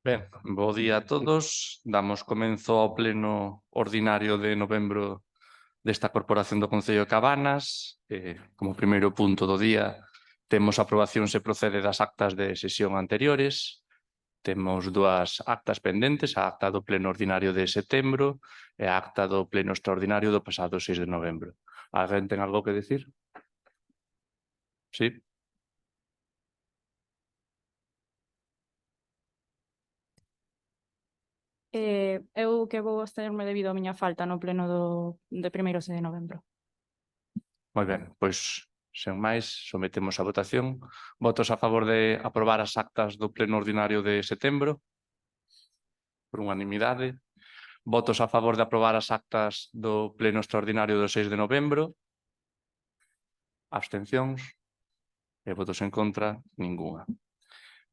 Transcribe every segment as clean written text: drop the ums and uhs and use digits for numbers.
Ben, bo día a todos. Damos comenzo ao pleno ordinario de novembro desta Corporación do Concello de Cabanas. Como primeiro punto do día, temos a aprobación se procede das actas de sesión anteriores. Temos dúas actas pendentes, a acta do pleno ordinario de setembro e a acta do pleno extraordinario do pasado 6 de novembro. Alguén ten algo que decir? Sí? Eu que vou absterme debido á miña falta no pleno de 1º de novembro. Moi ben, pois, sen máis, sometemos a votación. Votos a favor de aprobar as actas do pleno ordinario de setembro, por unanimidade. Votos a favor de aprobar as actas do pleno extraordinario do 6 de novembro. Abstencións. E votos en contra, ningunha.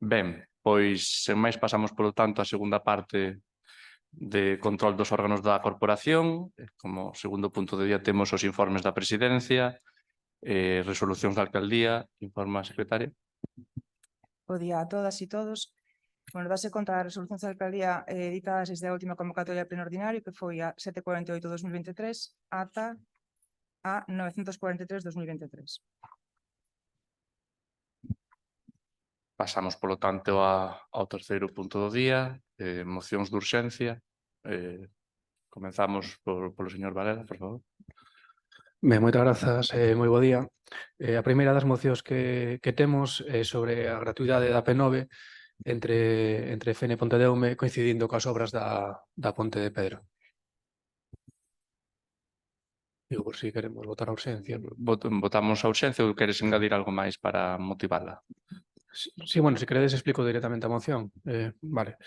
Ben, pois, sen máis, pasamos, polo tanto, á segunda parte de control dos órganos da corporación. Como segundo punto do día temos os informes da presidencia, resolucións da alcaldía, informa a secretaria. Bo día a todas e todos. Bueno, dase conta das resolucións da alcaldía editadas desde a última convocatoria de pleno ordinario, que foi a 748-2023 ata a 943-2023. Pasamos, polo tanto, ao terceiro punto do día, mocións de urxencia. Comenzamos polo señor Varela, por favor. Ben, moitas grazas e moi bo día. A primeira das mocións que temos é sobre a gratuidade da P9 entre Fene e Pontedeume, coincidindo coas obras da Ponte de Pedra. Digo, por si queremos votar a urxencia. Votamos a urxencia ou queres engadir algo máis para motivala? Sí, bueno, se queredes explico directamente a moción. Vale.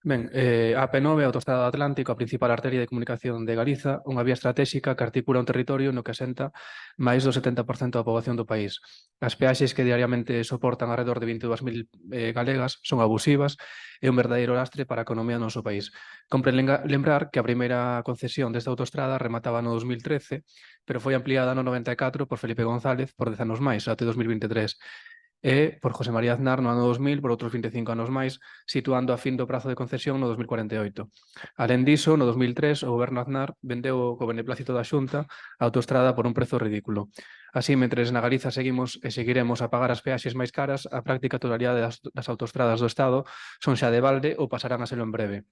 Ben, a AP9, a Autostrada do Atlántico, a principal arteria de comunicación de Galiza, unha vía estratégica que articula un territorio no que asenta máis do 70% da poboación do país. As peaxes que diariamente soportan alrededor de 22.000 galegas son abusivas e un verdadeiro lastre para a economía do noso país. Compre lembrar que a primeira concesión desta autostrada remataba no 2013, pero foi ampliada no 94 por Felipe González por 10 anos máis, até 2023. E por José María Aznar no ano 2000 por outros 25 anos máis, situando a fin do prazo de concesión no 2048. Alén diso, no 2003, o goberno Aznar vendeu co beneplácito da Xunta a autostrada por un prezo ridículo. Así, mentres na Galiza seguimos e seguiremos a pagar as peaxes máis caras, a práctica totalidade das autostradas do Estado son xa de balde ou pasarán a selo en breve.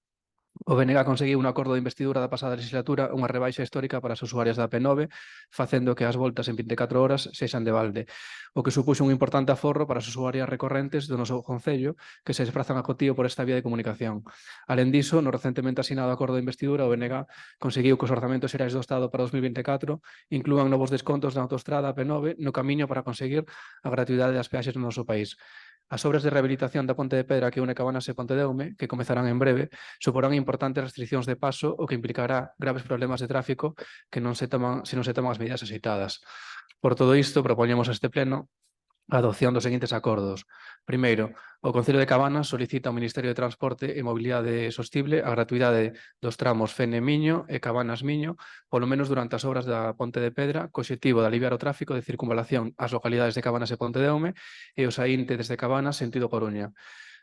O BNG conseguiu un acordo de investidura da pasada legislatura unha rebaixa histórica para as usuarias da AP9, facendo que as voltas en 24 horas sexan de balde, o que supuxo un importante aforro para as usuarias recorrentes do noso concello que se desplazan a Cotío por esta vía de comunicación. Alén diso, no recentemente asinado acordo de investidura, o BNG conseguiu que os orzamentos xerais do Estado para 2024 inclúan novos descontos na autostrada AP9 no camiño para conseguir a gratuidade das peaxes no noso país. As obras de rehabilitación da Ponte de Pedra que une Cabanas e Pontedeume, que comezarán en breve, suporán importantes restriccións de paso, o que implicará graves problemas de tráfico que non se toman as medidas axeitadas. Por todo isto, propoñemos a este pleno a adopción dos seguintes acordos. Primeiro, o Concello de Cabanas solicita ao Ministerio de Transporte e Mobilidade Sostible a gratuidade dos tramos Fene-Miño e Cabanas-Miño, polo menos durante as obras da Ponte de Pedra, co obxectivo de aliviar o tráfico de circunvalación ás localidades de Cabanas e Pontedeume e o saínte desde Cabanas sentido Coruña.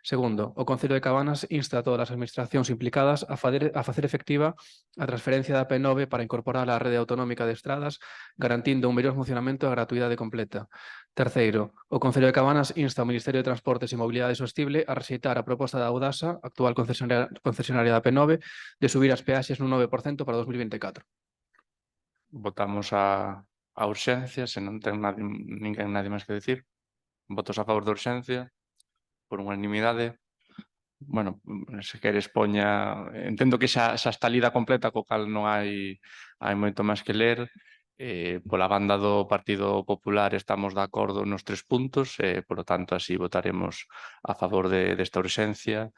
Segundo, o Concello de Cabanas insta a todas as administracións implicadas a facer efectiva a transferencia da P9 para incorporar á rede autonómica de estradas, garantindo un mellor funcionamento e a gratuidade completa. Terceiro, o Concello de Cabanas insta ao Ministerio de Transportes e Mobilidade Sostible a rexeitar a proposta da Audasa, actual concesionaria da P9, de subir as peaxes nun 9% para 2024. Votamos a urxencia, se non ten ninguén máis que decir. Votos a favor da urxencia, por unanimidade. Bueno, se queres poña... Entendo que xa está lida completa, co cal non hai moito máis que ler. Pola banda do Partido Popular estamos de acordo nos 3 puntos, polo tanto, así votaremos a favor desta urxencia.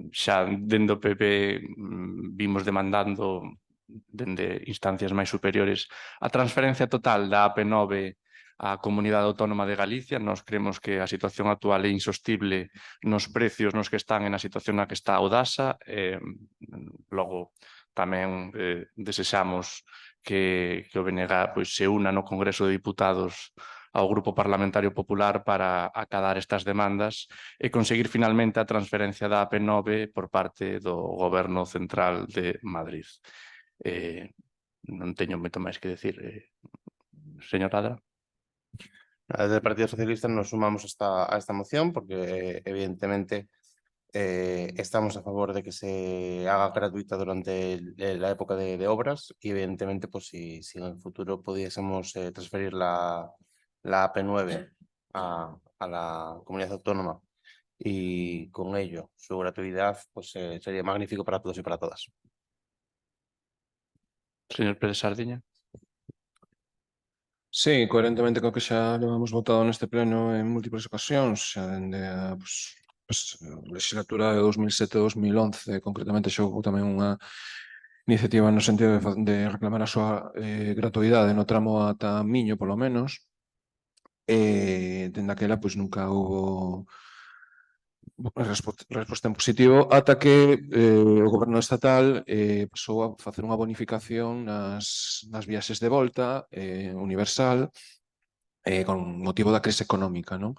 Xa dende o PP vimos demandando dende instancias máis superiores a transferencia total da AP9 á Comunidade Autónoma de Galicia. Nós creemos que a situación actual é insostible nos precios nos que están e na situación na que está a Audasa. Logo, tamén desexamos que o BNG se una no Congreso de Diputados ao Grupo Parlamentario Popular para acadar estas demandas e conseguir finalmente a transferencia da AP9 por parte do Goberno Central de Madrid. Non teño moito máis que decir. Señor Adra. Desde el Partido Socialista nos sumamos a esta moción porque evidentemente estamos a favor de que se haga gratuita durante la época de obras y evidentemente pues si en el futuro pudiésemos transferir la AP9 a la comunidad autónoma y con ello su gratuidad pues sería magnífico para todos y para todas. Señor Pérez Sardiña. Sí, coherentemente co que xa levamos votado neste pleno en múltiples ocasións, xa dende a legislatura de 2007-2011, concretamente xa houve tamén unha iniciativa no sentido de reclamar a súa gratuidade no tramo ata Miño, polo menos, e dende aquela pois nunca houve resposta en positivo ata que o goberno estatal pasou a facer unha bonificación nas viaxes de volta universal con motivo da crise económica, non?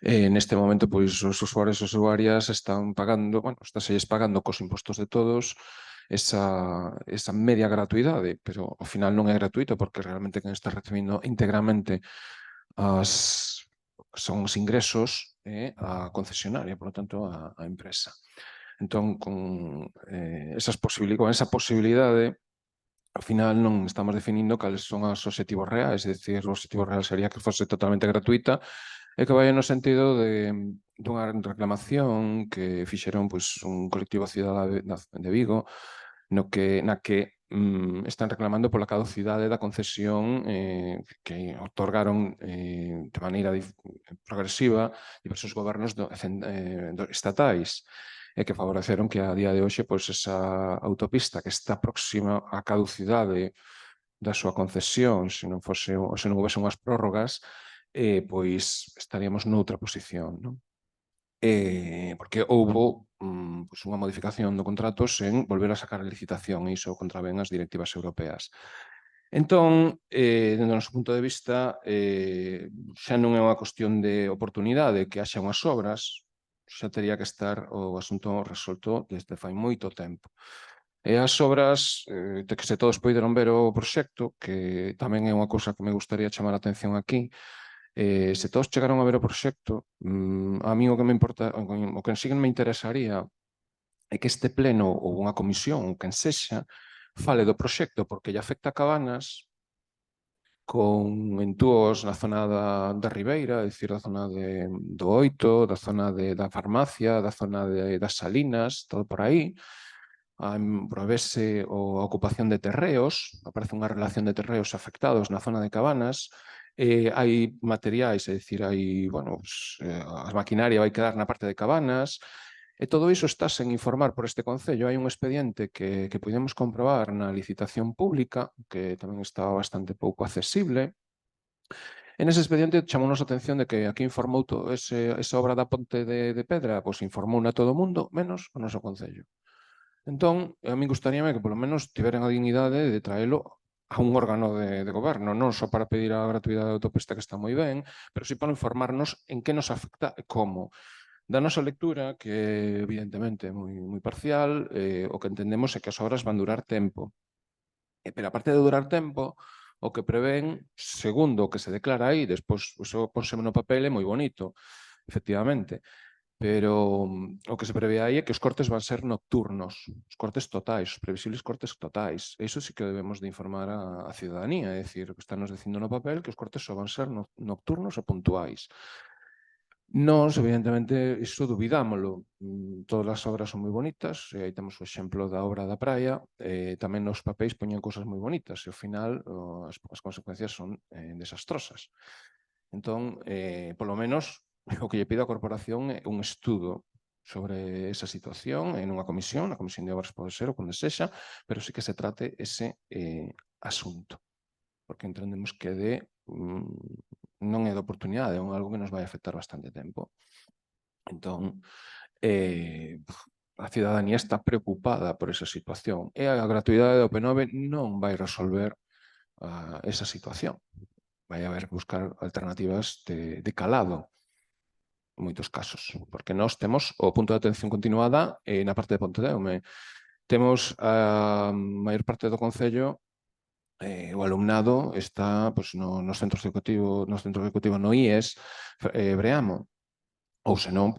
Neste momento, pois, os usuarios e usuarias están pagando, bueno, estáselles pagando cos impostos de todos esa media gratuidade, pero ao final non é gratuito porque realmente quen está recibindo íntegramente son os ingresos a concesionaria, por lo tanto, a empresa. Entón, con esa posibilidade, ao final non estamos definindo cales son os obxectivos reais, é dicir, o obxectivo real sería que fose totalmente gratuita e que vai no sentido dunha reclamación que fixeron pois, un colectivo cidadá de Vigo na que están reclamando pola caducidade da concesión que otorgaron de maneira progresiva diversos gobernos estatais e que favoreceron que a día de hoxe pois, esa autopista que está próxima á caducidade da súa concesión, se non houvese unhas prórrogas, pois estaríamos noutra posición, non? Porque houbo pois unha modificación do contrato sen volver a sacar a licitación, e iso contravén as directivas europeas. Entón, dentro do noso punto de vista, xa non é unha cuestión de oportunidade que haxa unhas obras, xa tería que estar o asunto resolto desde fai moito tempo. E as obras, que se todos poideron ver o proxecto, que tamén é unha cousa que me gustaría chamar a atención aquí, se todos chegaron a ver o proxecto, a mí o que me importa, o que sí que me interesaría é que este pleno ou unha comisión, ou quen sexa, fale do proxecto, porque lle afecta a Cabanas con entúos na zona da Ribeira, é dicir, da zona do Oito, da zona da farmacia, da zona das Salinas, todo por aí. Provese a ocupación de terreos, aparece unha relación de terreos afectados na zona de Cabanas, hai materiais, é dicir, a maquinaria vai quedar na parte de Cabanas, e todo iso está sen informar por este Concello. Hai un expediente que podemos comprobar na licitación pública, que tamén está bastante pouco accesible. En ese expediente chamounos a atención de que aquí informou esa obra da ponte de pedra, pois informou a todo o mundo, menos o noso Concello. Entón, a mí gustaríame que polo menos tiveran a dignidade de traelo a un órgano de goberno, non só para pedir a gratuidade da autopista, que está moi ben, pero sí para informarnos en que nos afecta e como. Da nosa lectura, que evidentemente é moi parcial, o que entendemos é que as obras van durar tempo. Pero aparte de durar tempo, o que prevén, segundo o que se declara aí, despois iso pónseme no papel, é moi bonito, efectivamente, pero o que se prevé aí é que os cortes van ser nocturnos, os cortes totais, os previsibles cortes totais. Iso sí que debemos de informar a ciudadanía, é dicir, o que están nos dicindo no papel, que os cortes só van ser nocturnos e puntuais. Nós, evidentemente, iso dubidámolo. Todas as obras son moi bonitas, e aí temos o exemplo da obra da praia, tamén nos papéis poñen cousas moi bonitas, e ao final as consecuencias son desastrosas. Entón, polo menos, o que lle pido á corporación é un estudo sobre esa situación en unha comisión, a Comisión de Obras pode ser ou onde sexa, pero sí que se trate ese asunto, porque entendemos que non é de oportunidade, é algo que nos vai afectar bastante tempo. Entón, a ciudadanía está preocupada por esa situación e a gratuidade do P9 non vai resolver esa situación. vai haber que buscar alternativas de calado en moitos casos, porque nós temos o punto de atención continuada na parte de Pontedeume. Temos a maior parte do Concello, o alumnado está nos centros educativos no IES Breamo, ou senón,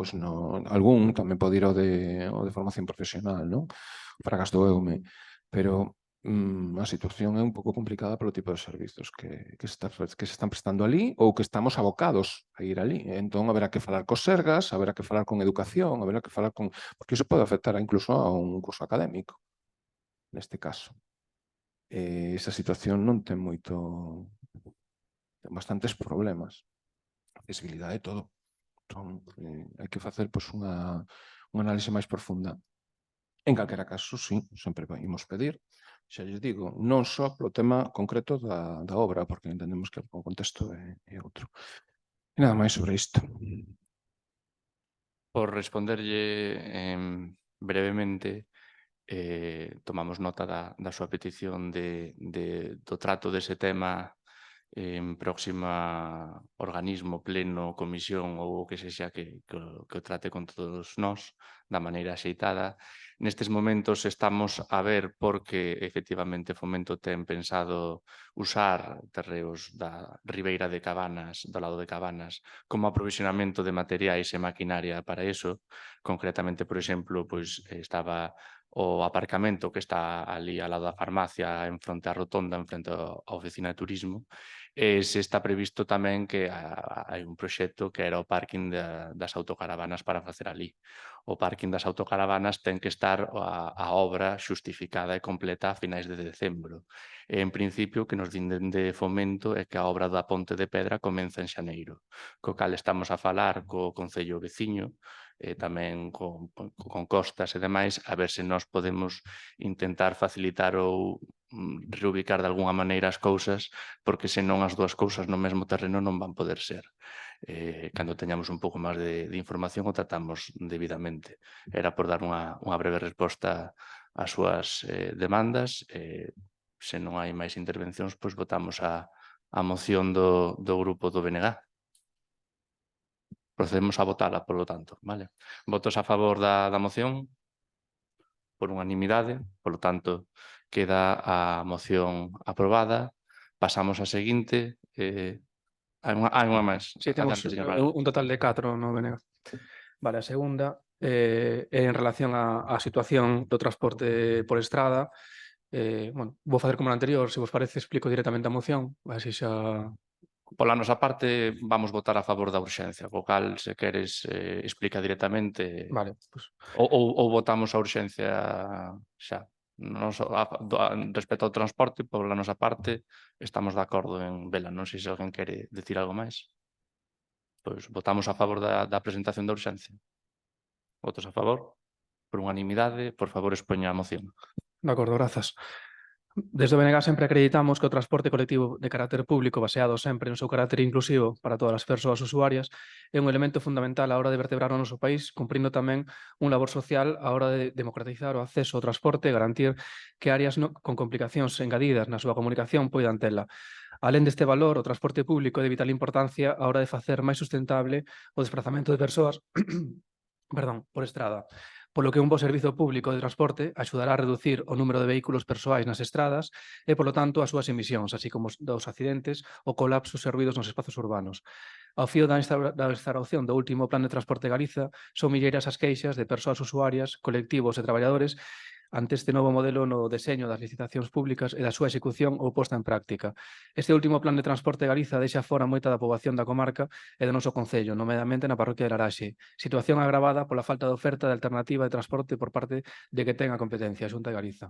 algún tamén pode ir ao de formación profesional, non? Fragas do EUME, pero a situación é un pouco complicada polo tipo de servizos que se están prestando ali ou que estamos abocados a ir ali. Entón, haberá que falar cos Sergas, haberá que falar con educación, haberá que falar con... Porque iso pode afectar incluso a un curso académico, neste caso. Esa situación non ten moito... Ten bastantes problemas. Accesibilidade e todo. Entón, hai que facer unha análise máis profunda. En calquera caso, sí, sempre imos pedir. Xa lles digo, non só polo tema concreto da obra, porque entendemos que o contexto é outro. E nada máis sobre isto. Por responderlle brevemente, tomamos nota da súa petición do trato dese tema en próxima organismo, pleno, comisión ou o que sexa que o trate con todos nós da maneira axeitada. Nestes momentos estamos a ver porque efectivamente Fomento ten pensado usar terreos da Ribeira de Cabanas, do lado de Cabanas, como aprovisionamento de materiais e maquinaria para iso. Concretamente, por exemplo, estaba o aparcamento que está ali ao lado da farmacia, en fronte á rotonda, en fronte á oficina de turismo. E se está previsto tamén que hai un proxecto que era o parking das autocaravanas para facer ali. O parking das autocaravanas ten que estar a obra xustificada e completa a finais de decembro. E, en principio, o que nos din de Fomento é que a obra da Ponte de Pedra comeza en xaneiro, co cal estamos a falar co Concello veciño, tamén con costas e demais, a ver se nós podemos intentar facilitar ou reubicar de algunha maneira as cousas, porque senón as dúas cousas no mesmo terreno non van poder ser. Cando teñamos un pouco máis de información o tratamos debidamente. Era por dar unha breve resposta ás súas demandas. Se non hai máis intervencións, pois votamos a moción do grupo do BNG. Procedemos a votala, polo tanto. Vale. Votos a favor da moción? Por unanimidade, polo tanto, queda a moción aprobada. Pasamos á seguinte. Hai unha máis. Sí, temos Adiante, señor Vale. un total de 4 no BNG. Vale, a segunda é en relación á situación do transporte por estrada. Vou facer como no anterior, se vos parece explico directamente a moción, así xa... Pola nosa parte, vamos votar a favor da urxencia, co cal, se queres, explica directamente Vale, pues, ou votamos a urxencia xa. Respecto ao transporte, pola nosa parte, estamos de acordo en vela. Non sei se alguén quere decir algo máis. Pois votamos a favor da presentación da urxencia. Votos a favor? Por unanimidade, por favor, expoña a moción. de acordo, grazas. Desde o BNG sempre acreditamos que o transporte colectivo de carácter público baseado sempre no seu carácter inclusivo para todas as persoas usuarias é un elemento fundamental á hora de vertebrar o noso país, cumprindo tamén un labor social á hora de democratizar o acceso ao transporte e garantir que áreas con complicacións engadidas na súa comunicación poidan tela. Alén deste valor, o transporte público é de vital importancia á hora de facer máis sustentable o desplazamento de persoas por estrada, polo que un bo servizo público de transporte axudará a reducir o número de vehículos persoais nas estradas e, polo tanto, as súas emisións, así como dos accidentes ou colapsos servidos nos espazos urbanos. Ao fío da instauración do último Plan de Transporte de Galiza, son milleiras as queixas de persoas usuarias, colectivos e traballadores ante este novo modelo no deseño das licitacións públicas e da súa execución ou posta en práctica. Este último Plan de Transporte de Galiza deixa fora moita da poboación da comarca e do noso concello, nomeadamente na parroquia de Laraxe, situación agravada pola falta de oferta de alternativa de transporte por parte de que ten a competencia a Xunta de Galiza.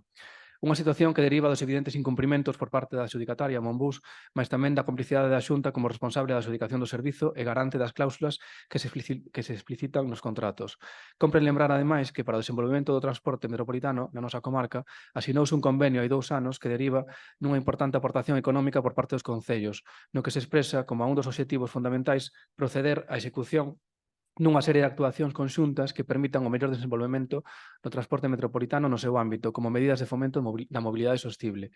Unha situación que deriva dos evidentes incumprimentos por parte da adxudicataria Monbus, mas tamén da complicidade da Xunta como responsable da adxudicación do servizo e garante das cláusulas que se explicitan nos contratos. Compre lembrar, ademais, que para o desenvolvemento do transporte metropolitano na nosa comarca asinouse un convenio hai 2 anos que deriva nunha importante aportación económica por parte dos concellos, no que se expresa como a un dos obxectivos fundamentais proceder á execución nunha serie de actuacións conxuntas que permitan o mellor desenvolvemento do transporte metropolitano no seu ámbito, como medidas de fomento da mobilidade sostible.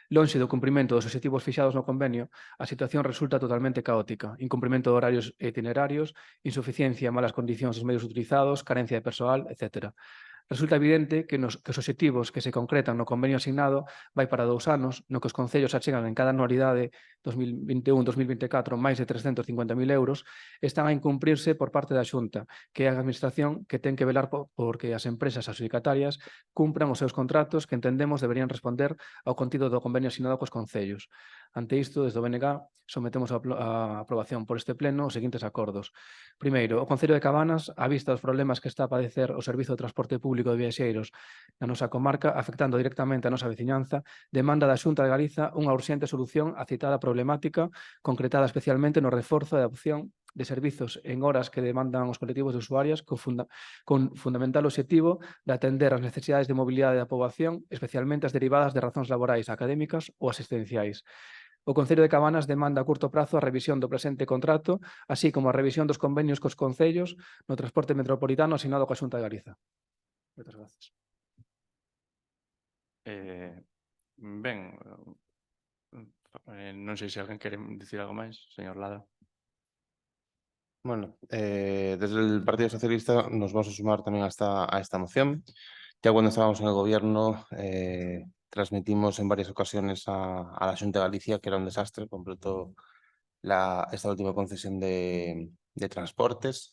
Lonxe do cumprimento dos obxectivos fixados no convenio, a situación resulta totalmente caótica. Incumprimento de horarios e itinerarios, insuficiencia, malas condicións dos medios utilizados, carencia de persoal, etc. Resulta evidente que os obxectivos que se concretan no convenio asignado vai para 2 anos, no que os concellos achegan en cada anualidade 2021-2024 máis de 350.000 euros, están a incumprirse por parte da Xunta, que é a administración que ten que velar porque as empresas adxudicatarias cumpran os seus contratos que entendemos deberían responder ao contido do convenio asignado cos concellos. Ante isto, desde o BNG, sometemos a aprobación por este pleno os seguintes acordos. Primeiro, o Concello de Cabanas, á vista dos problemas que está a padecer o Servizo de Transporte Público de Viaxeiros na nosa comarca, afectando directamente a nosa veciñanza, demanda da Xunta de Galiza unha urxente solución á citada problemática, concretada especialmente no reforzo e adopción de servizos en horas que demandan os colectivos de usuarias con fundamental obxectivo de atender as necesidades de mobilidade da poboación, especialmente as derivadas de razóns laborais, académicas ou asistenciais. O Concello de Cabanas demanda a curto prazo a revisión do presente contrato, así como a revisión dos convenios cos concellos no transporte metropolitano asignado coa Xunta de Galiza. Moitas grazas. Ben, non sei se alguén quere dicir algo máis, señor Lada. Bueno, desde el Partido Socialista nos vamos a sumar también a esta moción. Ya cuando estábamos en el gobierno transmitimos en varias ocasiones a la Xunta de Galicia que era un desastre completo esta última concesión de transportes.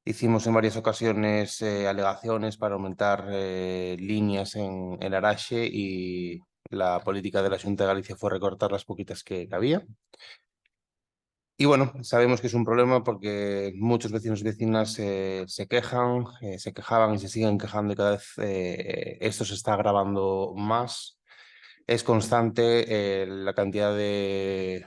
Hicimos en varias ocasiones alegaciones para aumentar líneas en Araxe y la política de la Xunta de Galicia fue recortar las poquitas que había. Y bueno, sabemos que es un problema porque muchos vecinos y vecinas se quejan, se quejaban y se siguen quejando y cada vez esto se está agravando más. Es constante la cantidad de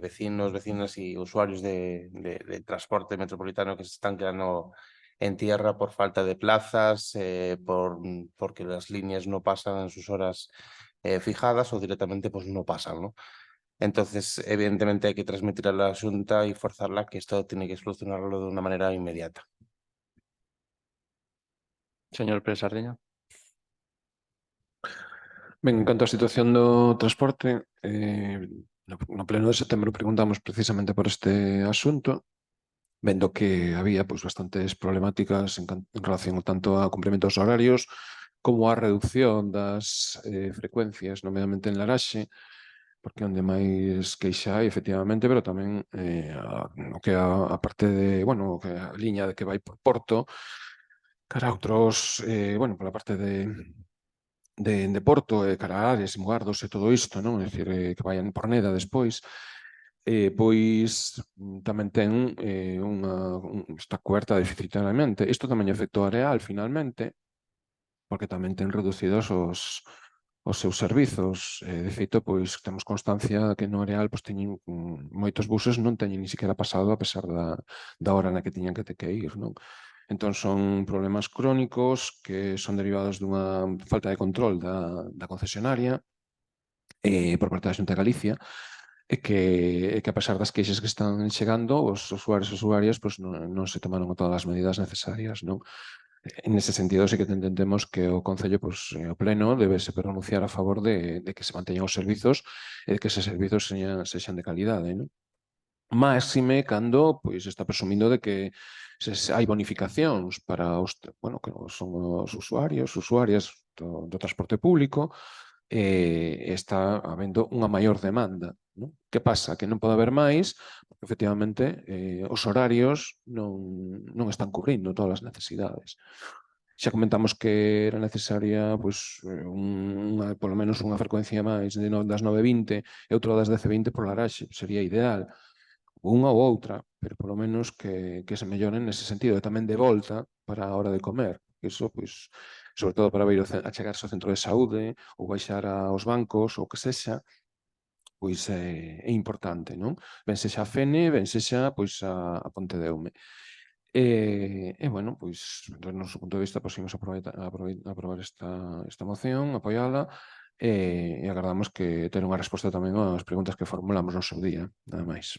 vecinos, vecinas y usuarios de transporte metropolitano que se están quedando en tierra por falta de plazas, porque las líneas no pasan en sus horas fijadas o directamente pues no pasan, ¿no? Entonces, evidentemente hay que transmitir a la Xunta y forzarla que esto tiene que solucionarlo de una manera inmediata. Señor Pérez Sardiña. Ben, en canto á situación do transporte, no pleno de setembro preguntamos precisamente por este asunto, vendo que había pois, bastantes problemáticas en relación tanto a cumprimentos horarios como a reducción das frecuencias, nomeadamente en Laraxe, porque onde máis queixa hai, efectivamente, pero tamén o que a parte de, bueno, o que a liña de que vai por Porto, cara a outros, bueno, pola parte de Porto, cara a Ares, Mugardos e todo isto, non? É dicir, que vayan por Neda despois, pois tamén ten está coberta deficitariamente. Isto tamén afectou a Areal, finalmente, porque tamén ten reducidos os seus servizos. De feito, pois temos constancia que no Areal pois, teñen moitos buses non teñen ni siquiera pasado a pesar da hora na que tiñan que ir, non? Entón, son problemas crónicos que son derivados dunha falta de control da concesionaria por parte da Xunta de Galicia e que a pesar das queixas que están chegando, os usuarios e usuarias pues, non se tomaron todas as medidas necesarias, non? En ese sentido, sí que entendemos que o Concello, pues, o Pleno, debe se pronunciar a favor de que se manteñan os servizos e de que eses servizos sexan de calidade, non? Máxime cando pois, está presumindo de que hai bonificacións para os, bueno, que son os usuarias do transporte público, está habendo unha maior demanda. Non? Que pasa? Que non pode haber máis, porque efectivamente os horarios non están cubrindo todas as necesidades. Xa comentamos que era necesaria pois, polo menos unha frecuencia máis das 9:20 e outra das 10:20 por Laraxe. Sería ideal. Unha ou outra, pero polo menos que se melloren nese sentido, e tamén de volta para a hora de comer. Iso, pois, sobre todo para vir a chegarse ao centro de saúde ou baixar aos bancos ou que sexa, pois é importante, non? Ben sexa a Fene, ben sexa pois a Pontedeume. Bueno, pois, do noso punto de vista, pois, imos aprobar esta moción, apoiala, e agardamos que ter unha resposta tamén ás preguntas que formulamos no seu día, nada máis.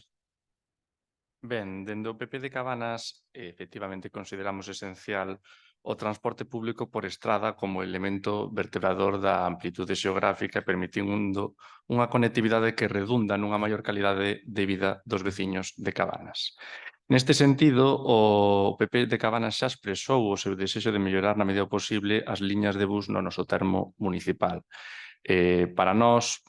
Ben, dende o PP de Cabanas, efectivamente consideramos esencial o transporte público por estrada como elemento vertebrador da amplitude xeográfica, permitindo unha conectividade que redunda nunha maior calidade de vida dos veciños de Cabanas. Neste sentido, o PP de Cabanas xa expresou o seu desexo de mellorar na medida posible as liñas de bus no noso termo municipal. Para nós,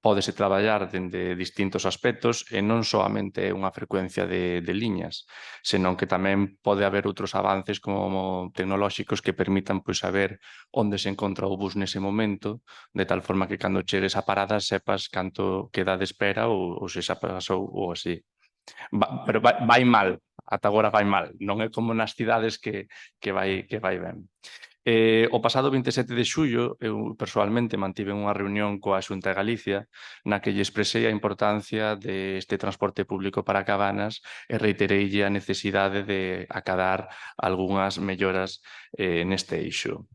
pódese traballar dende distintos aspectos e non soamente unha frecuencia de liñas, senón que tamén pode haber outros avances como tecnolóxicos que permitan saber onde se encontra o bus nese momento, de tal forma que cando chegues á parada sepas canto queda de espera ou se xa pasou ou así. Pero vai mal, ata agora vai mal, non é como nas cidades que vai ben. O pasado 27 de xullo, eu persoalmente mantive unha reunión coa Xunta de Galicia na que lle expresei a importancia deste transporte público para Cabanas e reitereille a necesidade de acadar algunhas melloras neste eixo.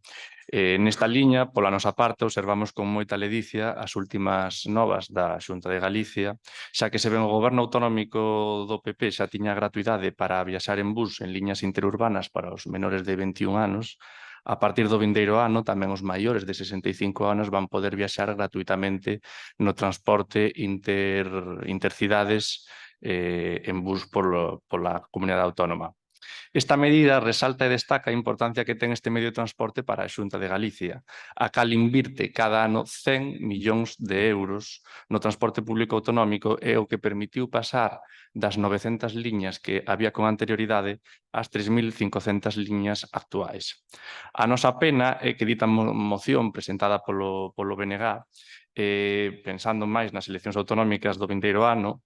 Nesta liña, pola nosa parte, observamos con moita ledicia as últimas novas da Xunta de Galicia, xa que se ven o goberno autonómico do PP xa tiña gratuidade para viaxar en bus en liñas interurbanas para os menores de 21 anos, a partir do vindeiro ano tamén os maiores de 65 anos van poder viaxar gratuitamente no transporte intercidades en bus pola comunidade autónoma. Esta medida resalta e destaca a importancia que ten este medio de transporte para a Xunta de Galicia, a cal invirte cada ano 100 millóns de euros no transporte público autonómico e o que permitiu pasar das 900 liñas que había con anterioridade ás 3.500 liñas actuais. A nosa pena é que dita moción presentada polo BNG, pensando máis nas eleccións autonómicas do vindeiro ano,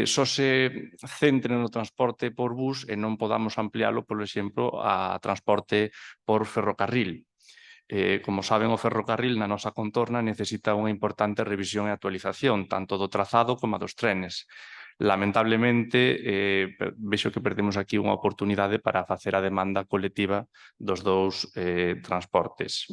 só se centre no transporte por bus e non podamos ampliálo, por exemplo, a transporte por ferrocarril. Como saben, o ferrocarril na nosa contorna necesita unha importante revisión e actualización, tanto do trazado como dos trenes. Lamentablemente, vexo que perdemos aquí unha oportunidade para facer a demanda colectiva dos dous transportes.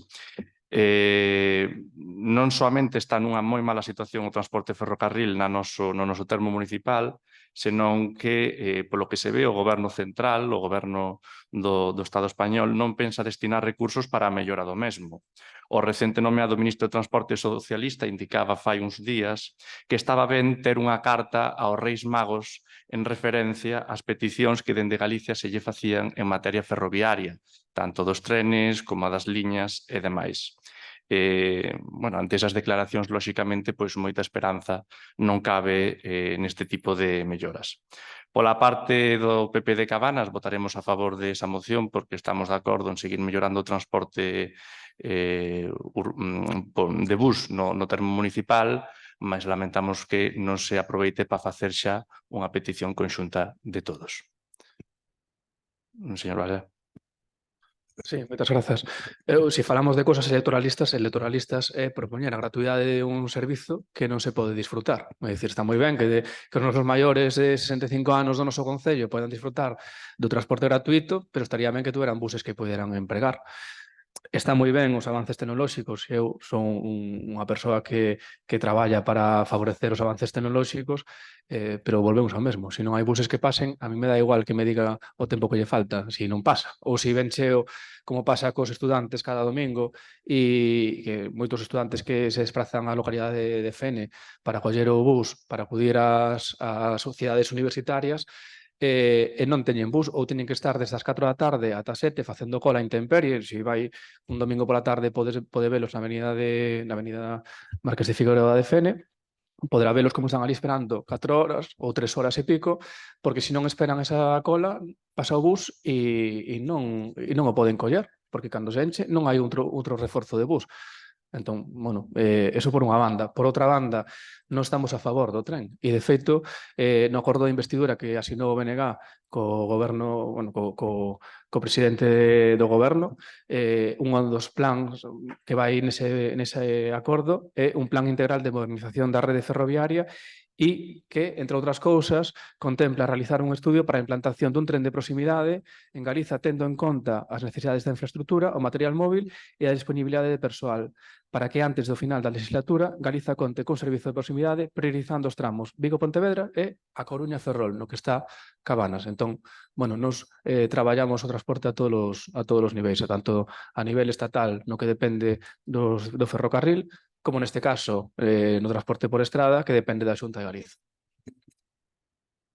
Non soamente está nunha moi mala situación o transporte ferrocarril no noso termo municipal, senón que, polo que se ve, o goberno central, o goberno do Estado español, non pensa destinar recursos para a mellora do mesmo. O recente nomeado ministro de Transporte socialista indicaba fai uns días que estaba ben ter unha carta aos Reis Magos en referencia ás peticións que dende Galicia se lle facían en materia ferroviaria, tanto dos trenes como das liñas e demais. Ante esas declaracións, lóxicamente, moita esperanza non cabe neste tipo de melloras. Pola parte do PP de Cabanas, votaremos a favor desa moción porque estamos de acordo en seguir mellorando o transporte de bus no termo municipal, mas lamentamos que non se aproveite para facer xa unha petición conxunta de todos. Señor Valera. Sí, moitas grazas. Se falamos de cosas electoralistas é propoñer a gratuidade de un servizo que non se pode disfrutar. É dicir, está moi ben que os nosos maiores de 65 anos do noso concello podan disfrutar do transporte gratuito, pero estaría ben que tuveran buses que poderan empregar. Está moi ben os avances tecnolóxicos. Eu son unha persoa que traballa para favorecer os avances tecnolóxicos, pero volvemos ao mesmo. Se non hai buses que pasen, a mí me dá igual que me diga o tempo que lle falta, se non pasa. Ou se ven cheo, como pasa cos estudantes cada domingo, e que moitos estudantes que se desprazan á localidade de Fene para coller o bus, para acudir ás sociedades universitarias, e non teñen bus ou teñen que estar desde as 4 da tarde ata 7 facendo cola a intemperie. Se vai un domingo pola tarde pode velos na avenida Marqués de Figueroa de Fene, poderá velos como están ali esperando 4 horas ou 3 horas e pico, porque se non esperan esa cola, pasa o bus e non o poden coller, porque cando se enche non hai outro reforzo de bus. Entón, eso por unha banda. Por outra banda, non estamos a favor do tren. E, de feito, no acordo de investidura que asinou o BNG co goberno, co presidente do goberno, un dos plans que vai nese acordo é un plan integral de modernización da rede ferroviaria e que, entre outras cousas, contempla realizar un estudio para a implantación dun tren de proximidade en Galiza tendo en conta as necesidades da infraestructura, o material móvil e a disponibilidade de persoal. para que antes do final da legislatura Galiza conte con servizo de proximidade priorizando os tramos Vigo-Pontevedra e A Coruña-Ferrol, no que está Cabanas. Entón, bueno, nos traballamos o transporte a todos os niveis, tanto a nivel estatal, no que depende do ferrocarril, como neste caso no transporte por estrada, que depende da Xunta de Galiza.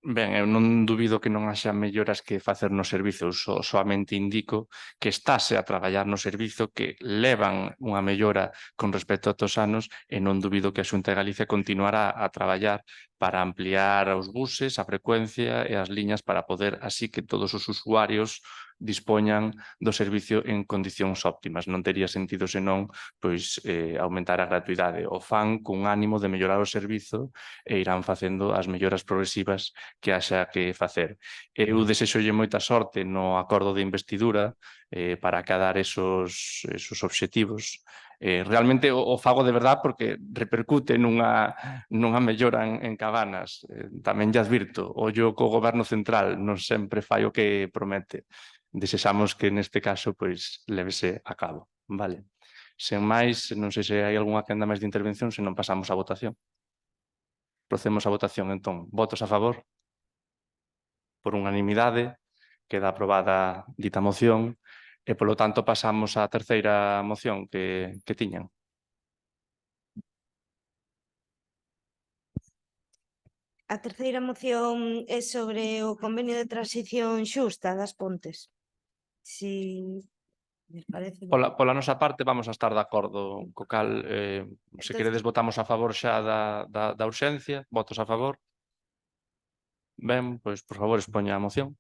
Ben, eu non dubido que non haxa melloras que facer no servizo, eu soamente indico que estáse a traballar no servizo, que levan unha mellora con respecto a outros anos e non dubido que a Xunta de Galicia continuará a traballar para ampliar os buses, a frecuencia e as liñas para poder así que todos os usuarios dispoñan do servicio en condicións óptimas. Non tería sentido senón pois aumentar a gratuidade. O fan cun ánimo de mellorar o servizo e irán facendo as melloras progresivas que haxa que facer. Eu desexolle moita sorte no acordo de investidura para acadar esos obxectivos. Realmente o fago de verdad porque repercute nunha mellora en Cabanas. Tamén lle advirto, ollo co goberno central, non sempre fai o que promete. Desexamos que neste caso pois lévese a cabo. Vale. Sen máis, non sei se hai algunha quenda máis de intervención, se non pasamos á votación. Procedemos á votación, entón. Votos a favor? Por unanimidade, queda aprobada dita moción e, polo tanto, pasamos á terceira moción que tiñan. A terceira moción é sobre o convenio de transición xusta das Pontes. Si les parece... Pola nosa parte vamos a estar de acordo, co cal, se queredes votamos a favor xa da urxencia, votos a favor. Ben, pois, por favor, expoña a moción.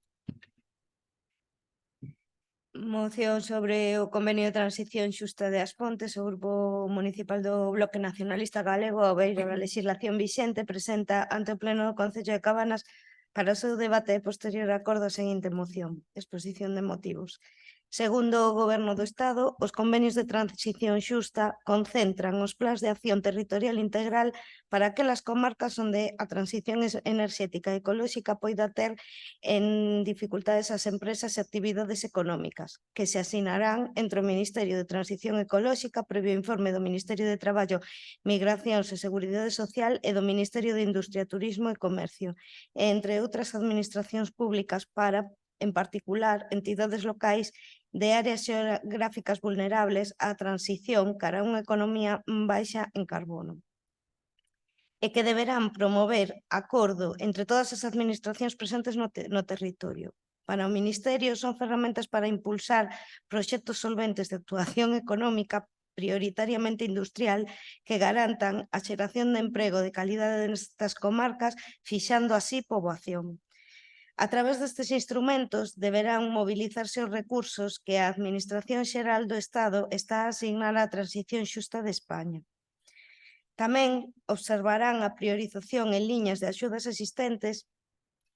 Moción sobre o convenio de transición xusta de As Pontes. O Grupo Municipal do Bloque Nacionalista Galego, ao beiro da legislación vixente, presenta ante o Pleno do Concello de Cabanas para o seu debate e posterior acordo a seguinte moción. Exposición de motivos. Segundo o Goberno do Estado, os convenios de transición xusta concentran os plans de acción territorial integral para aquelas comarcas onde a transición enerxética e ecolóxica poida ter en dificultades as empresas e actividades económicas, que se asinarán entre o Ministerio de Transición Ecolóxica previo informe do Ministerio de Traballo, Migracións e Seguridade Social e do Ministerio de Industria, Turismo e Comercio, e entre outras administracións públicas para, en particular, entidades locais de áreas xeográficas vulnerables á transición cara a unha economía baixa en carbono. E que deberán promover acordo entre todas as administracións presentes no territorio. Para o Ministerio son ferramentas para impulsar proxectos solventes de actuación económica prioritariamente industrial que garantan a xeración de emprego de calidade nestas comarcas, fixando así poboación. A través destes instrumentos deberán mobilizarse os recursos que a Administración Xeral do Estado está a asignar á transición xusta de España. Tamén observarán a priorización en liñas de axudas existentes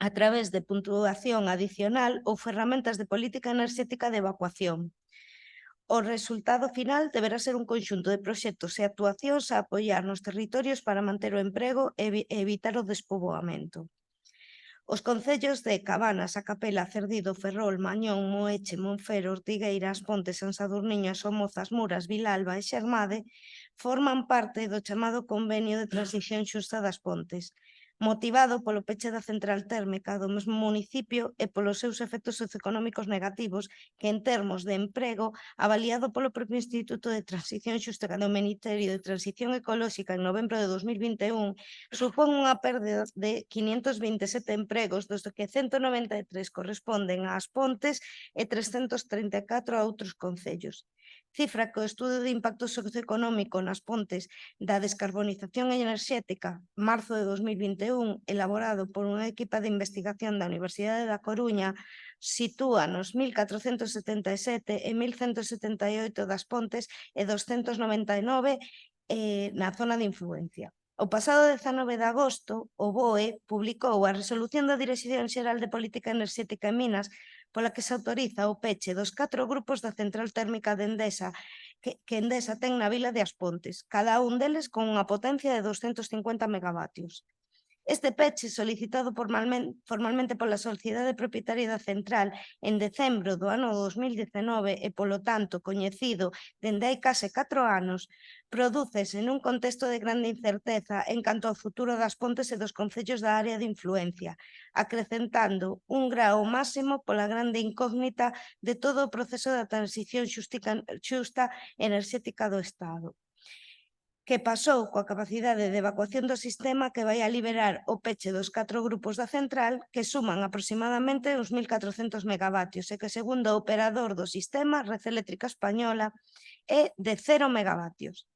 a través de puntuación adicional ou ferramentas de política enerxética de evacuación. O resultado final deberá ser un conxunto de proxectos e actuacións a apoiar nos territorios para manter o emprego e evitar o despoboamento. Os concellos de Cabanas, A Capela, Cerdido, Ferrol, Mañón, Moeche, Monfero, Ortigueira, As Pontes, San Sadurniño, Somozas, Muras, Vilalba e Xermade forman parte do chamado Convenio de Transición Xusta das Pontes, motivado polo peche da central térmica do mesmo municipio e polos seus efectos socioeconómicos negativos que, en termos de emprego, avaliado polo propio Instituto de Transición Xusta do Ministerio de Transición Ecolóxica en novembro de 2021, supón unha perda de 527 empregos, dos que 193 corresponden ás Pontes e 334 a outros concellos. Cifra que o estudo de impacto socioeconómico nas Pontes da descarbonización enerxética, marzo de 2021, elaborado por unha equipa de investigación da Universidade da Coruña, sitúa nos 1.477 e 1.178 das Pontes e 299 na zona de influencia. O pasado 19 de agosto, o BOE publicou a resolución da Dirección Xeral de Política Enerxética en Minas pola que se autoriza o peche dos 4 grupos da central térmica de Endesa que Endesa ten na vila de As Pontes, cada un deles con unha potencia de 250 megavatios. Este peche, solicitado formalmente pola Sociedade Propietaria da Central en decembro do ano 2019 e, polo tanto, coñecido dende hai case 4 anos, prodúcese nun contexto de grande incerteza en canto ao futuro das Pontes e dos concellos da área de influencia, acrecentando un grao máximo pola grande incógnita de todo o proceso da transición xusta enerxética do Estado, que pasou coa capacidade de evacuación do sistema que vai a liberar o peche dos 4 grupos da central, que suman aproximadamente uns 1.400 megavatios e que, segundo o operador do sistema, Red Eléctrica Española, é de 0 megavatios.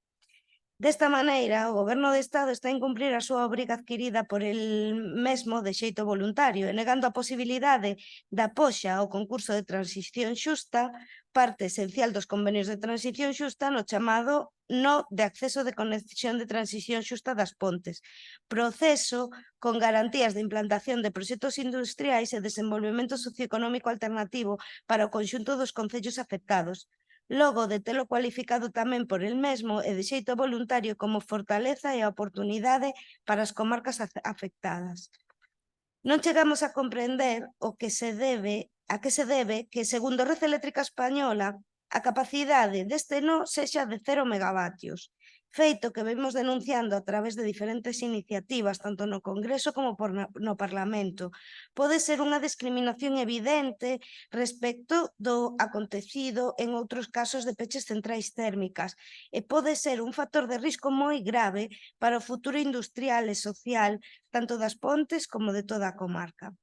Desta maneira, o Goberno do Estado está a incumprir a súa obriga adquirida por el mesmo de xeito voluntario e negando a posibilidade da poxa ao concurso de transición xusta, parte esencial dos convenios de transición xusta no chamado no de acceso de conexión de transición xusta das Pontes, proceso con garantías de implantación de proxectos industriais e desenvolvemento socioeconómico alternativo para o conxunto dos concellos afectados, logo de telo cualificado tamén por el mesmo e de xeito voluntario como fortaleza e a oportunidade para as comarcas afectadas. Non chegamos a comprender a que se debe que, segundo Red Eléctrica Española, a capacidade deste no sexa de 0 megavatios, feito que vemos denunciando a través de diferentes iniciativas, tanto no Congreso como no Parlamento. Pode ser unha discriminación evidente respecto do acontecido en outros casos de peches centrais térmicas e pode ser un factor de risco moi grave para o futuro industrial e social tanto das Pontes como de toda a comarca.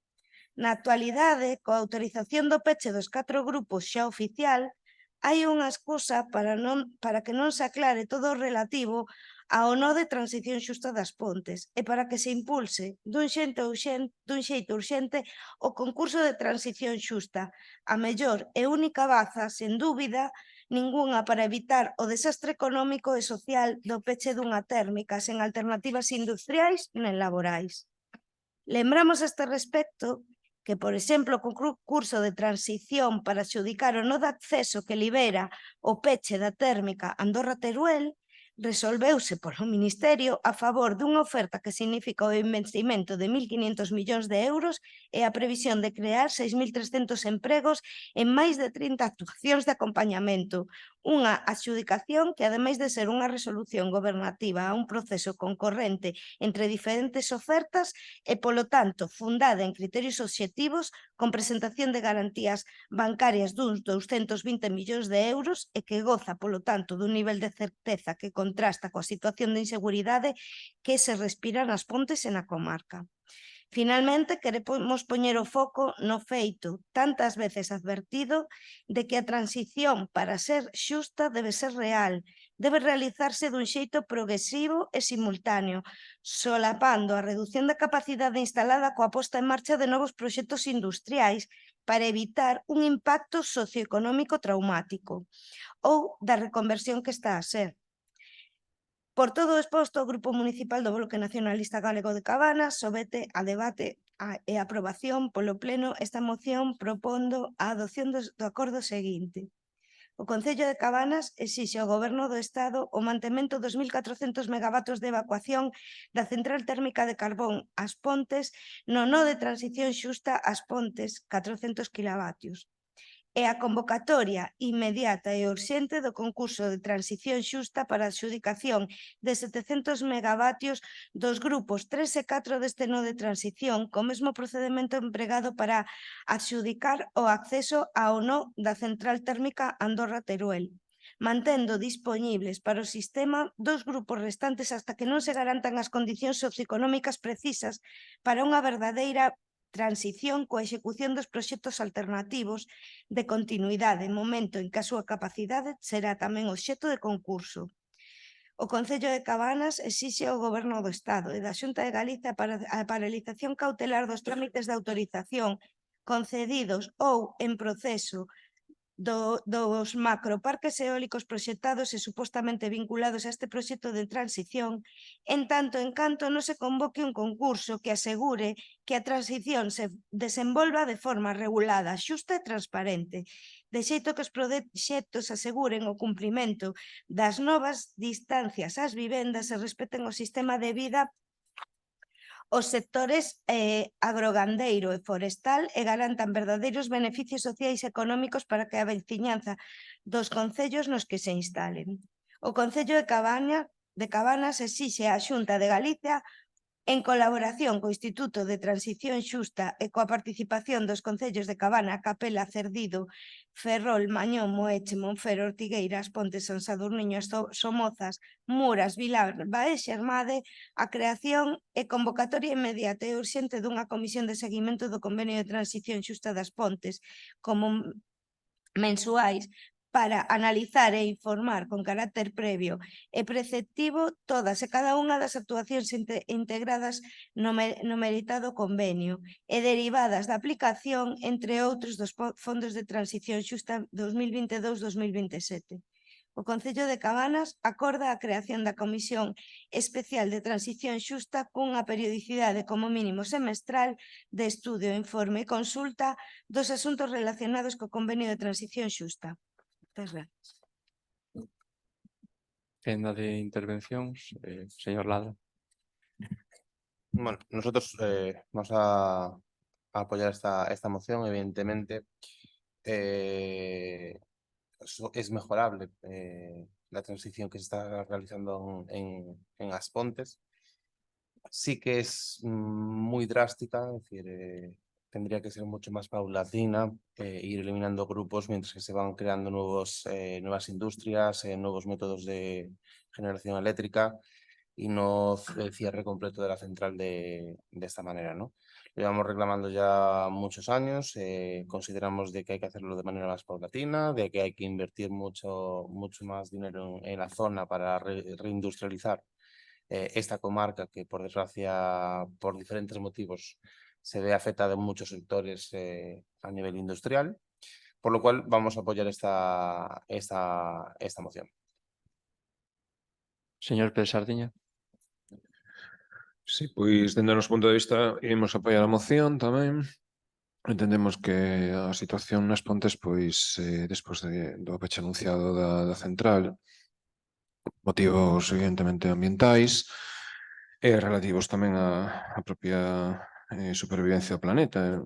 Na actualidade, coa autorización do peche dos 4 grupos xa oficial, hai unha excusa para que non se aclare todo o relativo ao nó de transición xusta das Pontes e para que se impulse dun xeito urxente o concurso de transición xusta, a mellor e única baza, sen dúbida ningunha, para evitar o desastre económico e social do peche dunha térmica sen alternativas industriais nen laborais. Lembramos a este respecto que, por exemplo, o concurso de transición para adxudicar o nó de acceso que libera o peche da térmica Andorra-Teruel resolveuse polo Ministerio a favor dunha oferta que significa o investimento de 1.500 millóns de euros e a previsión de crear 6.300 empregos en máis de 30 actuacións de acompañamento. Unha adxudicación que, ademais de ser unha resolución gobernativa a un proceso concorrente entre diferentes ofertas e, polo tanto, fundada en criterios obxectivos con presentación de garantías bancarias duns 220 millóns de euros e que goza, polo tanto, dun nivel de certeza que contrasta coa situación de inseguridade que se respira nas Pontes e na comarca. Finalmente, queremos poñer o foco no feito, tantas veces advertido, de que a transición para ser xusta debe ser real, debe realizarse dun xeito progresivo e simultáneo, solapando a reducción da capacidade instalada coa posta en marcha de novos proxectos industriais para evitar un impacto socioeconómico traumático ou da reconversión que está a ser. Por todo o exposto, o Grupo Municipal do Bloque Nacionalista Galego de Cabanas somete a debate e aprobación polo Pleno esta moción propondo a adopción do acordo seguinte. O Concello de Cabanas exixe ao Goberno do Estado o mantemento dos 1.400 megavatios de evacuación da central térmica de carbón As Pontes no nó de transición xusta As Pontes, 400 kilovatios. E a convocatoria inmediata e urxente do concurso de transición xusta para a adxudicación de 700 megavatios dos grupos 3 e 4 deste nó de transición, co mesmo procedimento empregado para adxudicar o acceso ao nó da central térmica Andorra-Teruel, mantendo dispoñibles para o sistema dos grupos restantes hasta que non se garantan as condicións socioeconómicas precisas para unha verdadeira transición coa execución dos proxectos alternativos de continuidade, momento en que a súa capacidade será tamén obxecto de concurso. O Concello de Cabanas exixe ao Goberno do Estado e da Xunta de Galicia a paralización cautelar dos trámites de autorización concedidos ou en proceso dos macroparques eólicos proxectados e supostamente vinculados a este proxecto de transición, en tanto en canto non se convoque un concurso que asegure que a transición se desenvolva de forma regulada, xusta e transparente, de xeito que os proxectos aseguren o cumprimento das novas distancias ás vivendas e respeten o sistema de vida os sectores agrogandeiro e forestal e garantan verdadeiros beneficios sociais e económicos para que a veciñanza dos concellos nos que se instalen. O Concello de Cabanas exixe á Xunta de Galicia, en colaboración co Instituto de Transición Xusta e coa participación dos concellos de Cabana, Capela, Cerdido, Ferrol, Mañón, Moeche, Monfero, Ortigueira, As Pontes, San Sadurniño, Somozas, Muras, Vilar, Bae, Xermade, a creación e convocatoria inmediata e urxente dunha comisión de seguimento do Convenio de Transición Xusta das Pontes como mensuais para analizar e informar con carácter previo e preceptivo todas e cada unha das actuacións integradas no meritado convenio e derivadas da aplicación, entre outros, dos fondos de transición xusta 2022-2027. O Concello de Cabanas acorda a creación da Comisión Especial de Transición Xusta cunha periodicidade como mínimo semestral de estudio, informe e consulta dos asuntos relacionados co Convenio de Transición Xusta. Moitas gracias. Quenda de intervencións, señor Lada. Bueno, nosotros vamos a apoyar esta moción, evidentemente. Es mejorable la transición que se está realizando en As Pontes. Sí que es muy drástica, es decir, tendría que ser mucho más paulatina, ir eliminando grupos mientras que se van creando nuevas industrias, nuevos métodos de generación eléctrica y no el cierre completo de la central de esta manera, ¿no? Lo llevamos reclamando ya muchos años, consideramos de que hay que hacerlo de manera más paulatina, de que hay que invertir mucho más dinero en la zona para reindustrializar esta comarca que, por desgracia, por diferentes motivos, se ve afectada en muchos sectores a nivel industrial, por lo cual vamos a apoyar esta moción. Señor Pérez Sardiña. Sí, pois, dende o noso punto de vista, imos apoiar a moción tamén. Entendemos que a situación nas Pontes, pois, despois do peche anunciado da central, motivos evidentemente ambientais e relativos tamén á propia supervivencia do planeta.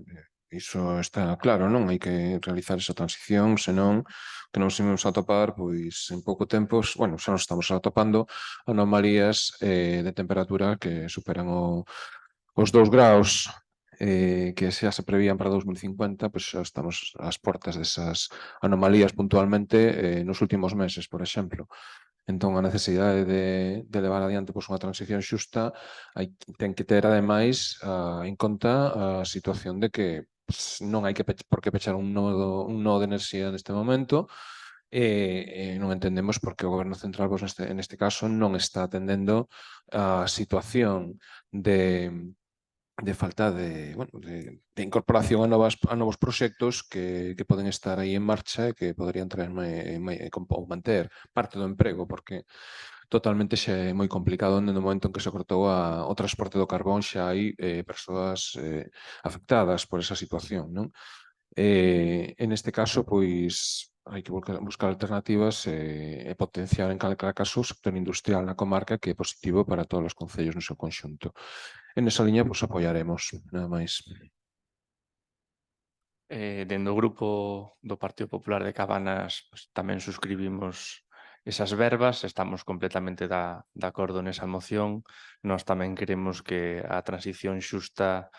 Iso está claro, non? Hai que realizar esa transición, senón que nos imos a topar, pois, en pouco tempo, bueno, xa nos estamos atopando anomalías de temperatura que superan os 2 graus que xa se prevían para 2050, pois xa estamos ás portas desas anomalías puntualmente nos últimos meses, por exemplo. Entón, a necesidade de levar adiante pois, unha transición xusta ten que ter, ademais, en conta a situación de que non hai por que pechar un nodo de enerxía neste momento e non entendemos por que o Goberno Central pois, neste caso non está atendendo a situación de falta de incorporación a novos proxectos que poden estar aí en marcha e que poderían traer ou manter parte do emprego, porque totalmente xa é moi complicado no momento en que se cortou o transporte do carbón, xa hai persoas afectadas por esa situación, non? En este caso, pois, hai que buscar alternativas e potenciar en calquera caso o sector industrial na comarca, que é positivo para todos os concellos no seu conxunto. En esa liña, pois, apoiaremos, nada máis. Dende o grupo do Partido Popular de Cabanas pues, tamén suscribimos esas verbas, estamos completamente de acordo nesa moción. Nós tamén queremos que a transición xusta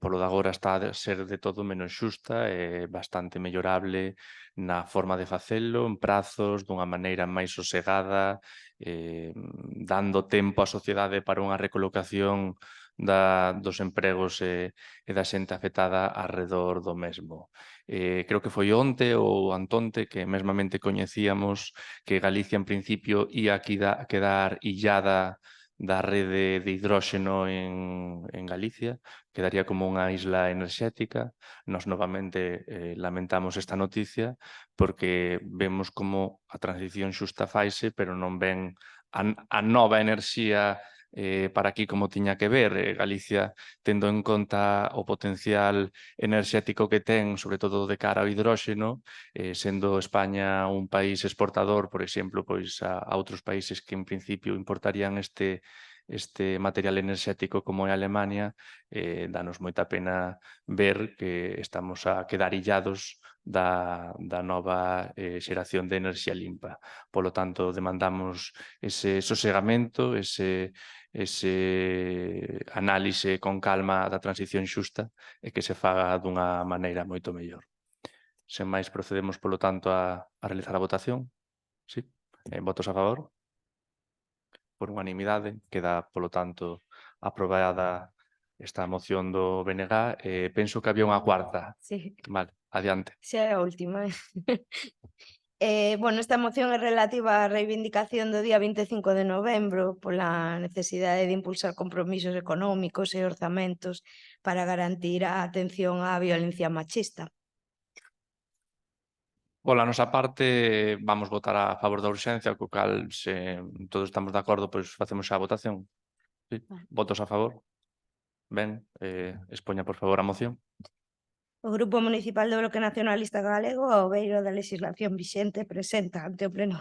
polo de agora está a ser de todo menos xusta e bastante mellorable na forma de facelo, en prazos, dunha maneira máis sosegada, dando tempo á sociedade para unha recolocación dos empregos e da xente afectada arredor do mesmo. Creo que foi onte ou antonte que mesmamente coñecíamos que Galicia en principio ia quedar illada da rede de hidróxeno en Galicia, quedaría como unha isla enerxética. Nos novamente lamentamos esta noticia porque vemos como a transición xusta faise, pero non ven a nova enerxía para aquí como tiña que ver. Galicia, tendo en conta o potencial enerxético que ten, sobre todo de cara ao hidróxeno, sendo España un país exportador, por exemplo, pois a outros países que en principio importarían este este material enerxético como é Alemania, danos moita pena ver que estamos a quedar illados da nova xeración de enerxía limpa. Polo tanto, demandamos ese sosegamento, ese análise con calma da transición xusta e que se faga dunha maneira moito mellor. Sen máis, procedemos, polo tanto, a realizar a votación. Sí. Votos a favor? Por unanimidade, queda, polo tanto, aprobada esta moción do BNG. Penso que había unha cuarta. Sí, Vale, adiante. xa é a última. Bueno, esta moción é relativa á reivindicación do día 25 de novembro pola necesidade de impulsar compromisos económicos e orzamentos para garantir a atención á violencia machista. Pola nosa parte, vamos votar a favor da urxencia, co cal, se todos estamos de acordo, pois facemos xa a votación. Sí. Votos a favor? Ben, expoña, por favor, a moción. O Grupo Municipal do Bloque Nacionalista Galego, ao beiro da legislación vixente, presenta ante o Pleno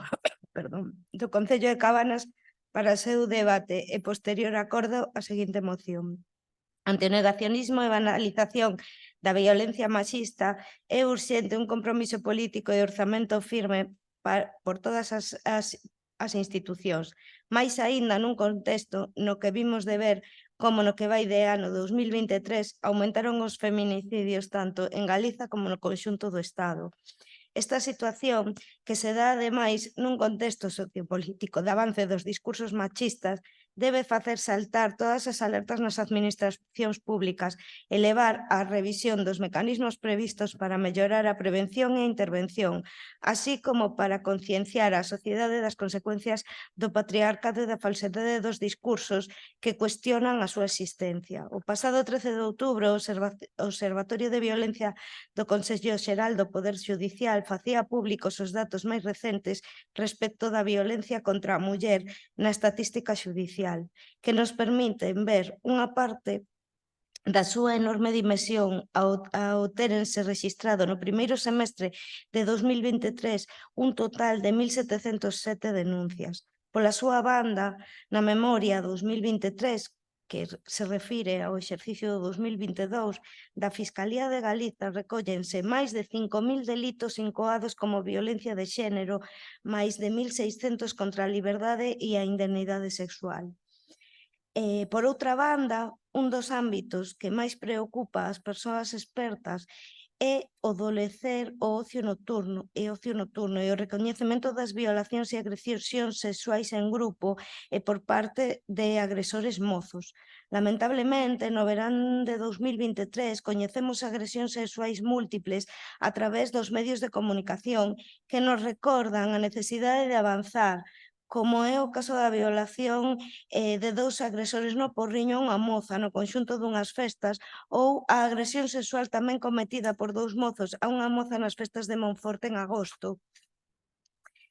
do Concello de Cabanas para o seu debate e posterior acordo a seguinte moción. Ante o negacionismo e banalización da violencia machista, é urxente un compromiso político e orzamento firme por todas as institucións, máis aínda nun contexto no que vimos de ver como no que vai de ano 2023 aumentaron os feminicidios tanto en Galiza como no conxunto do Estado. Esta situación, que se dá ademais nun contexto sociopolítico de avance dos discursos machistas, debe facer saltar todas as alertas nas administracións públicas e levar á revisión dos mecanismos previstos para mellorar a prevención e a intervención, así como para concienciar a sociedade das consecuencias do patriarcado e da falsedade dos discursos que cuestionan a súa existencia. O pasado 13 de outubro, o Observatorio de Violencia do Consello Xeral do Poder Xudicial facía públicos os datos máis recentes respecto da violencia contra a muller na estatística xudicial, que nos permiten ver unha parte da súa enorme dimensión ao terense registrado no primeiro semestre de 2023 un total de 1.707 denuncias. Pola súa banda, na memoria 2023, que se refire ao exercicio do 2022, da Fiscalía de Galiza recóllense máis de 5.000 delitos incoados como violencia de xénero, máis de 1.600 contra a liberdade e a indemnidade sexual. Por outra banda, un dos ámbitos que máis preocupa as persoas expertas é o dolecer o ocio nocturno e o recoñecemento das violacións e agresións sexuais en grupo e por parte de agresores mozos. Lamentablemente, no verán de 2023 coñecemos agresións sexuais múltiples a través dos medios de comunicación que nos recordan a necesidade de avanzar, como é o caso da violación de 2 agresores no Porriño a unha moza no conxunto dunhas festas ou a agresión sexual tamén cometida por 2 mozos a unha moza nas festas de Monforte en agosto.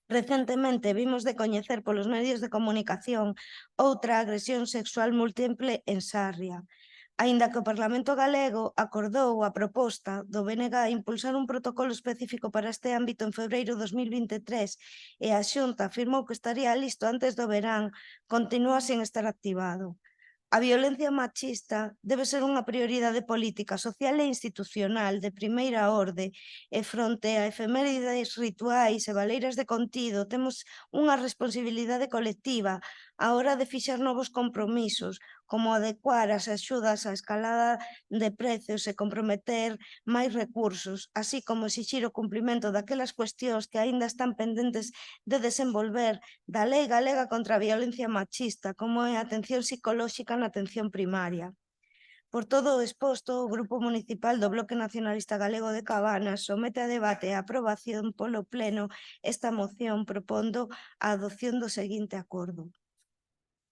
Recentemente vimos de coñecer polos medios de comunicación outra agresión sexual múltiple en Sarria. Aínda que o Parlamento galego acordou a proposta do BNG impulsar un protocolo específico para este ámbito en febreiro de 2023 e a Xunta afirmou que estaría listo antes do verán, continúa sen estar activado. A violencia machista debe ser unha prioridade política, social e institucional de primeira orde e fronte a efemérides rituais e baleiras de contido temos unha responsabilidade colectiva á hora de fixar novos compromisos, como adecuar as axudas á escalada de prezos e comprometer máis recursos, así como exixir o cumprimento daquelas cuestións que aínda están pendentes de desenvolver da Lei Galega contra a Violencia Machista, como é a atención psicolóxica na atención primaria. Por todo o exposto, o Grupo Municipal do Bloque Nacionalista Galego de Cabanas somete a debate e a aprobación polo Pleno esta moción propondo a adopción do seguinte acordo.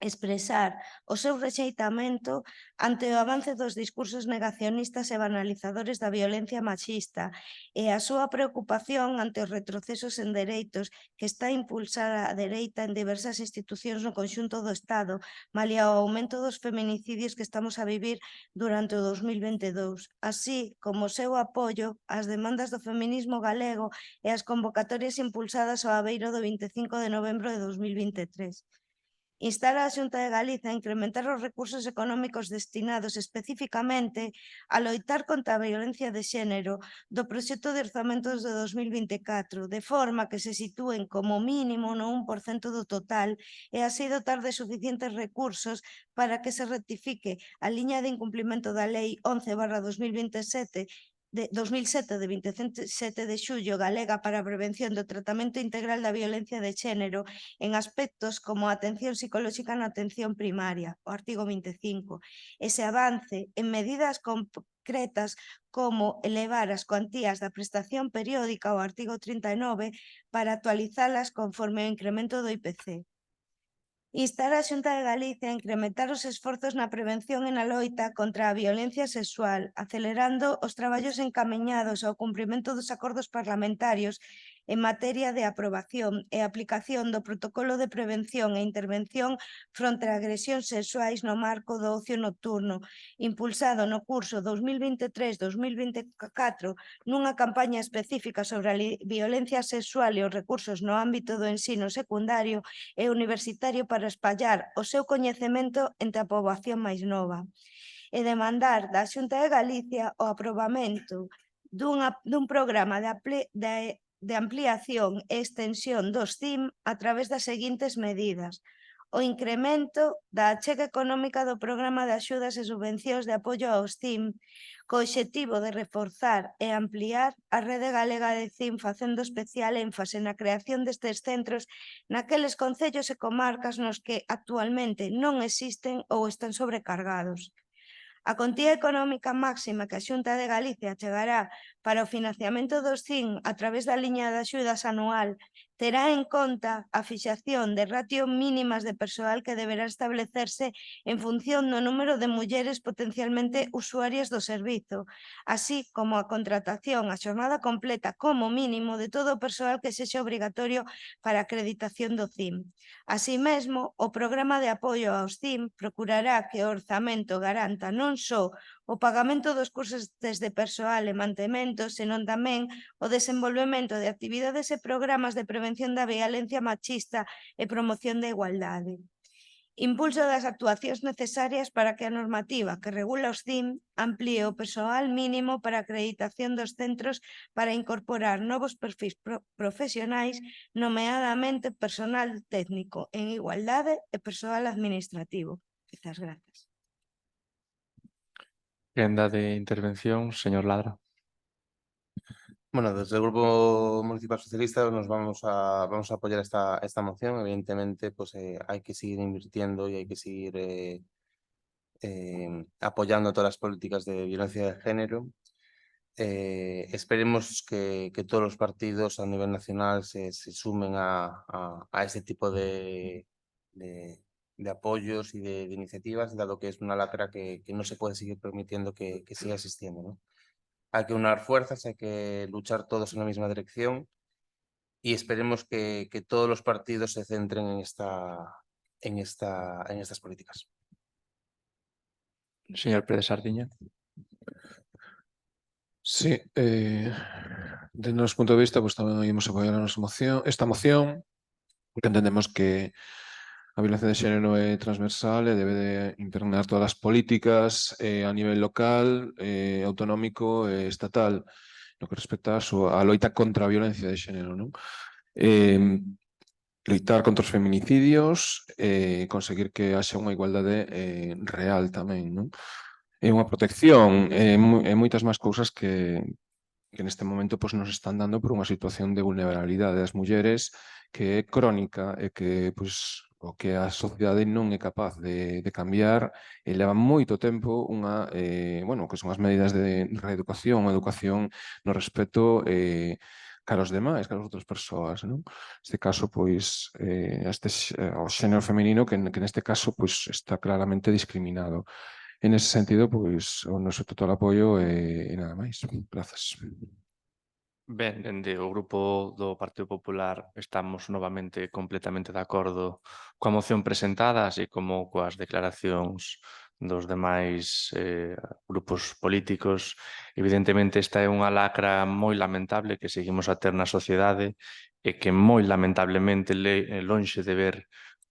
Expresar o seu rexeitamento ante o avance dos discursos negacionistas e banalizadores da violencia machista e a súa preocupación ante os retrocesos en dereitos que está a impulsar a dereita en diversas institucións no conxunto do Estado, malia o aumento dos feminicidios que estamos a vivir durante o 2022, así como o seu apoio ás demandas do feminismo galego e ás convocatorias impulsadas ao abeiro do 25 de novembro de 2023. Instar a Xunta de Galicia a incrementar os recursos económicos destinados especificamente a loitar contra a violencia de xénero do proxecto de orzamentos de 2024, de forma que se sitúen como mínimo no 1% do total e así dotar de suficientes recursos para que se rectifique a liña de incumplimento da Lei 11/2027 de 2007 de 27 de xullo galega para a prevención do tratamento integral da violencia de xénero en aspectos como a atención psicolóxica na atención primaria, o artigo 25. Ese avance en medidas concretas como elevar as cuantías da prestación periódica, o artigo 39, para actualizalas conforme o incremento do IPC. Instar a Xunta de Galicia a incrementar os esforzos na prevención e na loita contra a violencia sexual, acelerando os traballos encamiñados ao cumprimento dos acordos parlamentarios en materia de aprobación e aplicación do protocolo de prevención e intervención fronte a agresións sexuais no marco do ocio nocturno, impulsado no curso 2023-2024 nunha campaña específica sobre a violencia sexual e os recursos no ámbito do ensino secundario e universitario para espallar o seu coñecemento entre a poboación máis nova e demandar da Xunta de Galicia o aprobamento dun programa de ampliación e extensión dos CIM a través das seguintes medidas: o incremento da achega económica do programa de axudas e subvencións de apoio aos CIM, co obxectivo de reforzar e ampliar a rede galega de CIM, facendo especial énfase na creación destes centros naqueles concellos e comarcas nos que actualmente non existen ou están sobrecargados. A contía económica máxima que a Xunta de Galicia chegará para o financiamento dos CIM a través da liña de axudas anual terá en conta a fixación de ratio mínimas de persoal que deberá establecerse en función do número de mulleres potencialmente usuarias do servizo, así como a contratación a xornada completa como mínimo de todo o persoal que sexa obrigatorio para a acreditación do CIM. Así mesmo, o programa de apoio aos CIM procurará que o orzamento garanta non só o pagamento dos cursos de persoal e mantemento, senón tamén o desenvolvemento de actividades e programas de prevención da violencia machista e promoción da igualdade. Impulso das actuacións necesarias para que a normativa que regula os CIM amplíe o persoal mínimo para a acreditación dos centros para incorporar novos perfis profesionais, nomeadamente personal técnico en igualdade e persoal administrativo. Moitas grazas. Quenda de intervención, señor Ladra. Bueno, desde el Grupo Municipal Socialista nos vamos a apoyar esta moción. Evidentemente, pues hay que seguir invirtiendo y hay que seguir apoyando todas las políticas de violencia de género. Esperemos que todos los partidos a nivel nacional se sumen a este tipo de apoyos y de iniciativas, dado que es una lacra que no se puede seguir permitiendo que siga existiendo, ¿no? Hay que unar fuerzas, hay que luchar todos en la misma dirección y esperemos que todos los partidos se centren en estas políticas. Señor Pérez Sardiña. Sí, desde nuestro punto de vista, pues tamén íbamos a apoiar esta moción, porque entendemos que a violencia de xénero é transversal e debe de impregnar todas as políticas a nivel local, autonómico e estatal, no que respecta a loita contra a violencia de xénero, non? Loitar contra os feminicidios e conseguir que haxa unha igualdade real tamén, non? É unha protección e moitas máis cousas que neste momento pois, nos están dando por unha situación de vulnerabilidade das mulleres que é crónica e que pois, o que a sociedade non é capaz de cambiar e leva moito tempo bueno, que son as medidas de reeducación, educación no respeto cara aos demais, cara aos outras persoas, non? Neste caso, pois, o xénero feminino que neste caso pois, está claramente discriminado. En ese sentido, pois, o noso total apoio e nada máis. Grazas. Ben, dende o Grupo do Partido Popular estamos novamente completamente de acordo coa moción presentada, así como coas declaracións dos demais grupos políticos. Evidentemente, esta é unha lacra moi lamentable que seguimos a ter na sociedade e que moi lamentablemente lonxe de ver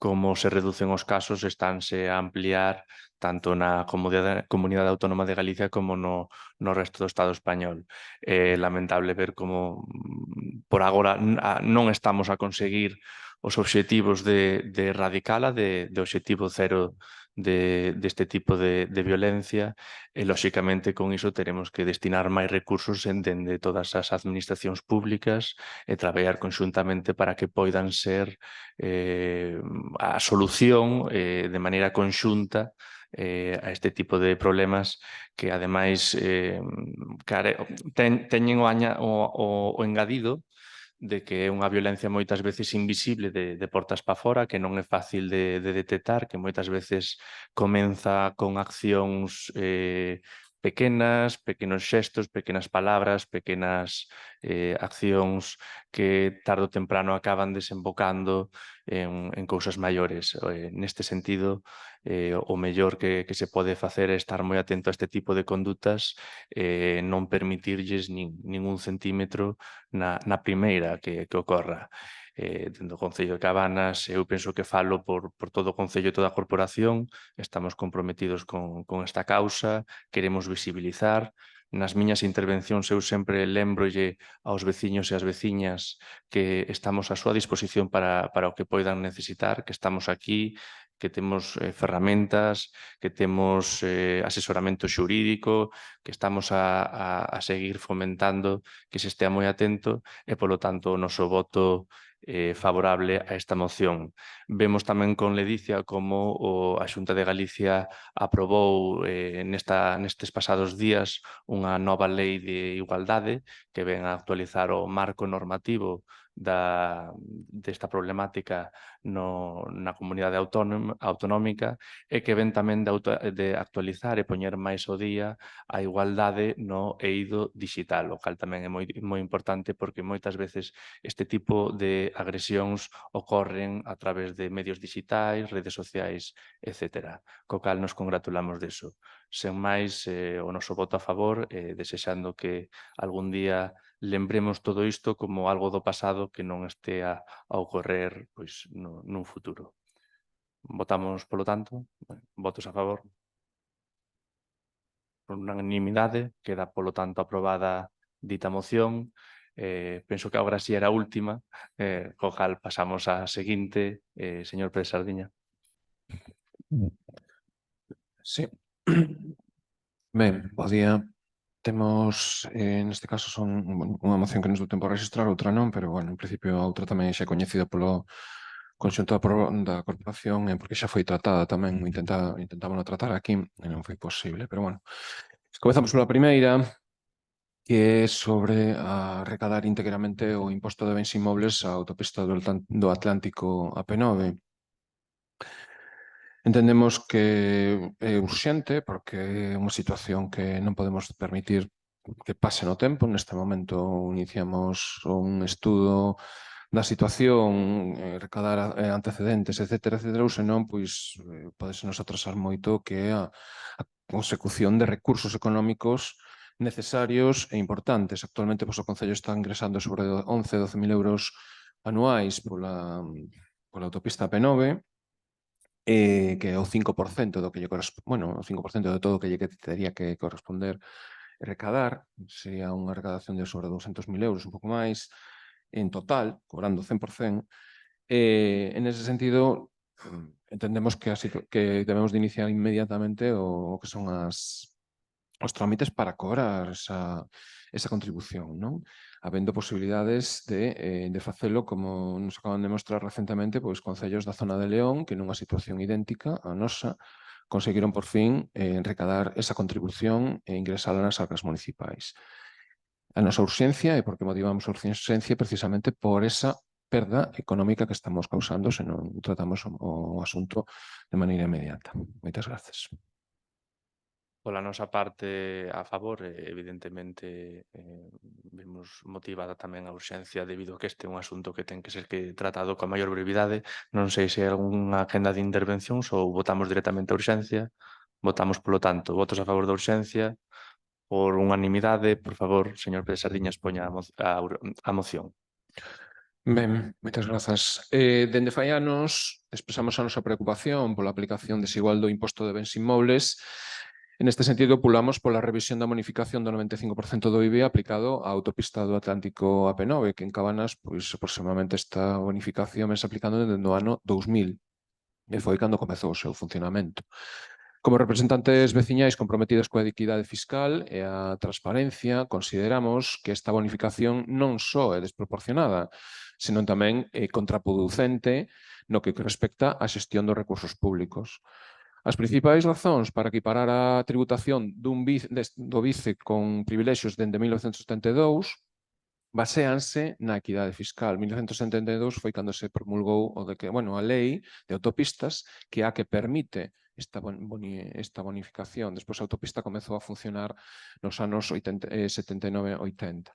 como se reducen os casos estánse a ampliar tanto na Comunidade Autónoma de Galicia como no resto do Estado español. É lamentable ver como por agora non estamos a conseguir os obxectivos de erradicala, de obxectivo cero deste tipo de violencia e, lóxicamente, con iso teremos que destinar máis recursos dende todas as administracións públicas e traballar conxuntamente para que poidan ser a solución de maneira conxunta a este tipo de problemas que, ademais, teñen o engadido de que é unha violencia moitas veces invisible de portas para fora, que non é fácil de detectar, que moitas veces comeza con accións pequenas, pequenos xestos, pequenas palabras, pequenas accións que tarde ou temprano acaban desembocando en cousas maiores. Neste sentido, o mellor que se pode facer é estar moi atento a este tipo de condutas, non permitirlles nin un centímetro na primeira que ocorra. Dentro do Concello de Cabanas, eu penso que falo por todo o Concello e toda a corporación, estamos comprometidos con esta causa, queremos visibilizar. Nas miñas intervencións eu sempre lembrolle aos veciños e ás veciñas que estamos á súa disposición para o que poidan necesitar, que estamos aquí, que temos ferramentas, que temos asesoramento xurídico, que estamos a seguir fomentando que se estea moi atento e, polo tanto, o noso voto favorable a esta moción. Vemos tamén con ledicia como a Xunta de Galicia aprobou nestes pasados días unha nova lei de igualdade que ven a actualizar o marco normativo desta problemática na comunidade autonómica e que ven tamén de actualizar e poñer máis ao día a igualdade no eido digital, o cal tamén é moi importante porque moitas veces este tipo de agresións ocorren a través de medios digitais, redes sociais, etc. Co cal nos congratulamos deso. Sen máis, o noso voto a favor, desexando que algún día lembremos todo isto como algo do pasado que non estea a ocorrer pois, nun futuro. Votamos, polo tanto, votos a favor. Por unanimidade, queda, polo tanto, aprobada dita moción. Penso que agora si era a última, co cal pasamos á seguinte. Señor Pérez Sardiña. Sí. Ben, bo día. Temos, neste caso, son unha moción que nos dou tempo a registrar, outra non, pero, bueno, en principio, a outra tamén xa é coñecida polo conxunto da corporación, porque xa foi tratada tamén, intentámonos tratar aquí, e non foi posible, pero, bueno. Comezamos pola primeira, que é sobre a recadar íntegramente o imposto de bens inmobles á autopista do Atlántico AP9. Entendemos que é urxente porque é unha situación que non podemos permitir que pase no tempo. Neste momento iniciamos un estudo da situación, recadar antecedentes, etcétera, ou senón, pois, podese nos atrasar moito que é a consecución de recursos económicos necesarios e importantes. Actualmente, pois, o Concello está ingresando sobre 11-12.000 euros anuais pola autopista P9, que é o 5% do que lle corresponde, bueno, o 5% de todo o que lle teria que corresponder e recadar, sería unha recadación de sobre 200.000 euros, un pouco máis, en total, cobrando 100%. En ese sentido, entendemos que debemos de iniciar inmediatamente o que son os trámites para cobrar esa contribución, non? Habendo posibilidades de facelo, como nos acaban de mostrar recentemente, pois concellos da zona de León, que nunha situación idéntica á nosa, conseguiron por fin recadar esa contribución e ingresala nas arcas municipais. A nosa urxencia é porque motivamos a urxencia precisamente por esa perda económica que estamos causando se non tratamos o asunto de maneira inmediata. Moitas grazas. Pola nosa parte, a favor, evidentemente, vemos motivada tamén a urxencia debido a que este é un asunto que ten que ser tratado coa maior brevidade. Non sei se hai algunha agenda de intervencións ou votamos directamente a urxencia. Votamos, polo tanto, votos a favor da urxencia. Por unanimidade, por favor, señor Pérez Sardiñas, poña a moción. Ben, moitas grazas. Dende fai anos expresamos a nosa preocupación pola aplicación desigual do imposto de bens inmobles. En este sentido, pulamos pola revisión da bonificación do 95% do IBI aplicado á autopista do Atlántico AP9, que en Cabanas, pois, aproximadamente esta bonificación vense aplicando desde o ano 2000, e foi cando comezou o seu funcionamento. Como representantes veciñais comprometidos coa equidade fiscal e a transparencia, consideramos que esta bonificación non só é desproporcionada, senón tamén é contraproducente no que respecta á xestión dos recursos públicos. As principais razóns para equiparar a tributación do vice con privilexios dende 1972 baséanse na equidade fiscal. 1972 foi cando se promulgou a lei de autopistas, que é a que permite esta bonificación. Despois a autopista comezou a funcionar nos anos 79-80.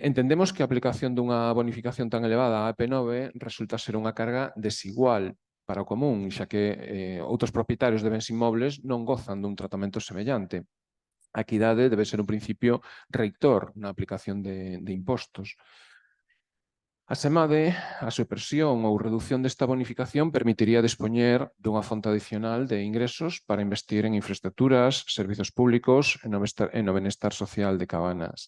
Entendemos que a aplicación dunha bonificación tan elevada á AP9 resulta ser unha carga desigual para o común, xa que outros propietarios de bens inmobles non gozan dun tratamento semellante. A equidade debe ser un principio reitor na aplicación de impostos. Asemade, a supresión ou reducción desta bonificación permitiría dispoñer dunha fonte adicional de ingresos para investir en infraestructuras, servizos públicos e no benestar social de Cabanas.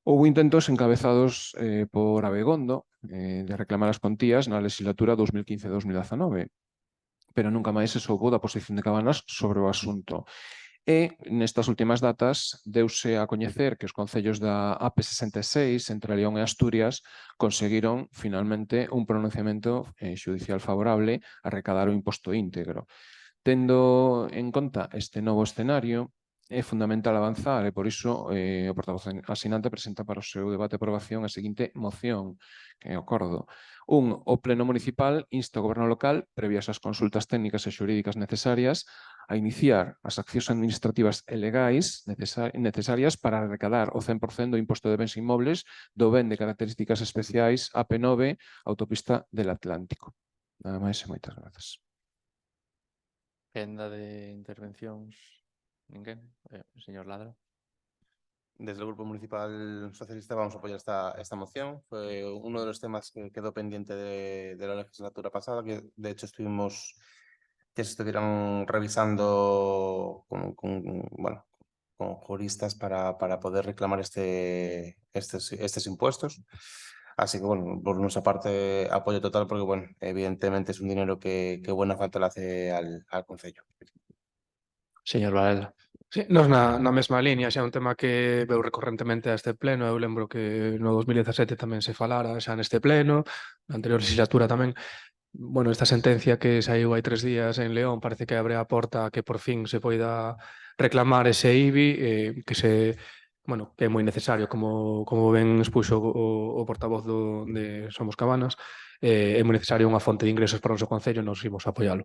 Houbo intentos encabezados por Abegondo de reclamar as contías na legislatura 2015-2019, pero nunca máis se soubo da posición de Cabanas sobre o asunto. E nestas últimas datas deuse a coñecer que os concellos da AP66 entre León e Asturias conseguiron finalmente un pronunciamento xudicial favorable a recadar o imposto íntegro. Tendo en conta este novo escenario, é fundamental avanzar e por iso o portavoz asinante presenta para o seu debate e aprobación a seguinte moción, que é o acordo. O Pleno Municipal insta o Goberno local, previas as consultas técnicas e xurídicas necesarias, a iniciar as accións administrativas e legais necesarias para recadar o 100% do imposto de bens inmobles do ben de características especiais AP9, autopista del Atlántico. Nada máis e moitas grazas. Quenda de intervencións. Ninguén? Señor Ladra. Desde el Grupo Municipal Socialista vamos a apoyar esta moción. Fue uno de los temas que quedó pendiente de la legislatura pasada, que de hecho que se estuvieran revisando con juristas para poder reclamar estos impuestos. Así que, bueno, por nuestra parte, apoyo total porque, bueno, evidentemente es un dinero que buena falta le hace al concello. Señor Varela. Sí, nos na mesma liña, xa é un tema que veu recorrentemente a este pleno. Eu lembro que no 2017 tamén se falara xa neste pleno, na anterior legislatura tamén. Bueno, esta sentencia que saiu hai 3 días en León parece que abre a porta a que por fin se poida reclamar ese IBI, que é moi necesario, como ben expuxo o portavoz de Somos Cabanas, é moi necesario unha fonte de ingresos para o noso concello e nos imos apoialo.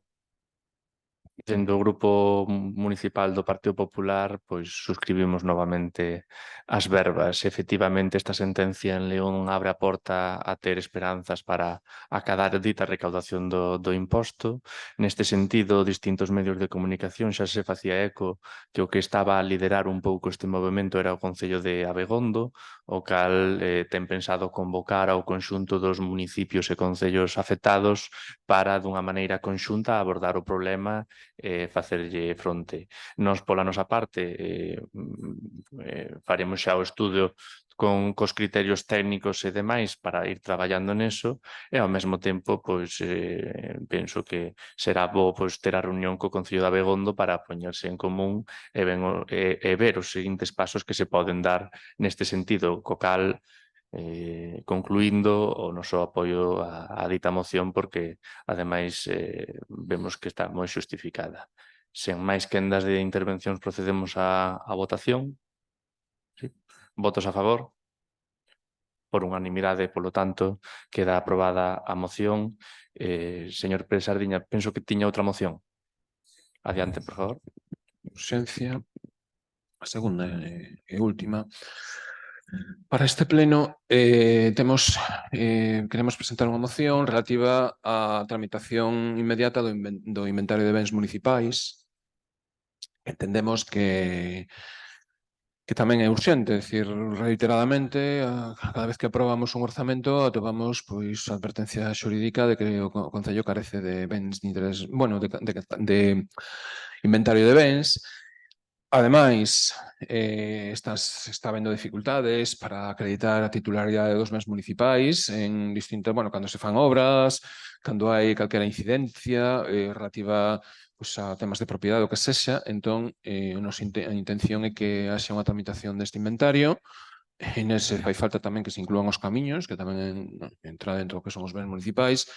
Dentro do Grupo Municipal do Partido Popular, pois suscribimos novamente as verbas. Efectivamente, esta sentencia en León abre a porta a ter esperanzas para acadar dita recaudación do imposto. Neste sentido, distintos medios de comunicación xa se facía eco que o que estaba a liderar un pouco este movimento era o Concello de Abegondo, o cal ten pensado convocar ao conxunto dos municipios e concellos afectados para, dunha maneira conxunta, abordar o problema facerlle fronte. Nós, pola nosa parte, faremos xa o estudo cos criterios técnicos e demais para ir traballando neso e ao mesmo tempo pois penso que será bo pois ter a reunión co Concello de Abegondo para poñerse en común e ver os seguintes pasos que se poden dar neste sentido, co cal concluindo o noso apoio a dita moción porque ademais vemos que está moi xustificada. Sen máis quendas de intervencións procedemos á votación. Sí. Votos a favor? Por unanimidade, polo tanto, queda aprobada a moción. Señor Pérez Sardiña, penso que tiña outra moción. Adiante, por favor. Urxencia. A segunda e última. Para este pleno queremos presentar unha moción relativa á tramitación inmediata do inventario de bens municipais. Entendemos que que tamén é urxente, é dicir, reiteradamente, cada vez que aprobamos un orzamento atopamos pois a advertencia xurídica de que o Concello carece de bens de interés, bueno, de inventario de bens. Ademais, está habendo dificultades para acreditar a titularidade dos bens municipais en distintas, bueno, cando se fan obras, cando hai calquera incidencia relativa pois, a temas de propiedade o que sexa, entón a intención é que haxa unha tramitación deste inventario e nese fai falta tamén que se inclúan os camiños, que tamén entra dentro do que son os bens municipais,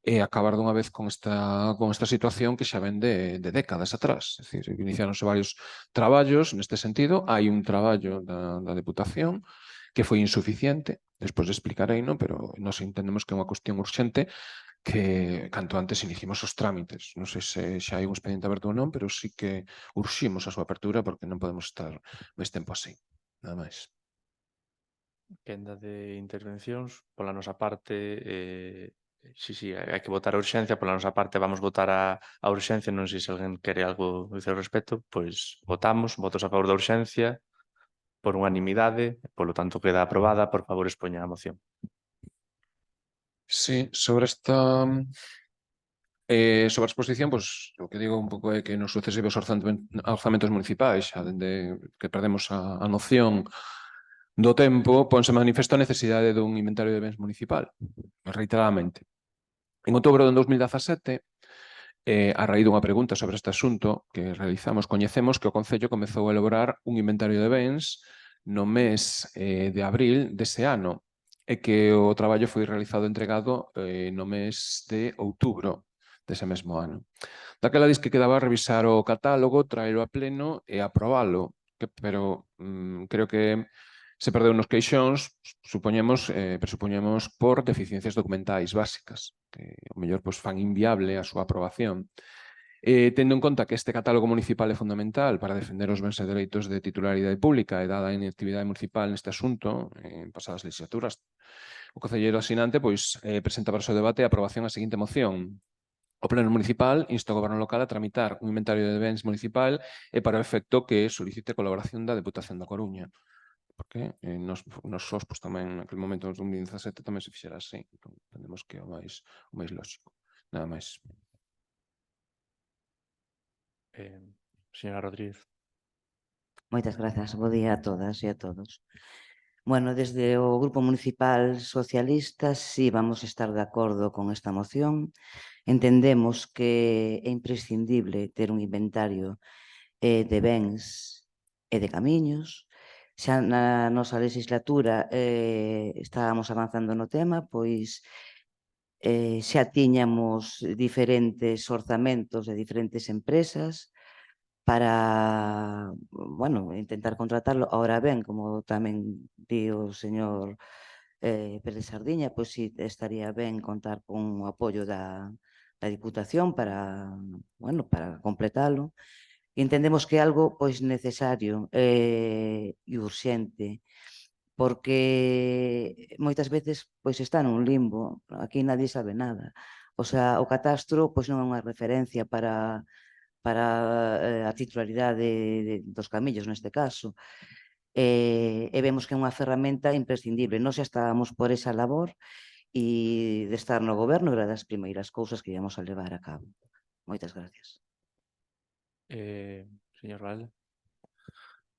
e acabar dunha vez con esta situación que xa ven de décadas atrás. É dicir, iniciáronse varios traballos neste sentido. Hai un traballo da Deputación que foi insuficiente, despois explicarei, non? Pero nós entendemos que é unha cuestión urxente que canto antes iniciemos os trámites. Non sei se xa hai un expediente aberto ou non, pero sí que urximos a súa apertura porque non podemos estar máis tempo así. Nada máis. Quenda de intervencións, pola nosa parte, sí, hai que votar a urxencia, pola nosa parte vamos votar a urxencia, non sei se alguén quere algo dicer ao respecto, pois votamos, votos a favor da urxencia, por unanimidade, polo tanto queda aprobada, por favor expoña a moción. Sí, sobre a exposición, pues, o que digo un pouco é que nos sucesivos orzamentos municipais, xa dende que perdemos a noción do tempo, ponse manifesto a necesidade dun inventario de bens municipal, reiteradamente. En outubro de 2017, a raíz dunha pregunta sobre este asunto que realizamos, coñecemos que o Concello comezou a elaborar un inventario de bens no mes de abril dese ano e que o traballo foi realizado e entregado no mes de outubro dese mesmo ano. Daquela dis que quedaba revisar o catálogo, traelo a pleno e aprobalo, pero creo que se perdeu nos queixóns, presupoñemos por deficiencias documentais básicas, que ao mellor fan inviable a súa aprobación. Tendo en conta que este catálogo municipal é fundamental para defender os bens e dereitos de titularidade pública e dada a inactividade municipal neste asunto en pasadas legislaturas, o concelleiro asinante presenta para o seu debate a aprobación a seguinte moción. O Pleno Municipal insta o Goberno local a tramitar un inventario de bens municipal e para o efecto que solicite colaboración da Deputación da Coruña. Porque nos sós tamén naquele momento, en 2017, tamén se fixera así. Entón, entendemos que é o máis lógico. Nada máis. Señora Rodríguez. Moitas grazas. Bo día a todas e a todos. Bueno, desde o Grupo Municipal Socialista sí vamos a estar de acordo con esta moción. Entendemos que é imprescindible ter un inventario de bens e de camiños. Xa na nosa legislatura estábamos avanzando no tema, pois xa tiñamos diferentes orzamentos de diferentes empresas para, bueno, intentar contratarlo. Ahora ben, como tamén di o señor Pérez Sardiña, pois sí, estaría ben contar con o apoio da Diputación para, bueno, para completalo. Entendemos que é algo pois necesario e urxente, porque moitas veces pois está nun limbo, aquí nadie sabe nada. O sea, o catastro pois non é unha referencia para a titularidade dos camiños neste caso. E vemos que é unha ferramenta imprescindible. Nós xa estábamos por esa labor e de estar no goberno era das primeiras cousas que íamos a levar a cabo. Moitas gracias. Señor Valde.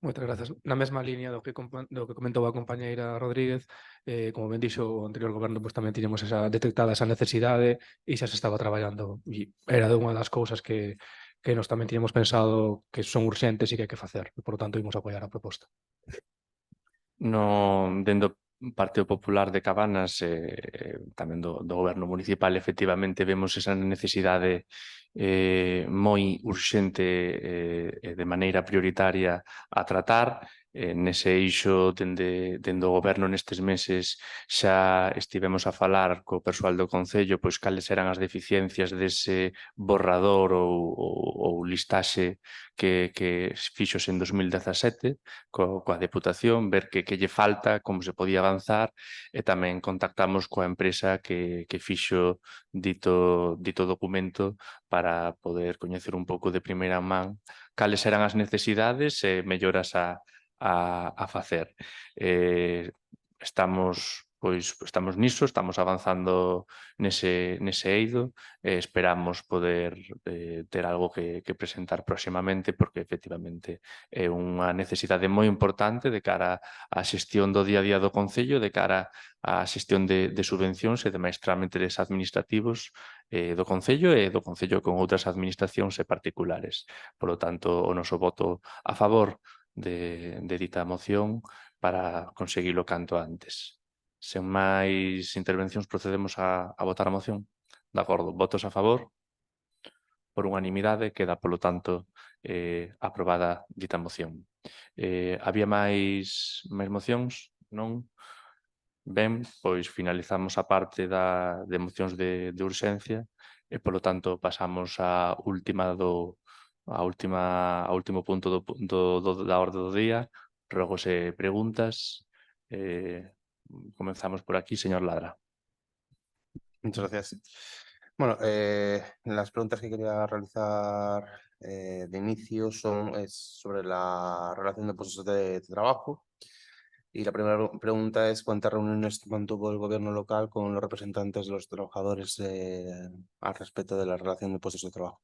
Moitas grazas. Na mesma línea do que comentou a compañeira Rodríguez, como ben dixo o anterior goberno, pois tamén tiñamos detectada esa necesidade e xa se estaba traballando. E era unha das cousas que nós tamén tiñamos pensado que son urxentes e que hai que facer. Por lo tanto, imos apoiar a proposta. Dentro Partido Popular de Cabanas tamén do goberno municipal, efectivamente vemos esa necesidade moi urxente e de maneira prioritaria a tratar. Nese eixo, dende o goberno nestes meses xa estivemos a falar co persoal do Concello pois cales eran as deficiencias dese borrador ou listaxe que fixose en 2017 coa Deputación, ver que lle falta, como se podía avanzar, e tamén contactamos coa empresa que fixo dito documento para poder coñecer un pouco de primeira man cales eran as necesidades e melloras a a facer. Estamos niso, estamos avanzando nese eido, esperamos poder ter algo que presentar próximamente, porque efectivamente é unha necesidade moi importante de cara á xestión do día a día do Concello, de cara á xestión de subvencións e demais trámites administrativos do Concello e do Concello con outras administracións e particulares. Por lo tanto, o noso voto a favor de dita moción para conseguilo canto antes. Sen máis intervencións, procedemos a votar a moción. De acordo, votos a favor. Por unanimidade, queda, polo tanto, aprobada dita moción. Había máis mocións? Non? Ben, pois finalizamos a parte de mocións de urxencia e, polo tanto, pasamos ao último punto da orde do día. Rogos e preguntas. Comenzamos por aquí, señor Ladra. Muchas gracias. Bueno, las preguntas que quería realizar de inicio es sobre la relación de puestos de trabajo. Y la primera pregunta es cuántas reuniones mantuvo el gobierno local con los representantes de los trabajadores al respecto de la relación de puestos de trabajo.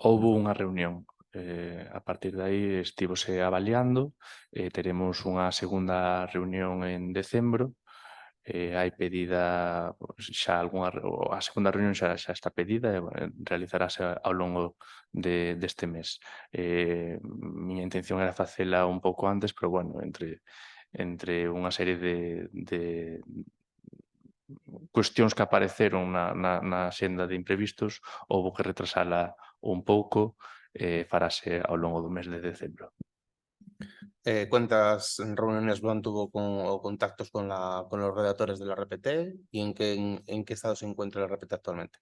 Houbo unha reunión. A partir de aí estivose avaliando. Teremos unha segunda reunión en decembro. Hai pedida xa a segunda reunión xa está pedida e realizarase ao longo deste mes. Miña intención era facela un pouco antes, pero bueno, entre unha serie de cuestións que apareceron na xenda de imprevistos, houbo que retrasala un pouco, farase ao longo do mes de decembro. ¿Cuántas reuniones mantuvo o contactos con los redactores de la RPT y en qué estado se encuentra la RPT actualmente?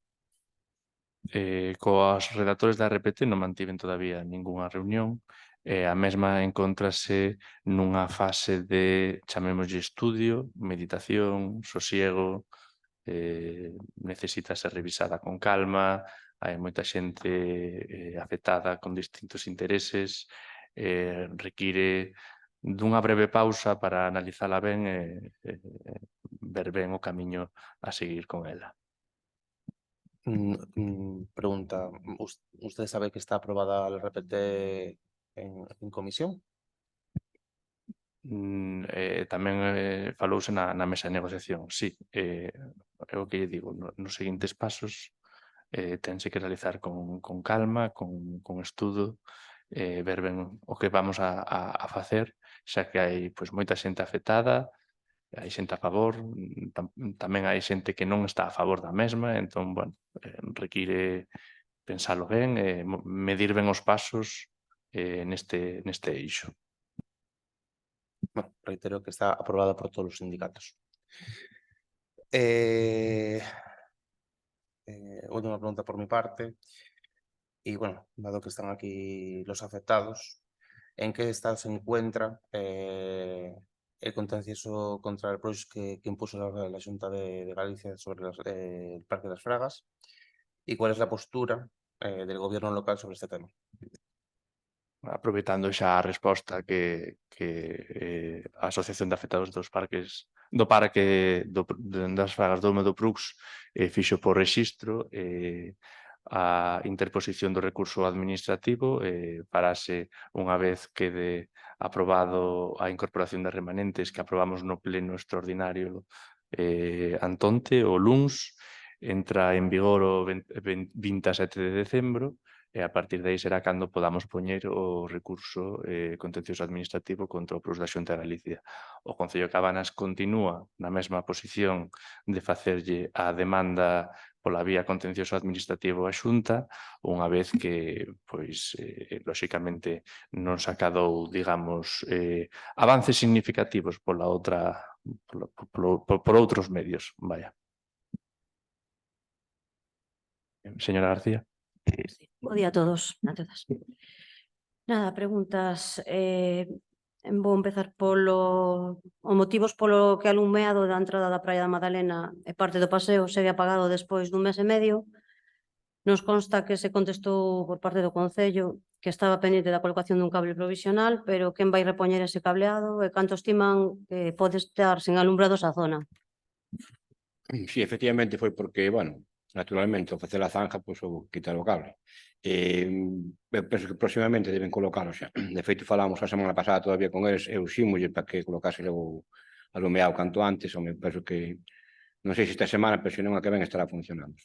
Coas redactores da RPT non mantiven todavía ningunha reunión. A mesma encóntrase nunha fase de, chamémoslle, estudio, meditación, sosiego, necesita ser revisada con calma, hai moita xente afectada con distintos intereses, require dunha breve pausa para analizala ben e ver ben o camiño a seguir con ela. Pregunta, ¿usted sabe que está aprobada la RPT en comisión? Tamén falouse na mesa de negociación. Sí, é o que lle digo, nos seguintes pasos tense que realizar con calma, con estudo, ver ben o que vamos a facer, xa que hai pois moita xente afectada, hai xente a favor, tamén hai xente que non está a favor da mesma, entón, bueno, require pensalo ben e medir ben os pasos neste eixo. Bueno, reitero que está aprobada por todos los sindicatos. Última pregunta por mi parte. Y bueno, dado que están aquí los afectados, ¿en qué estado se encuentra el contencioso contra el PROIS que impuso la Xunta de Galicia sobre el Parque de las Fragas? ¿Y cuál es la postura del gobierno local sobre este tema? Aproveitando xa a resposta que a Asociación de Afectados do Parque das Fragas do Home do Prux fixo por rexistro, a interposición do recurso administrativo farase unha vez quede aprobado a incorporación de remanentes que aprobamos no pleno extraordinario antonte, o luns, entra en vigor o 27 de decembro, e a partir de aí será cando podamos poñer o recurso contencioso administrativo contra o Prus da Xunta de Galicia. O Concello de Cabanas continúa na mesma posición de facerlle a demanda pola vía contencioso administrativo a Xunta, unha vez que, pois, lóxicamente non sacadou, digamos, avances significativos por outros medios, vaya. Señora García. Bo día a todos, a todas. Nada, preguntas. Vou empezar os motivos polo que alumeado da entrada da Praia da Madalena e parte do paseo segue apagado despois dun mes e medio. Nos consta que se contestou por parte do Concello que estaba pendiente da colocación dun cable provisional, pero quen vai repoñer ese cableado e canto estiman que pode estar sen alumbrados a zona? Sí, efectivamente foi porque, bueno, naturalmente, ao facer a zanja, pois, houve que quitar o cable. Penso que próximamente deben colocalo xa. De feito, falamos a semana pasada todavía con eles, eu xímolle para que colocase logo alumeado canto antes, me penso que, non sei se esta semana, pero se non a que ven estará funcionando.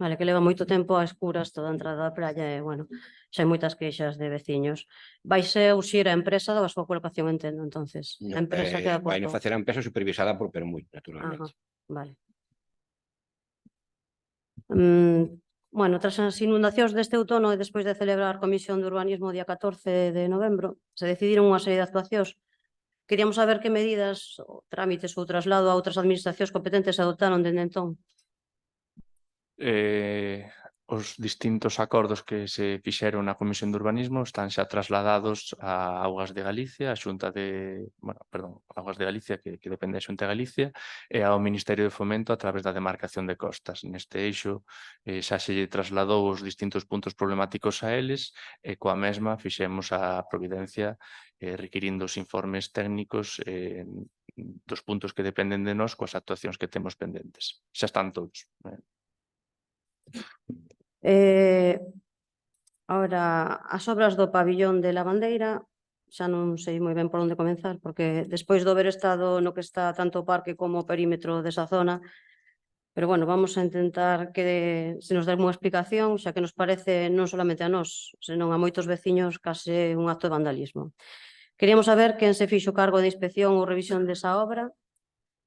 Vale, que leva moito tempo a escuras toda a entrada da praia e, bueno, xa hai moitas queixas de veciños. Vaise urxir a empresa da súa colocación, entendo, entonces. A empresa que Vai aportou. facer a empresa supervisada por Permuy, naturalmente. Vale. Bueno, tras as inundacións deste outono e despois de celebrar a Comisión de Urbanismo o día 14 de novembro, se decidiron unha serie de actuacións. Queríamos saber que medidas, ou trámites ou traslado a outras administracións competentes adoptaron dende entón. Os distintos acordos que se fixeron na Comisión de Urbanismo están xa trasladados a Augas de Galicia, a Xunta de, Augas de Galicia, que depende da Xunta de Galicia, e ao Ministerio de Fomento a través da demarcación de costas. Neste eixo xa se lle trasladou os distintos puntos problemáticos a eles e coa mesma fixemos a providencia requirindo os informes técnicos dos puntos que dependen de nós coas actuacións que temos pendentes. Xa están todos. Ahora, as obras do pabillón de Lavandeira, xa non sei moi ben por onde comenzar, porque despois do haber estado no que está tanto o parque como o perímetro desa zona, pero bueno, vamos a intentar que se nos dé unha explicación, xa que nos parece non solamente a nós, senón a moitos veciños case un acto de vandalismo. Queríamos saber quen se fixo cargo de inspección ou revisión desa obra,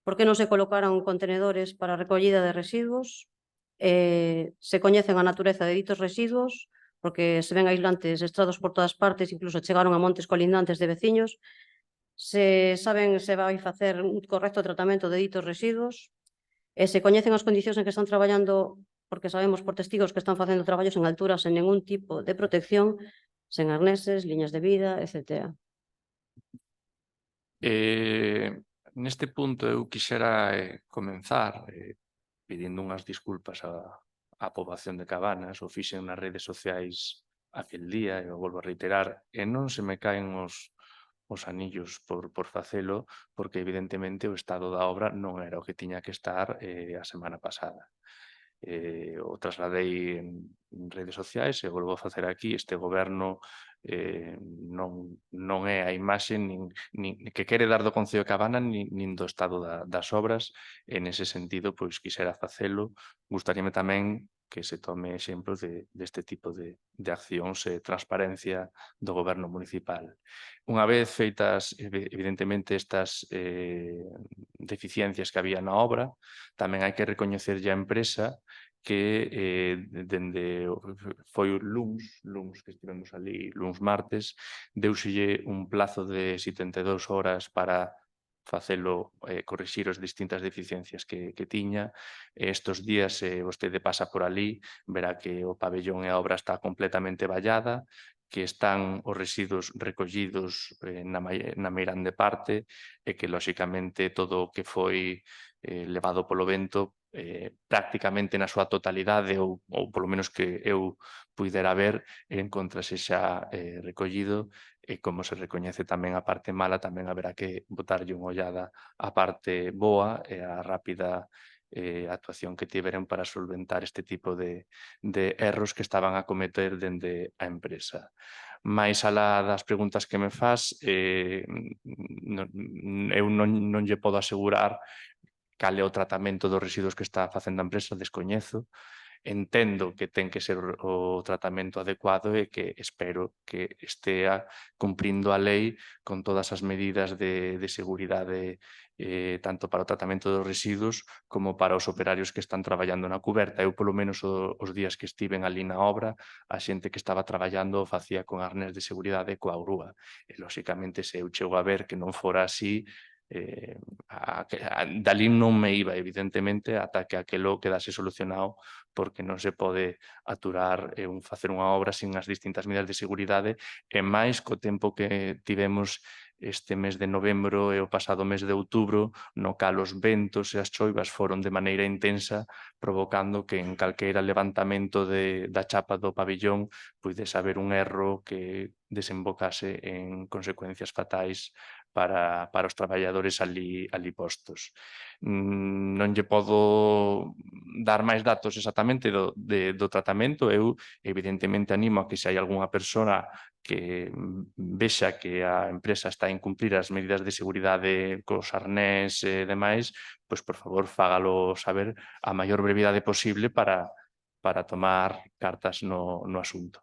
por que non se colocaron contenedores para a recollida de residuos, se coñecen a natureza de ditos residuos, porque se ven aislantes estrados por todas partes, incluso chegaron a montes colindantes de veciños, se saben se vai facer un correcto tratamento de ditos residuos, e se coñecen as condicións en que están traballando, porque sabemos por testigos que están facendo traballos en alturas sen ningún tipo de protección, sen arneses, liñas de vida, etc. Neste punto eu quixera comenzar pedindo unhas disculpas á poboación de Cabanas, o fixen nas redes sociais aquel día, e o volvo a reiterar, e non se me caen os anillos por facelo, porque evidentemente o estado da obra non era o que tiña que estar a semana pasada. O trasladei en redes sociais e volvo a facer aquí. Este goberno non é a imaxe nin que quere dar do Concello de Cabana nin do estado das obras, e nese sentido pois quixera facelo. Gustaríame tamén que se tome exemplo deste tipo de accións e transparencia do goberno municipal. Unha vez feitas evidentemente estas deficiencias que había na obra, tamén hai que recoñecerlle á empresa que dende foi o luns que estivemos ali, luns martes, deuselle un plazo de 72 horas para facelo, corrixir as distintas deficiencias que tiña. Estes días, se vostede pasa por ali, verá que o pabellón e a obra está completamente vallada, que están os residuos recollidos na meirande parte e que, lóxicamente, todo o que foi levado polo vento prácticamente na súa totalidade ou polo menos que eu puidera ver, encontrase xa recollido, e como se recoñece tamén a parte mala, tamén haberá que botarlle unha ollada á parte boa e á rápida actuación que tiveron para solventar este tipo de erros que estaban a cometer dende a empresa. Mais alá das preguntas que me fas, eu non lle podo asegurar cal é o tratamento dos residuos que está facendo a empresa, descoñezo. Entendo que ten que ser o tratamento adecuado e que espero que estea cumprindo a lei con todas as medidas de seguridade tanto para o tratamento dos residuos como para os operarios que están traballando na cuberta. Eu, polo menos, os días que estiven ali na obra, a xente que estaba traballando facía con arnés de seguridade coa grúa. E, lóxicamente, se eu chego a ver que non fora así, dali non me iba, evidentemente, ata que aquelo quedase solucionado, porque non se pode aturar facer unha obra sin as distintas medidas de seguridade, e máis co tempo que tivemos este mes de novembro e o pasado mes de outubro, no cal os ventos e as choivas foron de maneira intensa, provocando que en calqueira levantamento da chapa do pabillón puidese haber un erro que desembocase en consecuencias fatais para os traballadores ali postos. Non lle podo dar máis datos exactamente do tratamento. Eu, evidentemente, animo a que se hai algunha persona que vexa que a empresa está a incumplir as medidas de seguridade cos arnés e demais, pois, por favor, fágalo saber a maior brevidade posible para tomar cartas no asunto.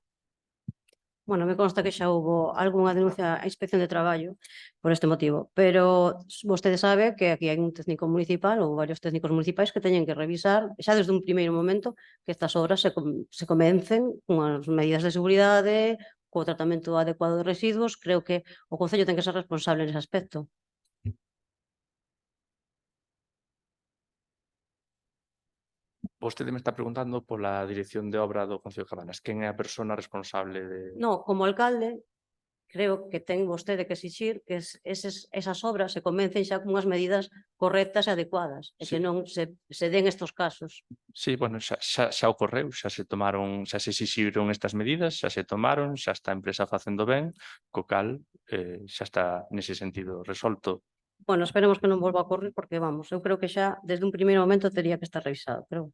Bueno, me consta que xa houbo algunha denuncia á Inspección de Traballo por este motivo, pero vostede sabe que aquí hai un técnico municipal ou varios técnicos municipais que teñen que revisar xa desde un primeiro momento que estas obras se comencen cunhas medidas de seguridade, co tratamento adecuado de residuos. Creo que o Concello ten que ser responsable nese aspecto. Vostede me está preguntando pola dirección de obra do Concello de Cabanas. Quen é a persona responsable de... No, como alcalde, creo que ten vostede que exixir que esas obras se comencen xa cunhas medidas correctas e adecuadas e que Sí. non se den estos casos. Sí, bueno, xa ocorreu, xa se exixiron estas medidas, xa se tomaron, xa está a empresa facendo ben, co cal xa está nese sentido resolto. Bueno, esperemos que non volva a ocurrir porque, vamos, eu creo que xa desde un primeiro momento tería que estar revisado. Pero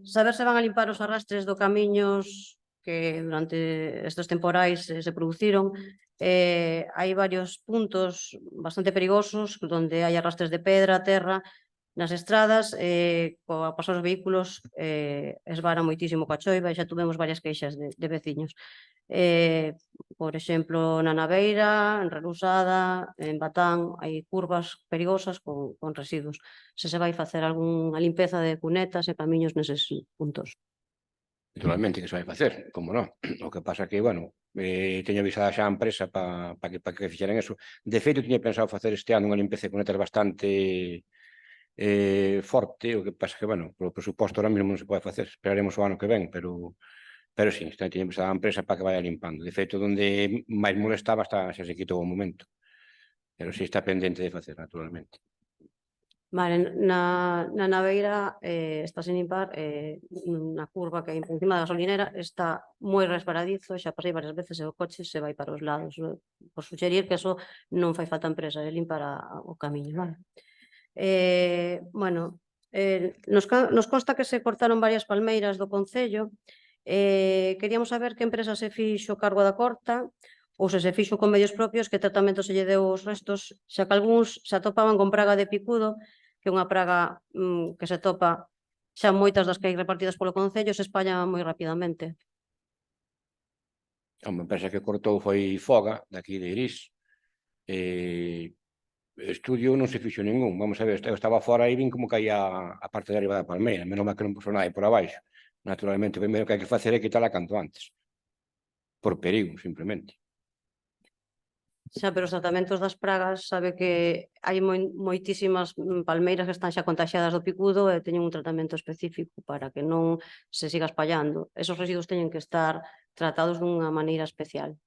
saber se van a limpar os arrastres do camiños que durante estes temporais se produciron. Hai varios puntos bastante perigosos onde hai arrastres de pedra, terra, nas estradas, coa pasar os vehículos esvara moitísimo coa choiva e xa tuvemos varias queixas de veciños. Por exemplo, na Naveira, en Relusada, en Batán, hai curvas perigosas con residuos. Se vai facer algunha limpeza de cunetas e camiños neses puntos. Naturalmente que se vai facer, como non. O que pasa que, bueno, teño avisada xa a empresa para que fixeran eso. De feito, tiña pensado facer este ano unha limpeza de cunetas bastante forte, o que pasa que, bueno, polo presuposto ahora mesmo non se pode facer. Esperaremos o ano que ven, pero sí, tiña avisada a empresa para que vaya limpando. De feito, onde máis molestaba xa se quitou o momento. Pero sí está pendente de facer, naturalmente. Vale, na Naveira está sin limpar, na curva que hai por encima da gasolinera está moi resbaladizo, xa pasei varias veces e o coche se vai para os lados. Por suxerir que eso non fai falta a empresa, é limpar o camiño, vale? Bueno, nos consta que se cortaron varias palmeiras do Concello. Queríamos saber que empresa se fixo cargo da corta ou se fixo con medios propios, que tratamento se lle deu os restos, xa que algúns se atopaban con praga de picudo, que é unha praga que se topa xa moitas das que hai repartidas polo Concello se espallan moi rapidamente. A empresa que cortou foi Foga, daqui de Irís. Estudio non se fixo ningún. Vamos a ver, eu estaba fora e vin como caía a parte de arriba da palmeira. Menos mal que non puso nada por abaixo. Naturalmente, o primeiro que hai que facer é quitala canto antes. Por perigo, simplemente. Xa, pero os tratamentos das pragas, sabe que hai moitísimas palmeiras que están xa contaxiadas do picudo e teñen un tratamento específico para que non se siga espallando. Esos residuos teñen que estar tratados dunha maneira especial.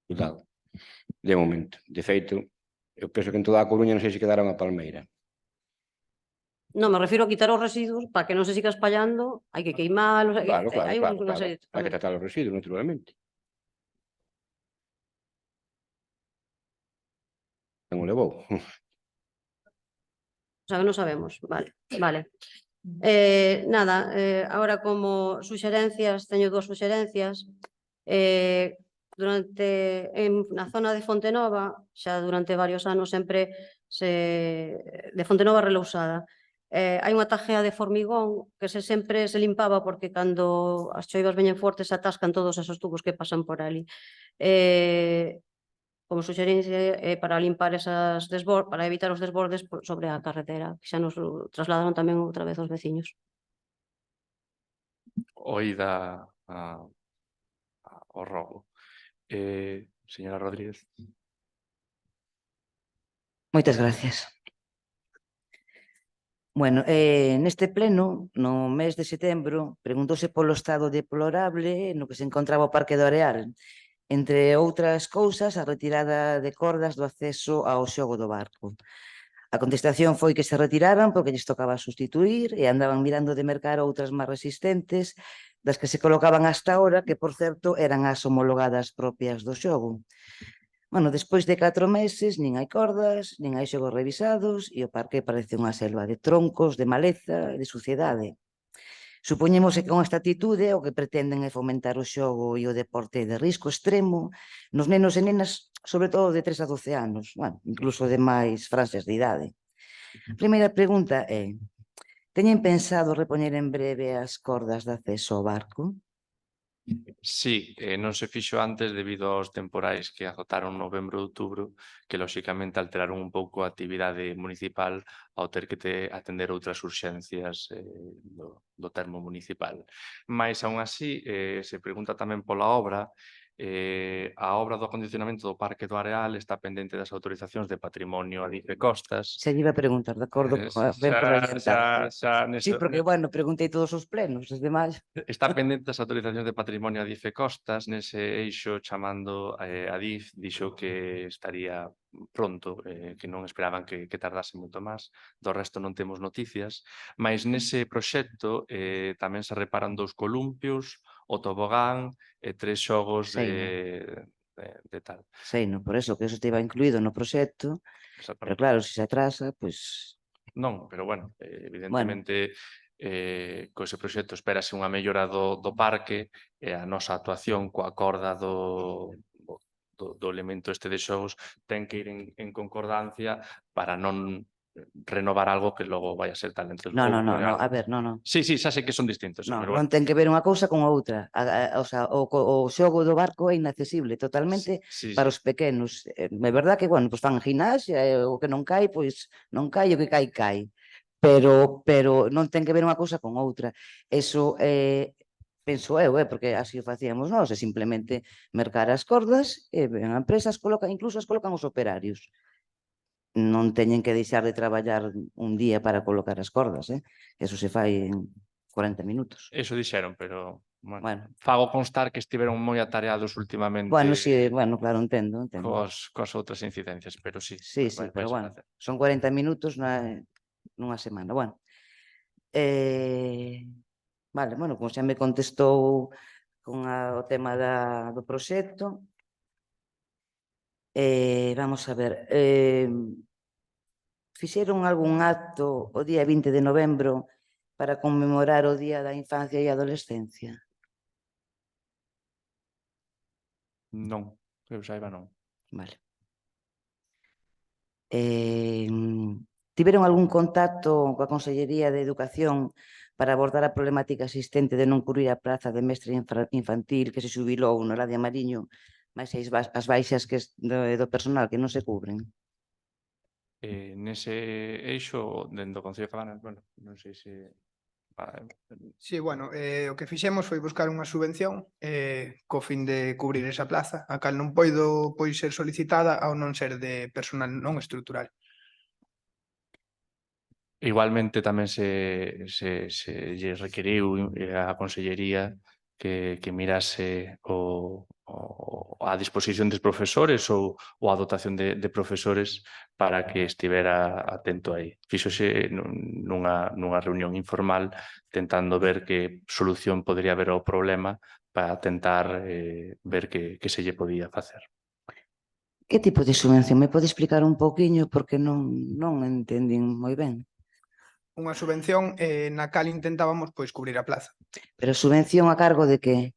Cuidado. De momento. De feito, eu penso que en toda a Coruña non sei se quedara unha palmeira. Non, me refiro a quitar os residuos para que non se siga espallando, hai que queimalos, Claro. hai unha serie de Hai que tratar os residuos, naturalmente. Non o levou. Non sabemos, vale. Nada, agora como suxerencias, teño dúas suxerencias. Na zona de Fontenova, xa durante varios anos sempre de Fontenova Relousada, hai unha tajea de formigón que sempre se limpaba porque cando as choivas veñen fortes se atascan todos esos tubos que pasan por ali. Como suxerencia para limpar para evitar os desbordes sobre a carretera, que xa nos trasladaron tamén outra vez os veciños. Oída o rogo. Señora Rodríguez. Moitas gracias. Bueno, neste pleno, no mes de setembro, preguntouse polo estado deplorable no que se encontraba o Parque do Areal. Entre outras cousas, a retirada de cordas do acceso ao xogo do barco. A contestación foi que se retiraban porque lles tocaba sustituir e andaban mirando de mercar outras máis resistentes das que se colocaban hasta ahora, que, por certo, eran as homologadas propias do xogo. Bueno, despois de 4 meses, nin hai cordas, nin hai xogos revisados e o parque parece unha selva de troncos, de maleza e de suciedade. Supoñemos que con esta atitude o que pretenden é fomentar o xogo e o deporte de risco extremo nos nenos e nenas, sobre todo de 3 a 12 anos, bueno, incluso de máis franxas de idade. A primeira pregunta é: teñen pensado repoñer en breve as cordas de acceso ao barco? Sí, non se fixo antes debido aos temporais que azotaron novembro e outubro, que loxicamente alteraron un pouco a actividade municipal ao ter que atender outras urxencias do termo municipal. Mais, aún así, se pregunta tamén pola obra, a obra do acondicionamento do Parque do Areal está pendente das autorizacións de patrimonio Adife Costas. Se lle iba a preguntar, de acordo, ben por adiantado. Sí, porque, bueno, preguntei todos os plenos, os demais. Está pendente as autorizacións de patrimonio Adife Costas, nese eixo chamando Adif, dixo que estaría pronto, que non esperaban que tardase moito máis, do resto non temos noticias, mas nese proxecto tamén se reparan 2 columpios, o tobogán e 3 xogos de tal. Seino, por eso que eso esteva incluído no proxecto, pero claro, se atrasa, pois... Non, pero bueno, evidentemente co ese proxecto espérase unha mellora do parque e a nosa actuación coa corda do elemento este de xogos ten que ir en concordancia para non renovar algo que logo vai a ser tal entre No, a ver, no. Sí, xa sei que son distintos, No, pero non bueno. ten que ver unha cousa con outra. O sea, o xogo do barco é inaccesible totalmente para os pequenos. É verdad que, bueno, pois fan gimnasia, o que non cai, pois non cai, o que cai, cai. Pero non ten que ver unha cousa con outra. Eso penso eu, porque así o facíamos nós, é simplemente mercar as cordas e ven a empresa, incluso as colocan os operarios. Non teñen que deixar de traballar un día para colocar as cordas, eso se fai en 40 minutos. Eso dixeron, pero, Bueno. fago constar que estiveron moi atareados últimamente. Bueno, sí, bueno, claro, entendo. Coas outras incidencias, pero sí. Sí, pero bueno, son 40 minutos nunha semana. Bueno, vale, bueno, como xa me contestou con o tema do proxecto, vamos a ver, fixeron algún acto o día 20 de novembro para conmemorar o Día da Infancia e Adolescencia? Non, que eu saiba non. Vale. Tiveron algún contacto coa Consellería de Educación para abordar a problemática existente de non cubrir a praza de mestre infantil que se xubilou no Ladia Mariño, máis as baixas do personal que non se cubren? Nese eixo, dentro do Concello de Cabanas, bueno, non sei se... Sí, bueno, o que fixemos foi buscar unha subvención co fin de cubrir esa plaza, a cal non poido ser solicitada ao non ser de personal non estrutural. Igualmente tamén se lle requiriu a Consellería que mirase a disposición dos profesores ou a dotación de profesores para que estivera atento aí. Fíxose nunha reunión informal tentando ver que solución podría haber ao problema para tentar ver que se lle podía facer. Que tipo de subvención? Me pode explicar un pouquiño porque non entendín moi ben. Unha subvención na cal intentábamos cubrir a plaza. Pero subvención a cargo de que?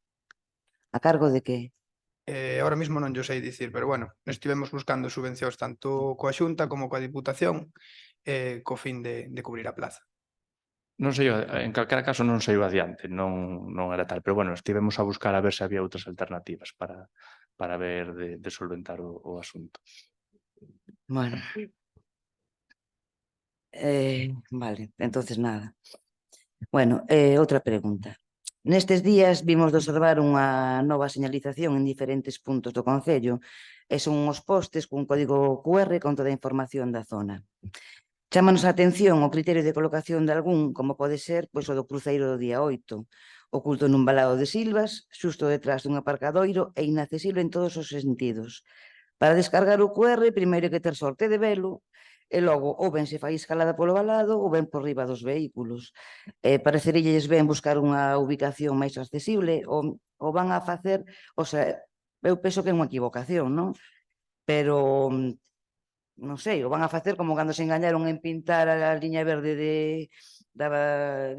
A cargo de que? Ahora mismo non yo sei dicir, pero bueno, estivemos buscando subvencións tanto coa Xunta como coa Diputación co fin de cubrir a plaza. Non sei, en calquera caso non saiu adiante, non era tal, pero bueno, estivemos a buscar a ver se había outras alternativas para ver de solventar o asunto. Bueno. Vale, entonces nada. Bueno, outra pregunta. Nestes días vimos de observar unha nova señalización en diferentes puntos do concello e son uns postes cun código QR con toda a información da zona. Chámanos a atención o criterio de colocación de algún, como pode ser o do cruceiro do día 8, oculto nun valado de silvas, xusto detrás dun aparcadoiro e inaccesible en todos os sentidos. Para descargar o QR, primeiro hai que ter sorte de velo, e logo ou ben se fai escalada polo valado ou ben por riba dos vehículos. Parecerílles ben buscar unha ubicación máis accesible ou van a facer, o sea, eu penso que é unha equivocación, non? Pero non sei, o van a facer como cando se engañaron en pintar a liña verde de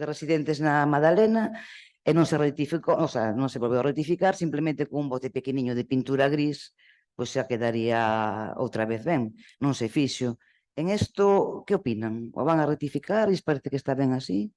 residentes na Madalena e non se rectificou, o sea, non se volveu a rectificar, simplemente con un bote pequeniño de pintura gris, pois xa quedaría outra vez ben, non se fixo. En isto, que opinan? O van a rectificar? Lles parece que está ben así?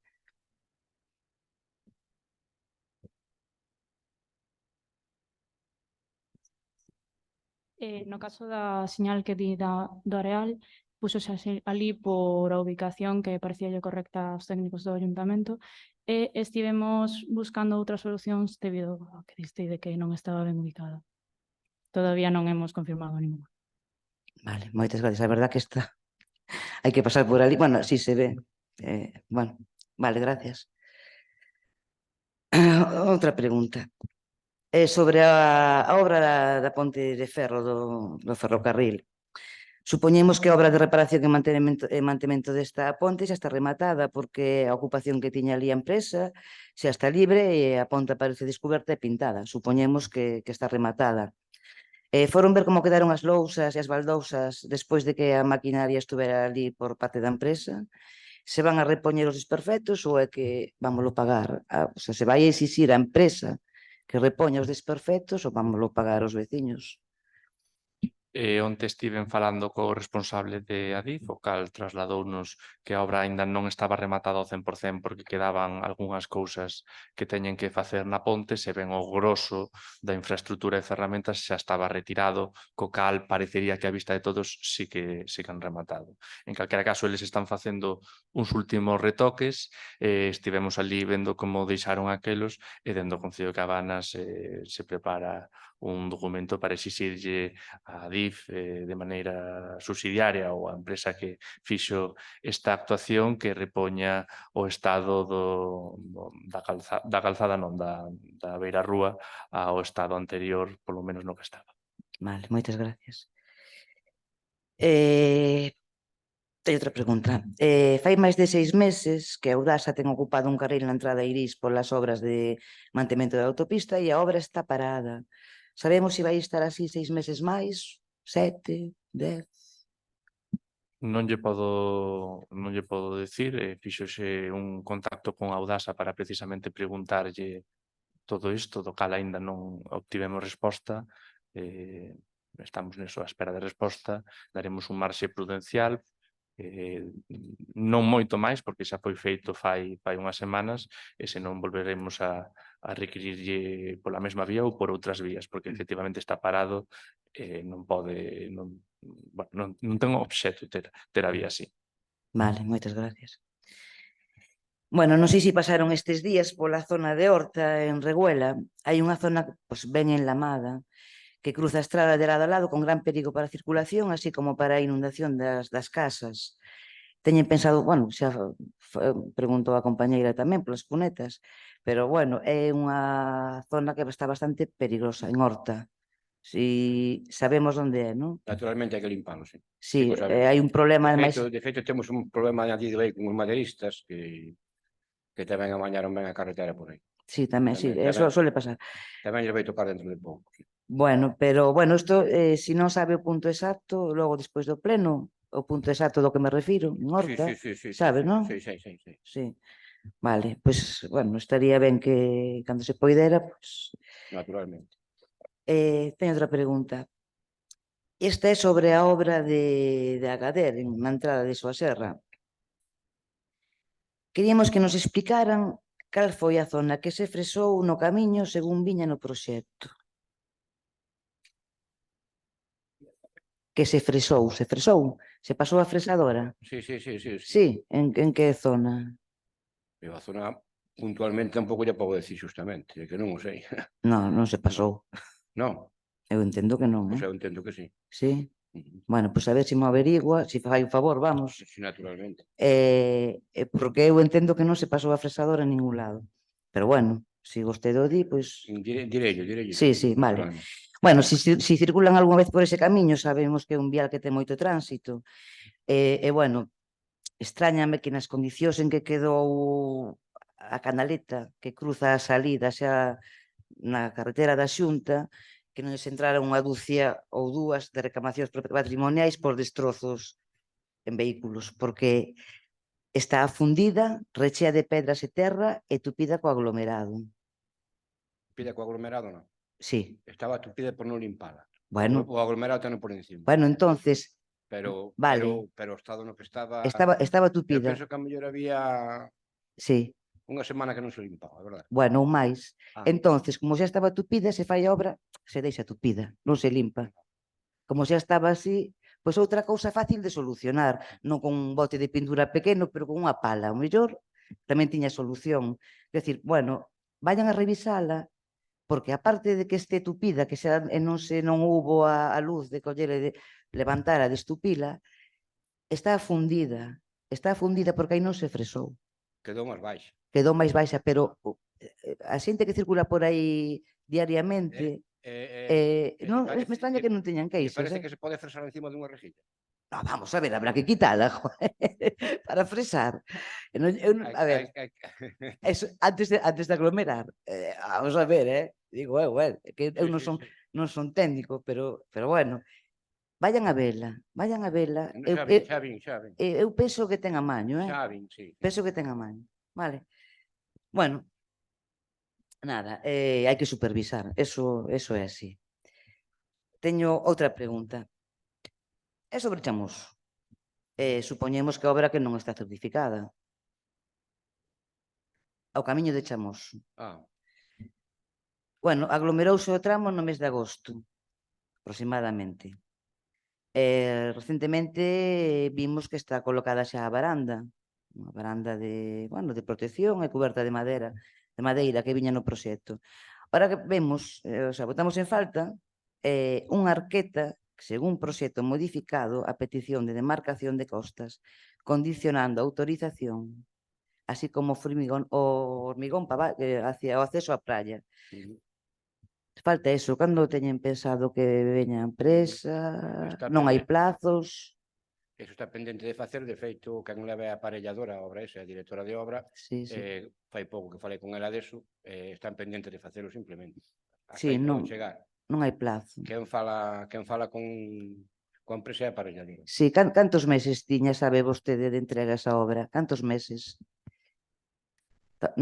No caso da señal que di do areal, púxose ali por a ubicación que parecíalle correcta aos técnicos do Ayuntamento e estivemos buscando outras solucións debido ao que diste de que non estaba ben ubicada. Todavía non hemos confirmado ninguna. Vale, moitas gracias. A verdad que está. Hai que pasar por ali. Bueno, si se ve. Bueno, vale, gracias. Outra pregunta. Sobre a obra da ponte de ferro do ferrocarril. Supoñemos que a obra de reparación e mantemento desta ponte xa está rematada porque a ocupación que tiña ali a empresa xa está libre e a ponte parece descoberta e pintada. Supoñemos que está rematada. Foron ver como quedaron as lousas e as baldousas despois de que a maquinaria estuvera ali por parte da empresa? Se van a repoñer os desperfectos ou é que vámoslo pagar? O sea, se vai a exixir a empresa que repoña os desperfectos ou vámoslo pagar os veciños? Onte estiven falando co responsable de Adif, o cal trasladounos que a obra aínda non estaba rematada ao 100% porque quedaban algunhas cousas que teñen que facer na ponte, se ben o grosso da infraestrutura e ferramentas xa estaba retirado, co cal parecería que a vista de todos sí que han rematado. En calquera caso, eles están facendo uns últimos retoques, estivemos ali vendo como deixaron aquelos e dentro do Concello de Cabanas se prepara un documento para exixirlle a Adif de maneira subsidiaria ou a empresa que fixo esta actuación que repoña o estado da calzada, non, da beira rúa ao estado anterior, polo menos no que estaba. Vale, moitas gracias. Teño outra pregunta. Fai máis de 6 meses que a Audasa ten ocupado un carril na entrada a Irís polas obras de mantemento da autopista e a obra está parada. Sabemos se vai estar así 6 meses máis, 7, 10? Non lle podo decir, fíxose un contacto con Audasa para precisamente preguntarlle todo isto, do cal aínda non obtivemos resposta. Estamos neso á espera de resposta, daremos un marxe prudencial, non moito máis, porque xa foi feito fai unhas semanas, e senón volveremos a requirirlle pola mesma vía ou por outras vías, porque efectivamente está parado, non ten obxecto ter a vía así. Vale, moitas gracias. Bueno, non sei se pasaron estes días pola zona de Horta, en Reguela. Hai unha zona ben enlamada que cruza a estrada de lado a lado con gran perigo para a circulación, así como para a inundación das casas. Teñen pensado, bueno, xa preguntou a compañeira tamén polas cunetas, pero bueno, é unha zona que está bastante perigosa, en Horta. Si sabemos onde é, non? Naturalmente hai que limpalo, sí. Sí, Pois sabemos. hai un problema máis... De feito, temos un problema de aí con os maderistas que tamén amañaron ben a carretera por aí. Sí, tamén, sí, eso suele pasar. Tamén lle vai tocar dentro de pouco. Bueno, pero, bueno, isto, se non sabe o punto exacto, logo despois do pleno, o punto exacto do que me refiro, en Horta, sabes, non? Sí. Sí, vale, pois, bueno, estaría ben que cando se poidera, pois... Naturalmente. Teño outra pregunta. Esta é sobre a obra de Agader, na entrada de Súa Serra. Queríamos que nos explicaran cal foi a zona que se fresou no camiño según viña no proxecto. Que se fresou, se pasou a fresadora. Sí. Sí, en que zona? A zona puntualmente tampouco lle podo decir justamente, que non o sei. Non se pasou. Non. Eu entendo que non, Pois eu entendo que sí. Sí? Bueno, pois a ver se mo averigua, se fai un favor, vamos. Sí, naturalmente. Porque eu entendo que non se pasou a fresadora en ningún lado. Pero bueno, Si vostede o di, pois... Direillo. Sí, sí, vale. Bueno, si circulan algunha vez por ese camiño, sabemos que é un vial que ten moito tránsito. E bueno, extrañame que nas condicións en que quedou a canaleta que cruza a salida xa na carretera da Xunta, que non se entrara unha dúcia ou dúas de reclamacións patrimoniais por destrozos en vehículos, porque está afundida, rechea de pedras e terra e tupida co aglomerado. Tupida co aglomerado, non? Sí, Estaba tupida por non limpala. bueno, O aglomerado ten por encima. entonces, Pero vale. o estado no que estaba... Estaba Eu tupida, penso que a mellor había sí, unha semana que non se limpaba, é verdade? bueno, ou máis. Ah. Entonces, como xa estaba tupida, se fai a obra, se deixa tupida, non se limpa. Como xa estaba así, pois outra cousa fácil de solucionar, non con un bote de pintura pequeno, pero con unha pala, o mellor tamén tiña solución. É dicir, bueno, vayan a revisala, porque aparte de que este tupida, que xa non hubo a luz de coller e de levantar a de estupila, está afundida porque aí non se fresou. Quedou máis baixa. Quedou máis baixa, pero a xente que circula por aí diariamente, non, me extraña que non teñan E queixas. parece que se pode fresar encima dunha rejilla. No, vamos a ver, habrá que quitala, joder, para fresar. A ver, eso, antes de aglomerar, vamos a ver, digo eu, que eu non son técnico, pero bueno, vayan a vela. Xa vin. Eu penso que ten amaño, Xa vin, sí. penso que ten amaño, vale. Bueno, nada, hai que supervisar, eso é así. Teño outra pregunta. É sobre Chamós. Supoñemos que a obra que non está certificada. Ao camiño de Chamós. Bueno, aglomerouse o tramo no mes de agosto, aproximadamente. Recentemente vimos que está colocada xa a varanda, unha varanda de protección e coberta de madeira que viña no proxecto. Ahora que vemos, botamos en falta unha arqueta según proxecto modificado a petición de demarcación de costas, condicionando a autorización, así como o hormigón hacia o acceso á praia. Falta eso, cando teñen pensado que veña a empresa, non hai plazos. Eso está pendente de facer, de feito, quen leva a aparelladora a obra esa, a directora de obra, fai pouco que falei con ela deso, están pendentes de facelo simplemente. Sí, non hai plazo. Quen fala con a empresa de aparelladora. Sí, cantos meses tiña, sabe vostede, de entrega esa obra? Cantos meses?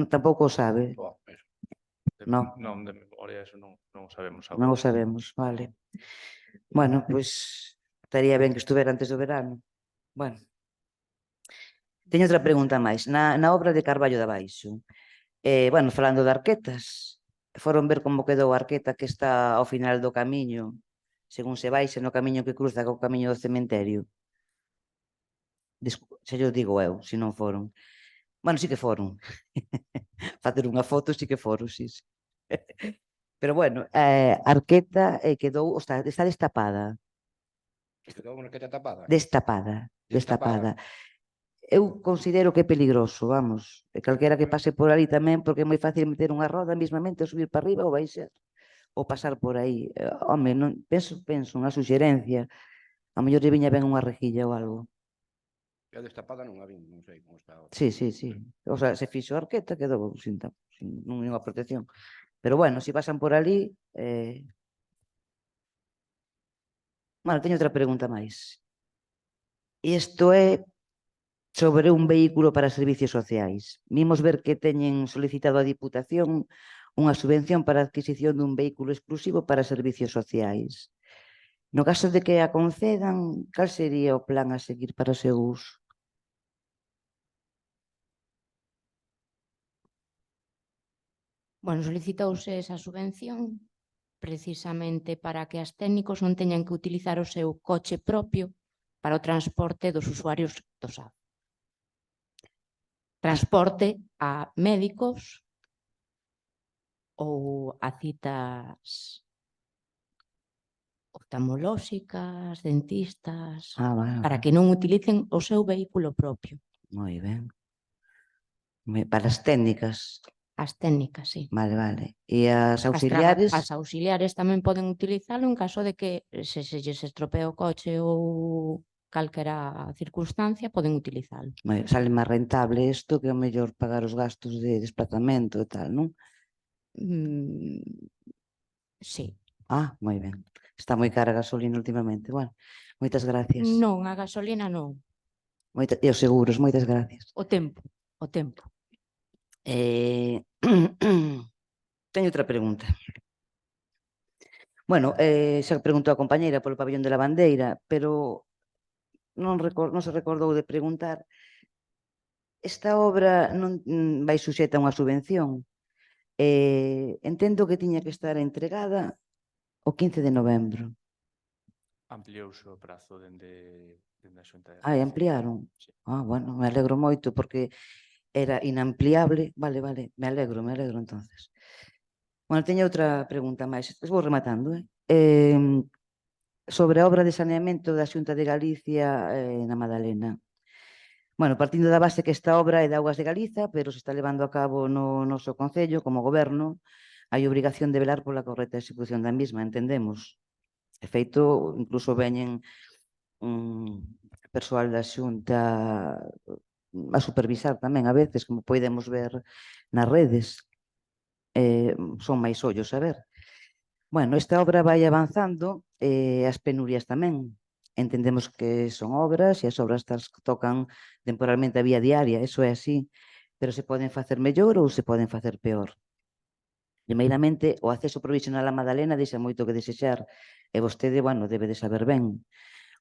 Tampouco o sabe. Non, de memoria, eso non o sabemos agora. Non o sabemos, vale. Bueno, pois estaría ben que estuvera antes do verano. Bueno. Teño outra pregunta máis. Na obra de Carballo de Baixo, bueno, falando de arquetas, foron ver como quedou a arqueta que está ao final do camiño, según se baixa no camiño que cruza co camiño do cementerio. Xa yo digo eu, se non foron. Bueno, sí que foron. Facer unha foto sí que foron, sí. Pero bueno, a arqueta quedou, está destapada. Quedou unha arqueta tapada? Destapada. Eu considero que é peligroso, vamos. Calquera que pase por ali tamén, porque é moi fácil meter unha roda mismamente, subir para arriba ou baixar, ou pasar por aí. Home, penso unha suxerencia. A mellor lle viña ben unha rejilla ou algo. Eu destapada non a vin, non sei como está. Sí. O sea, se fixo a arqueta, quedou sin ninguna protección. Pero bueno, se pasan por ali... Bueno, teño outra pregunta máis. Isto é sobre un vehículo para servicios sociais. Vimos ver que teñen solicitado a Diputación unha subvención para a adquisición dun vehículo exclusivo para servicios sociais. No caso de que a concedan, cal sería o plan a seguir para o seu uso? Bueno, solicitouse esa subvención precisamente para que as técnicos non teñan que utilizar o seu coche propio para o transporte dos usuarios do SAF. Transporte a médicos ou a citas oftalmolóxicas, dentistas, para que non utilicen o seu vehículo propio. Moi ben. Para as técnicas. As técnicas, sí. Vale, vale. E as As auxiliares? As auxiliares tamén poden utilizalo en caso de que se lles estropea o coche ou calquera circunstancia, poden utilizalo. Sale máis rentable isto que o mellor pagar os gastos de desplazamento e tal, non? Sí. Ah, moi ben. Está moi cara a gasolina últimamente. Bueno, moitas gracias. Non, a gasolina non. E os seguros, moitas gracias. O tempo, o tempo. Teño outra pregunta. Bueno, xa preguntou a compañeira polo pabellón de la bandeira, pero non se recordou de preguntar. Esta obra non vai suxeta a unha subvención. Entendo que tiña que estar entregada o 15 de novembro. Ampliouse o prazo dende a Xunta de Ah, Galicia. ampliaron? Sí. Ah, bueno, me alegro moito porque era inampliable. Vale, vale, me alegro entonces. Bueno, teño outra pregunta máis. Vou rematando, sobre a obra de saneamento da Xunta de Galicia na Madalena. Bueno, partindo da base que esta obra é de Augas de Galiza, pero se está levando a cabo no noso Concello, como goberno, hai obrigación de velar pola correcta execución da mesma, entendemos. De feito, incluso veñen persoal da Xunta a supervisar tamén a veces, como podemos ver nas redes. Son máis ollos, a ver. Bueno, esta obra vai avanzando, as penurias tamén. Entendemos que son obras e as obras tocan temporalmente a vía diaria, eso é así, pero se poden facer mellor ou se poden facer peor. Primeiramente, o acceso provisional á Madalena deixa moito que desexar e vostede, bueno, debe de saber ben.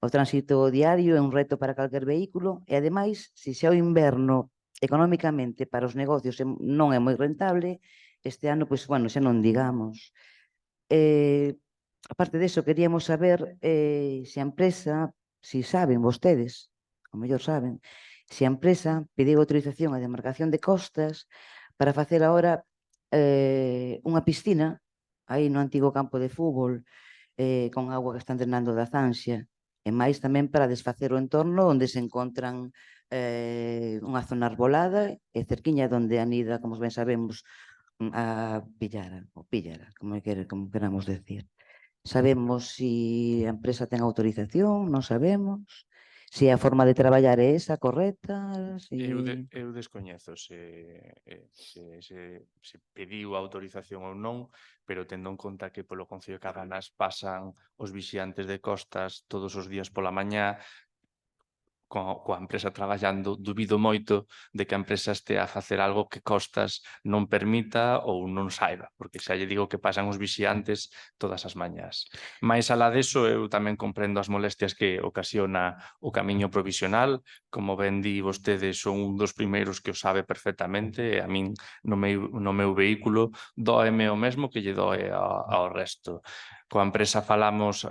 O tránsito diario é un reto para calquer vehículo e, ademais, se xa o inverno económicamente para os negocios non é moi rentable, este ano, pois, bueno, xa non digamos. Aparte diso, queríamos saber se a empresa, se saben vostedes, o mellor saben, se a empresa pediu autorización a demarcación de costas para facer agora unha piscina aí no antigo campo de fútbol con agua que están drenando da Zanxia e máis tamén para desfacer o entorno onde se encontran unha zona arbolada e cerquiña onde anida, como ben sabemos, a pillara, ou píllara, como queramos decir. Sabemos se a empresa ten autorización, non sabemos. Se a forma de traballar é esa correcta. Eu descoñezo se pediu autorización ou non, pero tendo en conta que polo Concello de Cabanas pasan os vixiantes de costas todos os días pola mañá, coa empresa traballando, dubido moito de que a empresa estea a facer algo que Costas non permita ou non saiba, porque xa lle digo que pasan os vixiantes todas as mañás. Mais alá deso, eu tamén comprendo as molestias que ocasiona o camiño provisional, como ben di vostede, son un dos primeiros que o sabe perfectamente, e a min no meu vehículo dóeme o mesmo que lle doe ao resto. Coa empresa falamos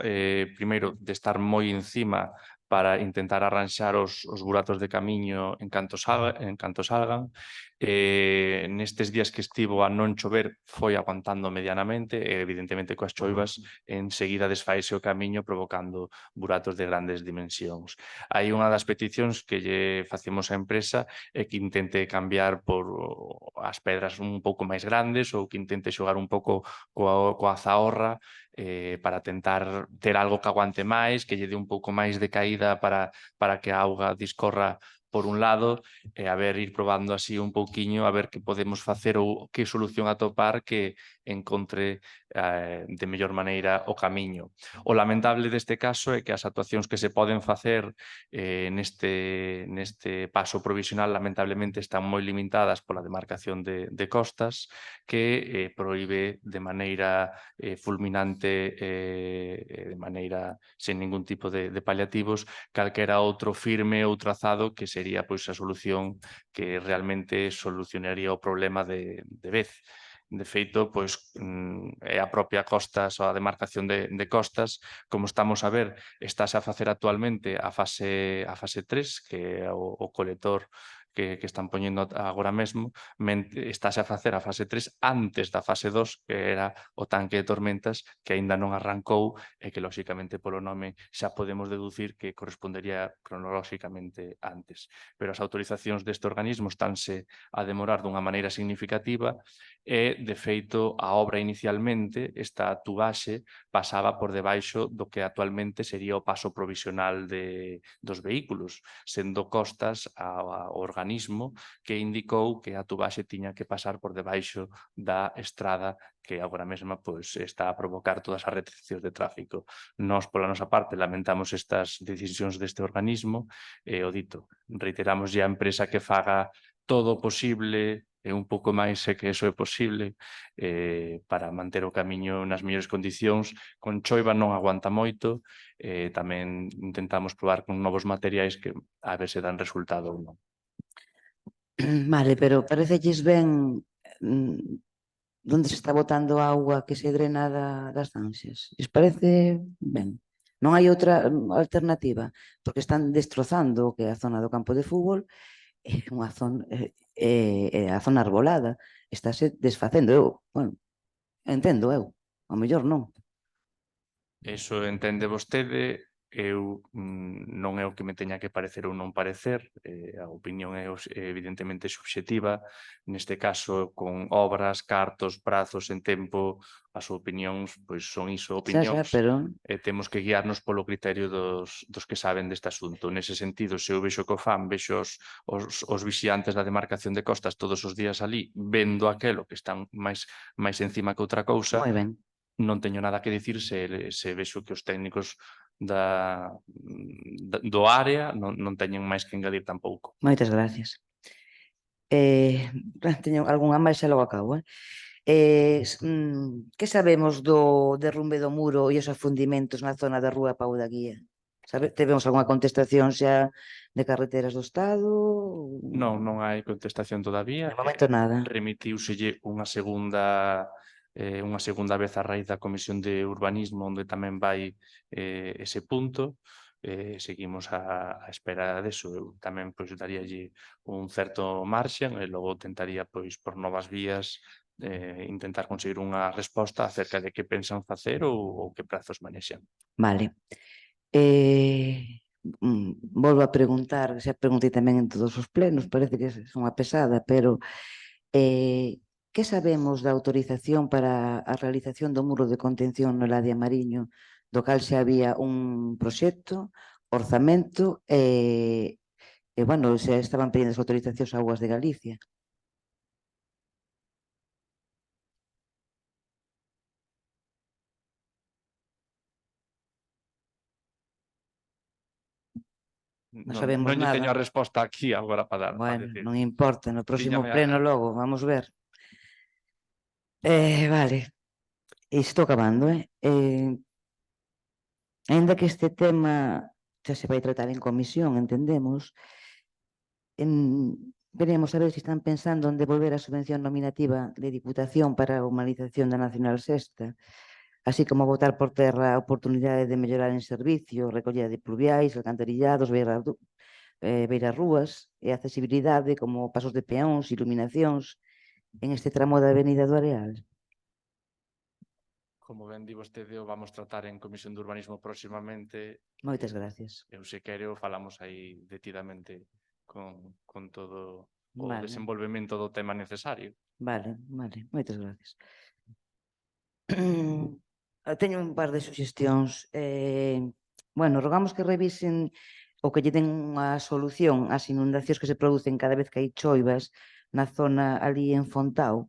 primeiro de estar moi encima para intentar arranxar os buratos de camiño en canto salgan. Nestes días que estivo a non chover foi aguantando medianamente e evidentemente coas choivas enseguida desfaise o camiño provocando buratos de grandes dimensións. Hai unha das peticións que lle facemos á empresa é que intente cambiar por as pedras un pouco máis grandes ou que intente xogar un pouco coa zahorra para tentar ter algo que aguante máis, que lle dé un pouco máis de caída para que a auga discorra por un lado e a ver, ir probando así un pouquiño a ver que podemos facer ou que solución atopar que encontre de mellor maneira o camiño. O lamentable deste caso é que as actuacións que se poden facer neste paso provisional lamentablemente están moi limitadas pola demarcación de costas que proíbe de maneira fulminante de maneira sen ningún tipo de paliativos calquera outro firme ou trazado que sería pois a solución que realmente solucionaría o problema de vez. De feito, pois é a propia Costas ou a demarcación de costas, como estamos a ver, estáse a facer actualmente a fase 3, que é o colector que están poñendo agora mesmo, estáse a facer a fase 3 antes da fase 2, que era o tanque de tormentas, que aínda non arrancou e que, lóxicamente, polo nome xa podemos deducir que correspondería cronolóxicamente antes. Pero as autorizacións deste organismo estánse a demorar dunha maneira significativa e, de feito, a obra inicialmente, esta tubaxe, pasaba por debaixo do que actualmente sería o paso provisional dos vehículos, sendo costas ao organismo que indicou que a tubaxe tiña que pasar por debaixo da estrada que agora mesma pois, está a provocar todas as restriccións de tráfico. Nós, pola nosa parte, lamentamos estas decisións deste organismo e, o dito, reiteramos á empresa que faga todo o posible e un pouco máis se que eso é posible para manter o camiño nas mellores condicións. Con choiva non aguanta moito, tamén intentamos probar con novos materiais que a ver se dan resultado ou non. Vale, pero parecelles ben onde se está botando auga que se drena das zanxas? Lles parece ben? Non hai outra alternativa, porque están destrozando o que é a zona do campo de fútbol, unha zona, a zona arbolada, estáse desfacendo. Eu, bueno, entendo eu, ao mellor non. Eso entende vostede, eu non é o que me teña que parecer ou non parecer, a opinión é evidentemente subxectiva, neste caso con obras, cartos, prazos en tempo, as opinións pois son iso, opinións, pero e temos que guiarnos polo criterio dos que saben deste asunto. Nese sentido, se eu vexo que o fan, vexo os vixiantes da demarcación de costas todos os días ali, vendo aquelo que están máis encima que outra cousa, moi ben. non teño nada que dicir se vexo que os técnicos do área non teñen máis que engadir tampouco. Moitas gracias. Teño algunha máis e logo acabo. Que sabemos do derrumbe do muro e os afundimentos na zona da rúa Pau da Guía? Tivemos algunha contestación xa de Carreteras do Estado? Non hai contestación todavía. De momento nada. Remitíuselle unha segunda vez a raíz da Comisión de Urbanismo, onde tamén vai ese punto. Seguimos a espera deso. Eu tamén pois daríalle un certo marxen e logo tentaría pois por novas vías intentar conseguir unha resposta acerca de que pensan facer ou que prazos manexan. Vale. Volvo a preguntar, xa preguntei tamén en todos os plenos, parece que é unha pesada, pero que sabemos da autorización para a realización do muro de contención no Ladia Mariño, do cal xa había un proxecto, orzamento bueno, xa estaban pedindo as autorizacións a Augas de Galicia? Non sabemos non lle nada. teño a resposta aquí agora para dar. Bueno, non importa, no próximo Díñame pleno logo, vamos ver. Vale, estou acabando, Aínda que este tema xa se vai tratar en comisión, entendemos, veremos a ver se están pensando en devolver a subvención nominativa de Diputación para a humanización da Nacional Sexta, así como botar por terra a oportunidade de mellorar en servicio, recollida de pluviais, alcantarillados, beirarrúas e accesibilidade como pasos de peóns, iluminacións en este tramo da Avenida do Areal. Como ben di vostede, o vamos tratar en Comisión de Urbanismo próximamente. Moitas gracias. Eu se quero falamos aí detidamente con todo o Vale. desenvolvemento do tema necesario. Vale, moitas gracias. Teño un par de suxestións. Bueno, rogamos que revisen o que lle den unha solución ás inundacións que se producen cada vez que hai choivas na zona ali en Fontao,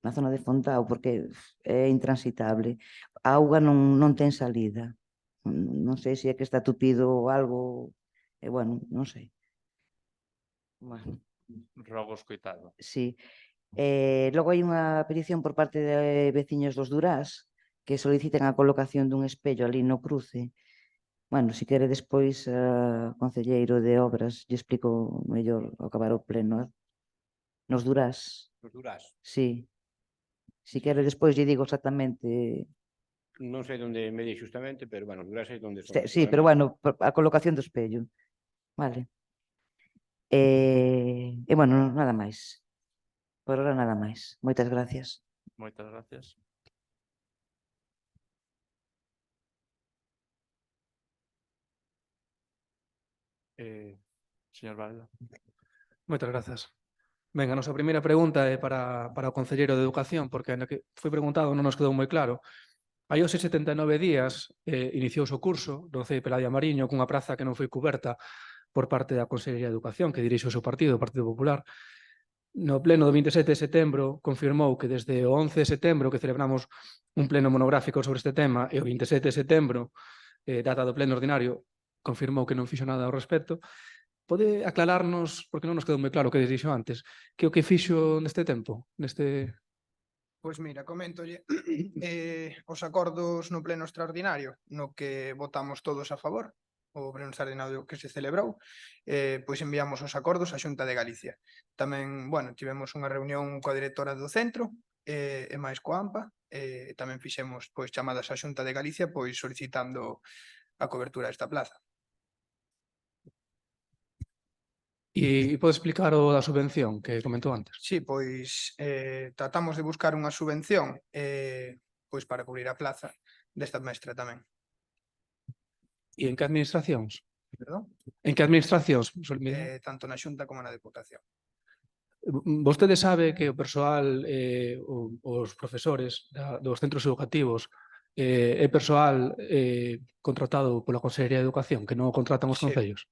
na zona de Fontao, porque é intransitable. A auga non ten salida. Non sei se é que está tupido ou algo, bueno, non sei. Bueno. Rogo escoitado. Sí. Logo hai unha petición por parte de veciños dos Durás que solicitan a colocación dun espello ali no cruce. Bueno, se quere despois concelleiro de obras lle explico mellor ao acabar o pleno. Nos Durás. Nos Durás? Sí. Se quere despois lle digo exactamente. Non sei onde me di justamente, pero bueno, Durás é onde son. Sí, pero bueno, a colocación do espello. Vale. E, bueno, nada máis. Por ahora nada máis. Moitas gracias. Moitas gracias. Señor Varela. Moitas grazas. Ben, a nosa primeira pregunta é para o Concelleiro de Educación, porque na que foi preguntado non nos quedou moi claro. Hai hoxe 79 días iniciouse o curso do CEI Peladia Mariño cunha praza que non foi cuberta por parte da Consellería de Educación, que dirixe o seu partido, o Partido Popular. No pleno do 27 de setembro confirmou que desde o 11 de setembro que celebramos un pleno monográfico sobre este tema e o 27 de setembro, data do pleno ordinario, confirmou que non fixo nada ao respecto. Pode aclararnos, porque non nos quedou moi claro o que dixo antes, que o que fixo neste tempo, neste... Pois mira, coméntolle os acordos no pleno extraordinario no que votamos todos a favor, o pleno extraordinario que se celebrou, pois enviamos os acordos á Xunta de Galicia. Tamén, bueno, tivemos unha reunión coa directora do centro e máis coa AMPA, e tamén fixemos pois chamadas á Xunta de Galicia pois solicitando a cobertura desta plaza. E pode explicar o da subvención que comentou antes? Sí, pois tratamos de buscar unha subvención pois para cubrir a plaza desta mestra tamén. E en que administracións? Perdón? En que administracións? Tanto na Xunta como na Deputación. Vostede sabe que o persoal, os profesores dos centros educativos é persoal contratado pola Consellería de Educación, que non o contratan os Sí. concellos?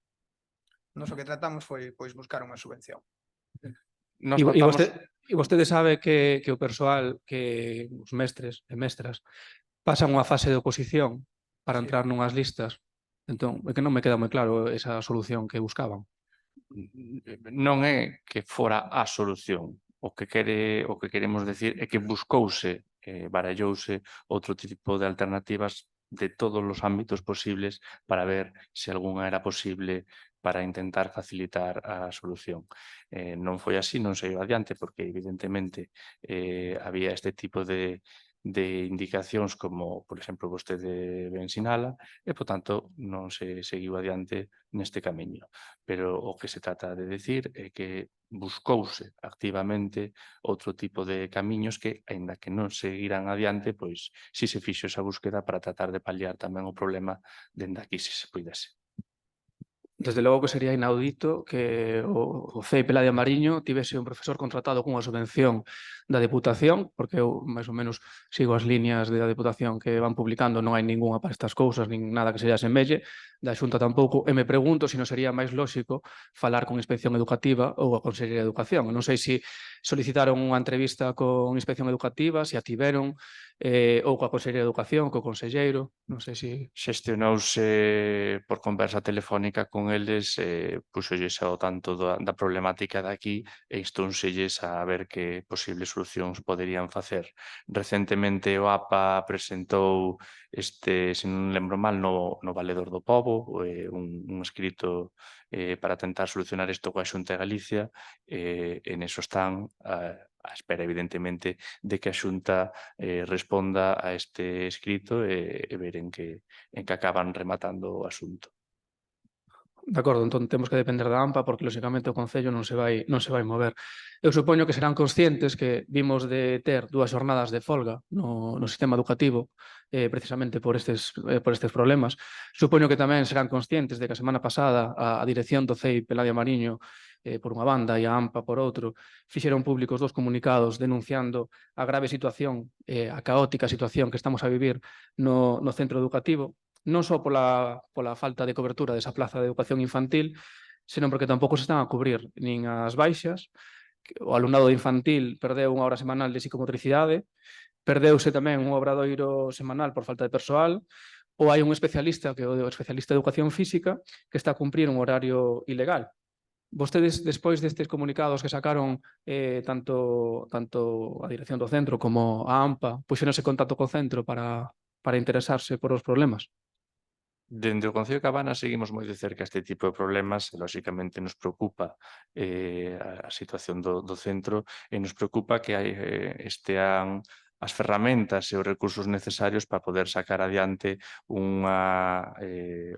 Nos o que tratamos foi pois buscar unha subvención. Nos E tratamos- vostede sabe que o persoal, que os mestres e mestras pasan unha fase de oposición para Sí. entrar nunhas listas. Entón, é que non me queda moi claro esa solución que buscaban. Non é que fora a solución. O que queremos decir é que buscouse, barallouse outro tipo de alternativas de todos os ámbitos posibles para ver se algunha era posible para intentar facilitar a solución. Non foi así, non se iba adiante, porque evidentemente había este tipo de indicacións como, por exemplo, vostede ben sinala, e, por tanto, non se seguiu adiante neste camiño. Pero o que se trata de decir é que buscouse activamente outro tipo de camiños que, aínda que non seguirán adiante, pois si se fixo esa búsqueda para tratar de paliar tamén o problema dende aquí, se puidese. Desde logo que sería inaudito que o CEI Peladia Mariño tivese un profesor contratado cunha subvención da Deputación, porque eu máis ou menos sigo as líneas da Deputación que van publicando, non hai ningunha para estas cousas, nin nada que se lle asemelle, da Xunta tampouco, e me pregunto se non sería máis lóxico falar con Inspección Educativa ou a Consellería de Educación. Non sei se solicitaron unha entrevista con Inspección Educativa, se a tiveron, ou coa Consellería de Educación, co conselleiro, non sei se... Xestionouse por conversa telefónica con eles, puxolles ao tanto da problemática de aquí e instónselles a ver que posibles solucións poderían facer. Recentemente o APA presentou se non lembro mal, no Valedor do Pobo, un escrito para tentar solucionar isto coa Xunta de Galicia, e neso están a espera, evidentemente, de que a Xunta responda a este escrito e ver en que acaban rematando o asunto. De acordo, entón temos que depender da AMPA porque, lóxicamente, o Concello non se vai mover. Eu supoño que serán conscientes que vimos de ter 2 xornadas de folga no sistema educativo precisamente por estes problemas. Supoño que tamén serán conscientes de que a semana pasada a dirección do CEI Peladia Mariño por unha banda e a AMPA por outro fixeron públicos 2 comunicados denunciando a grave situación, a caótica situación que estamos a vivir no centro educativo, non só pola falta de cobertura desa plaza de educación infantil, senón porque tampouco se están a cubrir nin as baixas. O alumnado de infantil perdeu 1 hora semanal de psicomotricidade, perdeuse tamén un obradoiro semanal por falta de persoal, ou hai un especialista, que é o especialista de educación física, que está a cumprir un horario ilegal. Vostedes, despois destes comunicados que sacaron tanto a dirección do centro como a AMPA, puxeronse en contacto co centro para interesarse por os problemas? Dende o Concello de Cabanas seguimos moi de cerca este tipo de problemas e, lóxicamente, nos preocupa a situación do centro e nos preocupa que estean as ferramentas e os recursos necesarios para poder sacar adiante unha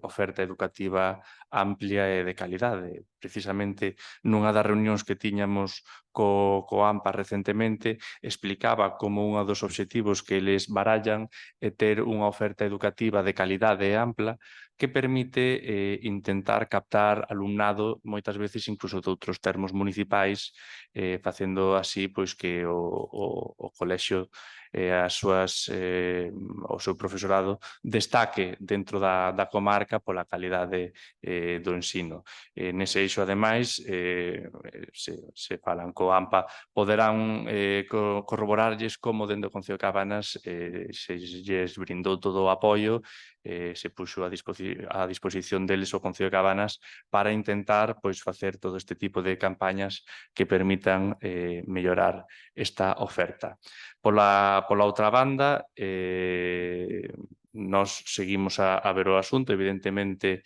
oferta educativa amplia e de calidade. precisamente nunha das reunións que tiñamos co AMPA recentemente, explicaba como un dos obxectivos que eles barallan é ter unha oferta educativa de calidade e ampla que permite intentar captar alumnado moitas veces incluso de outros termos municipais, facendo así pois que o colexio o seu profesorado destaque dentro da comarca pola calidade do ensino. Nese eixo, ademais, se falan co AMPA, poderán corroborarlles como dende o Concello de Cabanas se lles brindou todo o apoio, se puxo a disposición deles o Concello de Cabanas para intentar pois facer todo este tipo de campañas que permitan mellorar esta oferta. Pola outra banda, nós seguimos a ver o asunto, evidentemente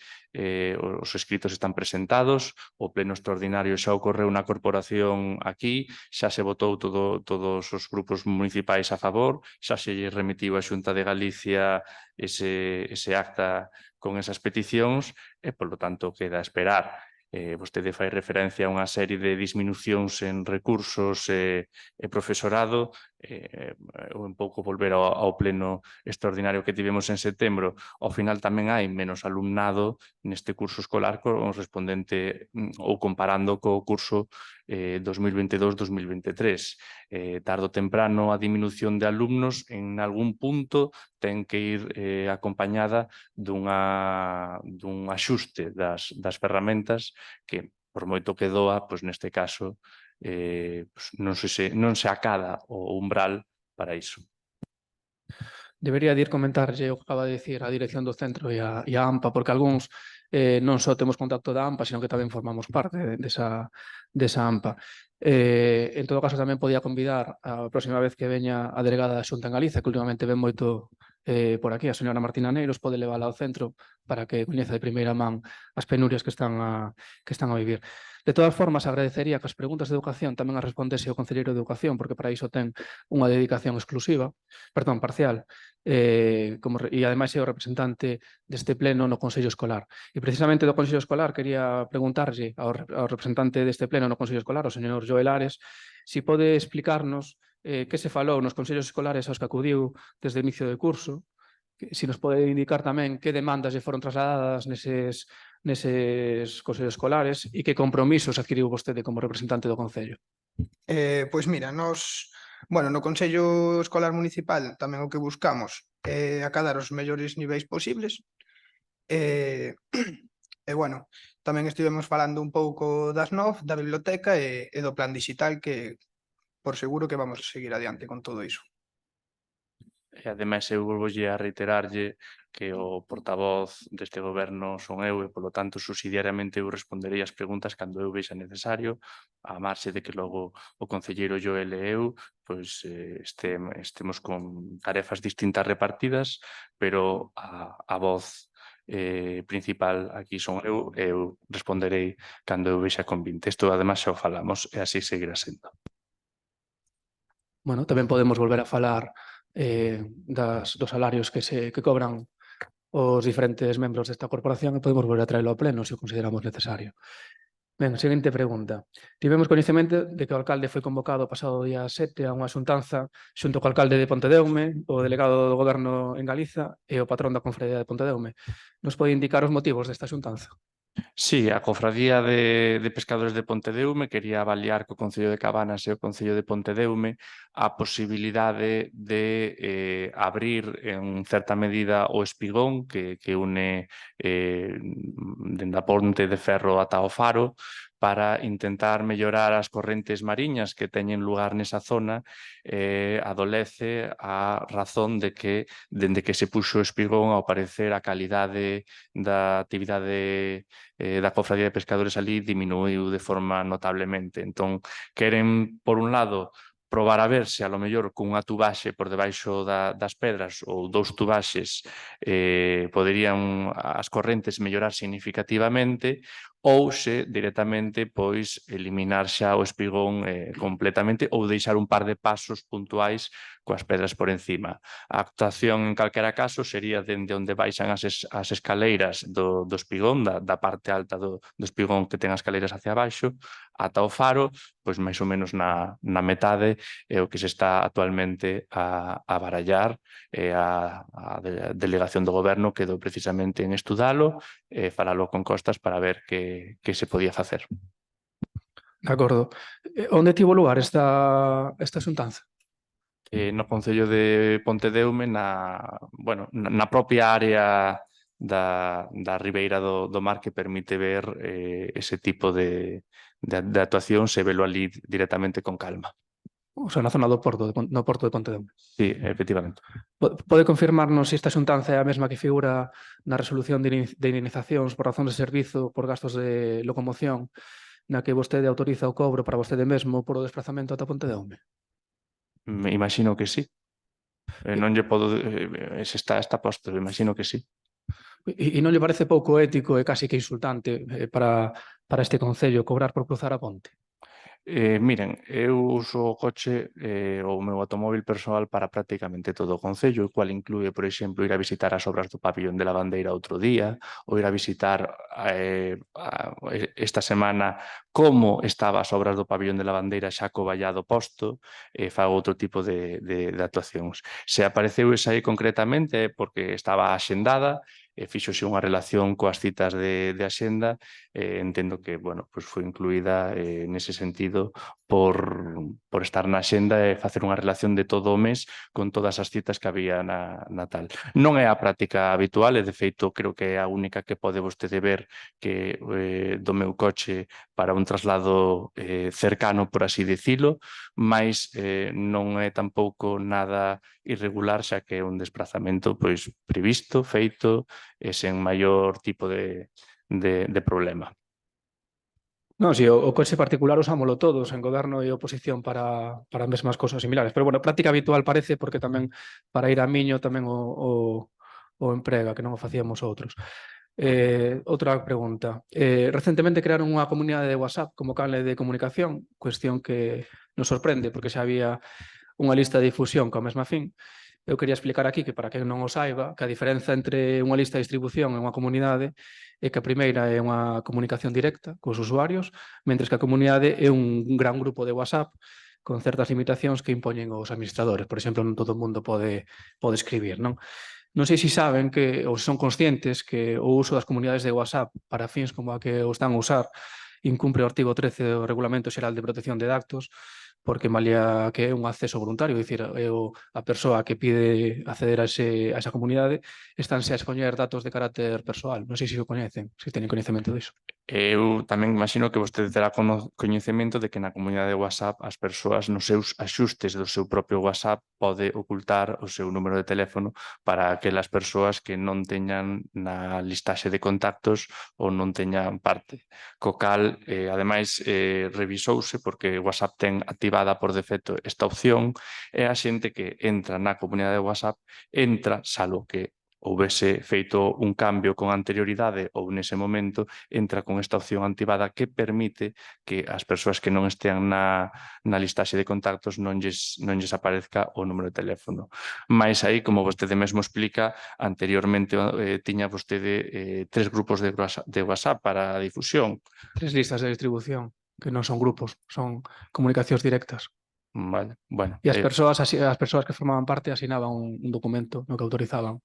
os escritos están presentados, o pleno extraordinario xa ocorreu na corporación aquí, xa se votou todos os grupos municipais a favor, xa se lle remitiu a Xunta de Galicia ese acta con esas peticións e, polo tanto, queda a esperar. Vostede fai referencia a unha serie de disminucións en recursos e profesorado, un pouco volver ao pleno extraordinario que tivemos en setembro, ao final tamén hai menos alumnado neste curso escolar correspondente ou comparando co curso 2022-2023. Tardo ou temprano a diminución de alumnos en algún punto ten que ir acompañada dun axuste das ferramentas que, por moito que doa, pois neste caso non se acada o umbral para iso. Debería de ir comentarlle o que acaba de dicir a dirección do centro e a AMPA, porque algúns non só temos contacto da AMPA, sino que tamén formamos parte desa AMPA. En todo caso, tamén podía convidar a próxima vez que veña a delegada da Xunta en Galiza, que últimamente ven moito por aquí, a señora Martina Neiros, pode levála ao centro para que coñeza de primeira man as penurias que están a vivir. De todas formas, agradecería que as preguntas de educación tamén as respondese o Concelleiro de Educación, porque para iso ten unha dedicación parcial, e ademais é o representante deste pleno no Consello Escolar. E precisamente do Consello Escolar quería preguntarlle ao representante deste pleno no Consello Escolar, o señor Joel Ares, si pode explicarnos que se falou nos consellos escolares aos que acudiu desde o inicio do curso, si nos pode indicar tamén que demandas lle foron trasladadas neses consellos escolares e que compromisos adquiriu vostede como representante do Concello. Pois mira, no Consello Escolar Municipal tamén o que buscamos é acadar os mellores niveis posibles. Tamén estivemos falando un pouco das NOF, da biblioteca e do plan digital que por seguro que vamos a seguir adiante con todo iso. E ademais eu volvolle a reiterarlle que o portavoz deste goberno son eu e, polo tanto, subsidiariamente eu responderei as preguntas cando eu vexa necesario, a marxe de que logo o concelleiro Joel e eu pois estemos con tarefas distintas repartidas, pero a voz principal aquí son eu e eu responderei cando eu vexa convinte. Isto, ademais, xa o falamos e así seguirá sendo. Bueno, tamén podemos volver a falar dos salarios que cobran os diferentes membros desta corporación e podemos volver a traerlo ao pleno se o consideramos necesario. Ben, seguinte pregunta. Tivemos coñecemento de que o alcalde foi convocado o pasado día 7 a unha xuntanza xunto co alcalde de Pontedeume, o delegado do goberno en Galiza e o patrón da confraría de Pontedeume. Nos pode indicar os motivos desta xuntanza? Sí, a Cofradía de Pescadores de Pontedeume quería avaliar co Concello de Cabanas e o Concello de Pontedeume a posibilidade de abrir en certa medida o espigón que une dende a Ponte de Ferro ata o Faro para intentar mellorar as correntes mariñas que teñen lugar nesa zona. Adolece a razón de que, dende que se puxo o espigón, ao parecer a calidade da actividade da Cofradía de Pescadores ali diminuiu de forma notablemente. Entón, queren, por un lado, probar a ver se, a lo mellor, cunha tubaxe por debaixo das pedras ou dous tubaxes poderían as correntes mellorar significativamente, ou se directamente pois eliminar xa o espigón completamente ou deixar un par de pasos puntuais coas pedras por encima. A actuación en calquera caso sería dende onde baixan as escaleiras do espigón, da parte alta do espigón que ten as escaleiras hacia baixo, ata o faro, pois máis ou menos na metade é o que se está actualmente a barallar e a delegación do goberno quedou precisamente en estudalo e falalo con Costas para ver que se podía facer. De acordo. Onde tivo lugar esta xuntanza? No Concello de Pontedeume na propia área da ribeira do mar que permite ver ese tipo de actuación, se velo ali directamente con calma. O sea, na zona do porto de Pontedeume. Sí, efectivamente. Pode confirmarnos se esta xuntanza é a mesma que figura na resolución de indemnizacións por razón de servizo por gastos de locomoción na que vostede autoriza o cobro para vostede mesmo por o desplazamento ata Pontedeume? Me imagino que sí. Non lle podo... se está posto, imagino que sí. E non lle parece pouco ético e casi que insultante para este Concello cobrar por cruzar a ponte? Miren, eu uso o coche ou o meu automóvil persoal para prácticamente todo o Concello, o cual inclúe, por exemplo, ir a visitar as obras do Pabillón de Lavandeira outro día, ou ir a visitar esta semana como estaban as obras do Pabillón de Lavandeira xa co vallado posto, fago outro tipo de actuacións. Se apareceu esa aí concretamente é porque estaba axendada, fíxose unha relación coas citas de axenda, entendo que, bueno, pois foi incluída nese sentido por estar na axenda e facer unha relación de todo o mes con todas as citas que había na tal. Non é a práctica habitual e, de feito, creo que é a única que pode vostede ver que do meu coche para un traslado cercano, por así dicilo, mas non é tampouco nada irregular, xa que é un desplazamento pois previsto, feito, sen maior tipo de problema. Non, si, o coche particular usámolo todos en goberno e oposición para mesmas cosas similares. Pero, bueno, práctica habitual parece porque tamén para ir a Miño tamén o emprega, que non o facíamos outros. Outra pregunta. Recentemente crearon unha comunidade de WhatsApp como canle de comunicación, cuestión que nos sorprende porque xa había unha lista de difusión coa mesma fin. Eu quería explicar aquí que, para quen non o saiba, que a diferenza entre unha lista de distribución e unha comunidade é que a primeira é unha comunicación directa cos usuarios, mentres que a comunidade é un gran grupo de WhatsApp con certas limitacións que impoñen os administradores. Por exemplo, non todo o mundo pode escribir, non? Non sei se saben que, ou se son conscientes que o uso das comunidades de WhatsApp para fins como a que o están a usar incumpre o artigo 13 do Regulamento Xeral de Protección de Datos, porque malia que é un acceso voluntario, é dicir, a persoa que pide acceder a esa comunidade estánse a expoñer datos de carácter persoal. Non sei se o coñecen, se teñen coñecemento disso. Eu tamén imagino que vostede terá coñecemento de que na comunidade de WhatsApp as persoas nos seus axustes do seu propio WhatsApp pode ocultar o seu número de teléfono para aquelas persoas que non teñan na listaxe de contactos ou non teñan parte. Co cal, ademais, revisouse porque WhatsApp ten activada por defecto esta opción e a xente que entra na comunidade de WhatsApp entra, salvo que houvese feito un cambio con anterioridade ou nese momento, entra con esta opción activada que permite que as persoas que non estean na listaxe de contactos non lles aparezca o número de teléfono. Mais aí, como vostede mesmo explica, anteriormente tiña vostede 3 grupos de WhatsApp para a difusión. 3 listas de distribución, que non son grupos, son comunicacións directas. Vale, bueno. E as persoas que formaban parte asinaban un documento no que autorizaban,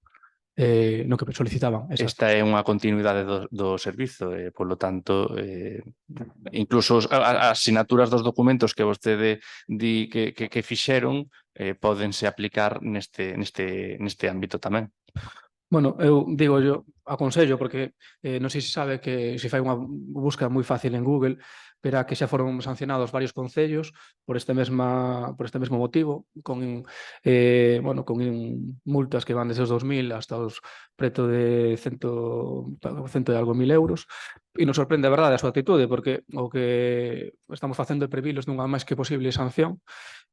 no que solicitaban. Esta é unha continuidade do servizo, polo tanto, incluso as sinaturas dos documentos que vostede di que fixeron pódense aplicar neste ámbito tamén. Bueno, eu digo, aconsello, porque non sei se sabe que se fai unha busca moi fácil en Google, verá que xa foron sancionados varios concellos por este mesmo motivo, con multas que van desde os 2.000 hasta os preto de 100 e algo mil euros. E nos sorprende a verdade a súa actitude, porque o que estamos facendo é previlos dunha máis que posible sanción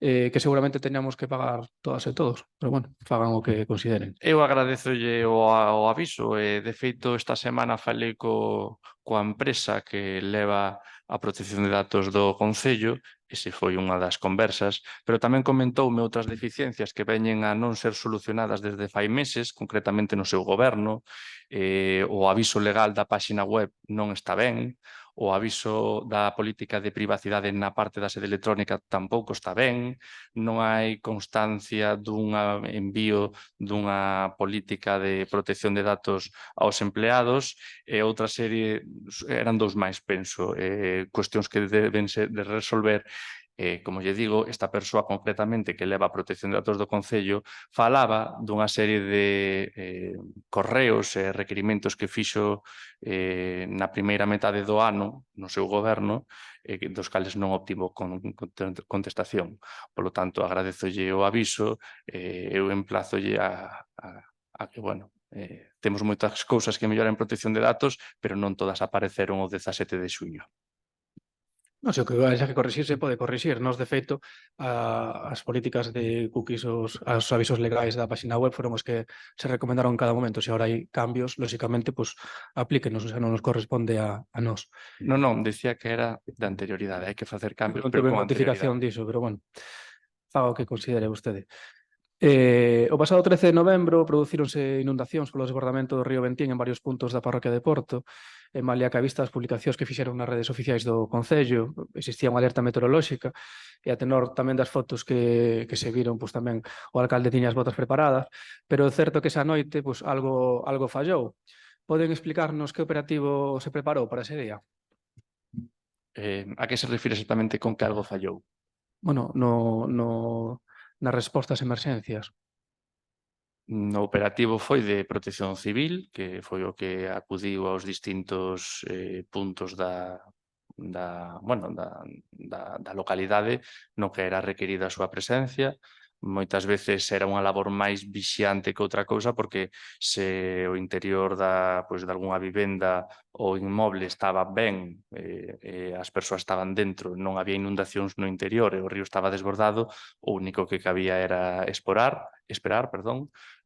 que seguramente teñamos que pagar todas e todos. Pero, bueno, fagan o que consideren. Eu agradezolle o aviso. De feito, esta semana falei co coa empresa que leva a protección de datos do Concello, ese foi unha das conversas, pero tamén comentoume outras deficiencias que veñen a non ser solucionadas desde fai meses, concretamente no seu goberno, o aviso legal da páxina web non está ben, o aviso da política de privacidade na parte da sede electrónica tampouco está ben, non hai constancia dun envío dunha política de protección de datos aos empleados e outra serie, eran dous máis, penso, cuestións que deben ser de resolver. Como lle digo, esta persoa concretamente que leva a protección de datos do Concello falaba dunha serie de correos e requerimentos que fixo na primeira metade do ano no seu goberno, dos cales non obtivo contestación. Polo tanto, agradezolle o aviso, eu emplazolle a que, bueno, temos moitas cousas que mellorar en protección de datos, pero non todas apareceron o 17 de xuño. Non sei, o que haxa que corrixir se pode corrixir. Nos, de feito, as políticas de cookies, os avisos legais da páxina web foron os que se recomendaron en cada momento. Se agora hai cambios, lóxicamente, pues, aplíquenos, o sea, non nos corresponde a nós. Non, decía que era de anterioridade, hai que facer cambios, Non pero tuve con notificación anterioridade. diso, pero bueno, faga o que considere vostede. O pasado 13 de novembro producíronse inundacións polo desbordamento do río Ventín en varios puntos da parroquia de Porto. E malia que a vista das publicacións que fixeron nas redes oficiais do Concello, existía unha alerta meteorolóxica e a tenor tamén das fotos que se viron, pues, tamén o alcalde tiña as botas preparadas, pero é certo que esa noite pues, algo fallou. Poden explicarnos que operativo se preparou para ese día? A que se refire exactamente con que algo fallou? Bueno, nas respostas a emerxencias. No operativo foi de protección civil, que foi o que acudiu aos distintos puntos da localidade no que era requerida a súa presencia. Moitas veces era unha labor máis vixiante que outra cousa, porque se o interior de algunha vivenda ou inmoble estaba ben, as persoas estaban dentro, non había inundacións no interior e o río estaba desbordado, o único que cabía era esperar.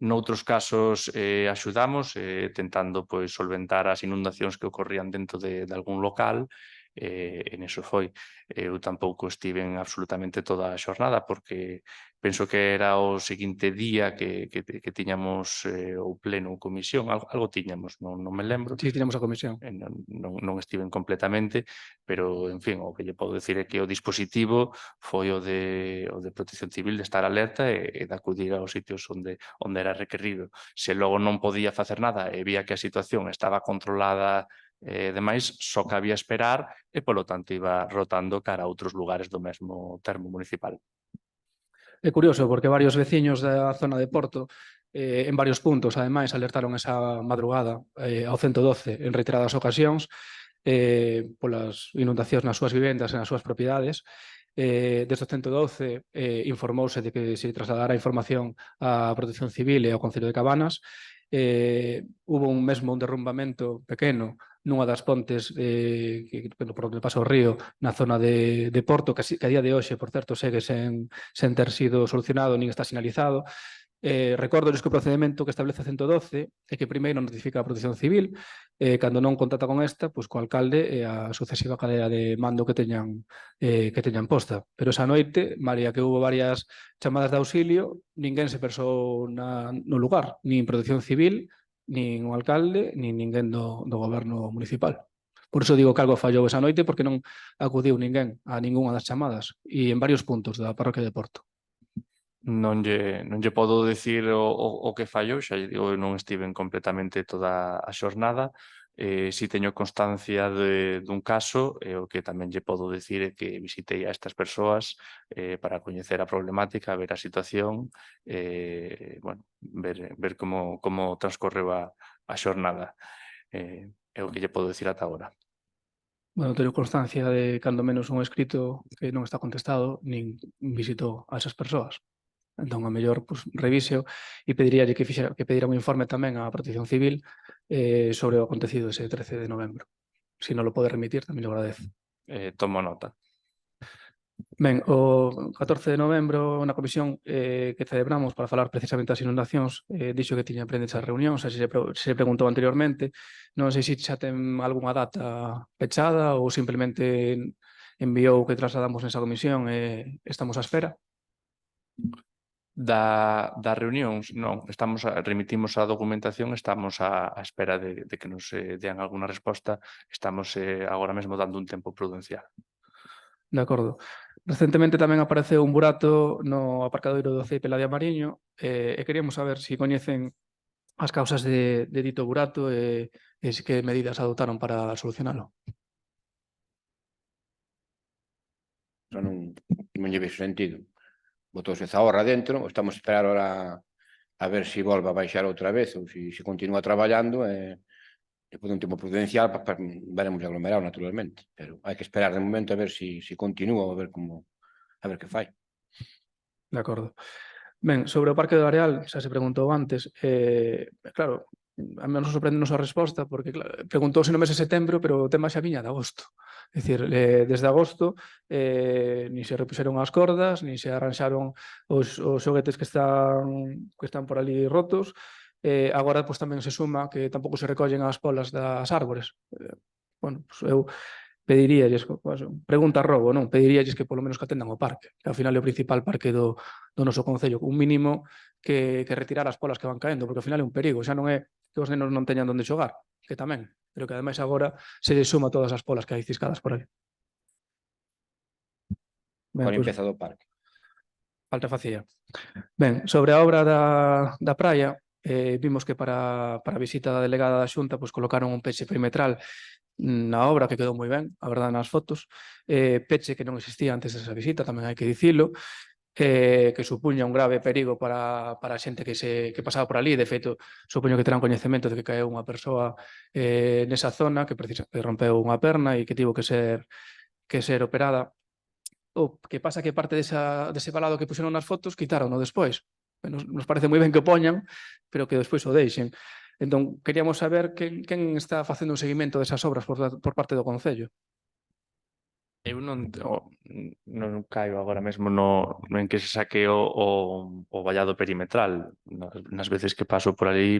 Noutros casos axudamos tentando solventar as inundacións que ocorrían dentro de algún local, en eso foi. Eu tampouco estiven absolutamente toda a xornada porque penso que era o seguinte día que tiñamos o pleno ou comisión, algo tiñamos, non me lembro. Sí, tiñamos a comisión. Non estiven completamente, pero, en fin, o que lle podo dicir é que o dispositivo foi o de protección civil de estar alerta e de acudir aos sitios onde era requerido. Se logo non podía facer nada e vía que a situación estaba controlada demais, só cabía esperar e, polo tanto, iba rotando cara a outros lugares do mesmo termo municipal. É curioso porque varios veciños da zona de Porto en varios puntos, ademais, alertaron esa madrugada ao 112 en reiteradas ocasións polas inundacións nas súas vivendas e nas súas propiedades. Desde o 112 informouse de que se trasladara a información á Protección Civil e ao Concello de Cabanas. Hubo un derrumbamento pequeno nunha das pontes por onde pasa o río na zona de Porto, que a día de hoxe, por certo, segue sen ter sido solucionado nin está sinalizado. Recórdoles que o procedimento que establece 112 é que primeiro notifica a Protección Civil, cando non contacta con esta, co alcalde e a sucesiva cadea de mando que teñan posta. Pero esa noite, malia que hubo varias chamadas de auxilio, ninguén se persoou no lugar, nin Protección Civil, nin o alcalde, nin ninguén do goberno municipal. Por iso digo que algo fallou esa noite, porque non acudiu ninguén a ningunha das chamadas e en varios puntos da parroquia de Porto. Non lle podo dicir o que fallou, xa lle digo, eu non estiven completamente toda a xornada. Si teño constancia dun caso, o que tamén lle podo dicir é que visitei a estas persoas para coñecer a problemática, ver a situación, ver como transcorreu a xornada. É o que lle podo dicir ata agora. Bueno, teño constancia de cando menos un escrito que non está contestado, nin visitou a esas persoas. Entón, a mellor, reviseo e pediríalle que pedira un informe tamén á Protección Civil sobre o acontecido ese 13 de novembro. Se non lo pode remitir, tamén lo agradezo. Tomo nota. Ben, o 14 de novembro na comisión que celebramos para falar precisamente das inundacións dixo que tiña prendesa reunión, se se preguntou anteriormente, non sei se xa ten algunha data pechada ou simplemente enviou que trasladamos nesa comisión e estamos á espera. Das reunións, non, remitimos a documentación, estamos á espera de que nos dean alguna resposta, estamos agora mesmo dando un tempo prudencial. De acordo. Recentemente tamén apareceu un burato no aparcadoiro do CEIP Ladia Mariño e queríamos saber se coñecen as causas de dito burato e que medidas adoptaron para solucionalo. Non lle vexo sentido. Botouse zahorra dentro, estamos a esperar ahora a ver se volve a baixar outra vez ou se continúa traballando depois dun tempo prudencial veremos aglomerado naturalmente, pero hai que esperar de momento a ver se continúa, a ver que fai. De acordo. Ben, sobre o Parque do Areal, xa se preguntou antes, claro, a mí nos sorprende a resposta, porque preguntouse no mes de setembro, pero o tema xa viña de agosto. É dicir, desde agosto ni se repuxeron as cordas, ni se arranxaron os xoguetes que están por ali rotos. Agora pues, tamén se suma que tampouco se recollen as polas das árbores. Bueno, pues eu pediríalles, pregunta robo, non? Pediríalles que polo menos que atendan o parque, que ao final é o principal parque do noso concello, un mínimo que retirar as polas que van caendo, porque ao final é un perigo, xa non é que os nenos non teñan onde xogar, que tamén, pero que ademais agora se lle suma todas as polas que hai ciscadas por aí. Coa limpeza do parque. Falta facía. Ben, sobre a obra da praia, vimos que para a visita da delegada da Xunta pues, colocaron un peche perimetral na obra que quedou moi ben, a verdade nas fotos, peche que non existía antes desa visita, tamén hai que dicilo, que supuña un grave perigo para a xente que pasaba por ali, de feito, supoño que terán coñecemento de que caeu unha persoa nesa zona que rompeu unha perna e que tivo que ser operada. O que pasa que parte dese balado que puxeron nas fotos quitaron despois. Nos parece moi ben que o poñan, pero que despois o deixen. Entón, queríamos saber quen está facendo un seguimento desas obras por parte do Concello. Eu non caio agora mesmo no en que se saque o vallado perimetral. Nas veces que paso por ali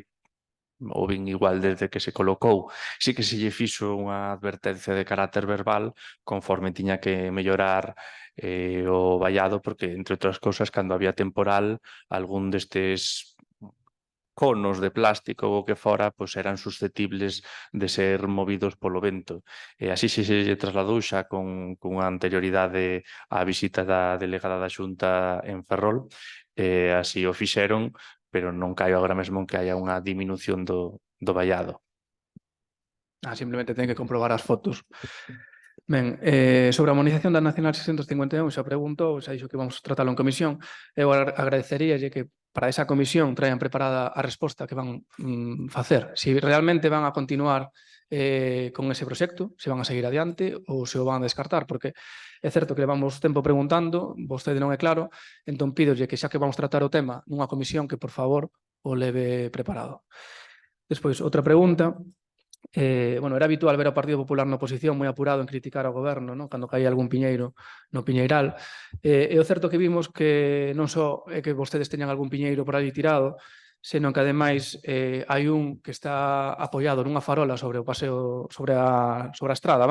o vin igual desde que se colocou. Sí que se lle fixo unha advertencia de carácter verbal conforme tiña que mellorar o vallado porque, entre outras cousas, cando había temporal, algún destes conos de plástico ou que fora, pois eran susceptibles de ser movidos polo vento. E así se lle trasladou xa con anterioridade á visita da delegada da Xunta en Ferrol, así o fixeron, pero non caio agora mesmo en que haya unha diminución do vallado. Simplemente ten que comprobar as fotos. Ben, sobre a harmonización da Nacional 651 xa preguntou, xa dixo que vamos a tratalo en comisión. Eu agradeceríalle que para esa comisión traian preparada a resposta que van facer. Se realmente van a continuar con ese proxecto, se van a seguir adiante ou se o van a descartar, porque é certo que levamos tempo preguntando, vostede non é claro, entón pídolle que xa que vamos tratar o tema nunha comisión que, por favor, o leve preparado. Despois, outra pregunta. Era habitual ver ao Partido Popular na oposición moi apurado en criticar ao goberno, cando caía algún piñeiro no piñeiral. É o certo que vimos que non só é que vostedes teñan algún piñeiro por ali tirado, senón que ademais hai un que está apoiado nunha farola sobre o paseo, sobre a estrada,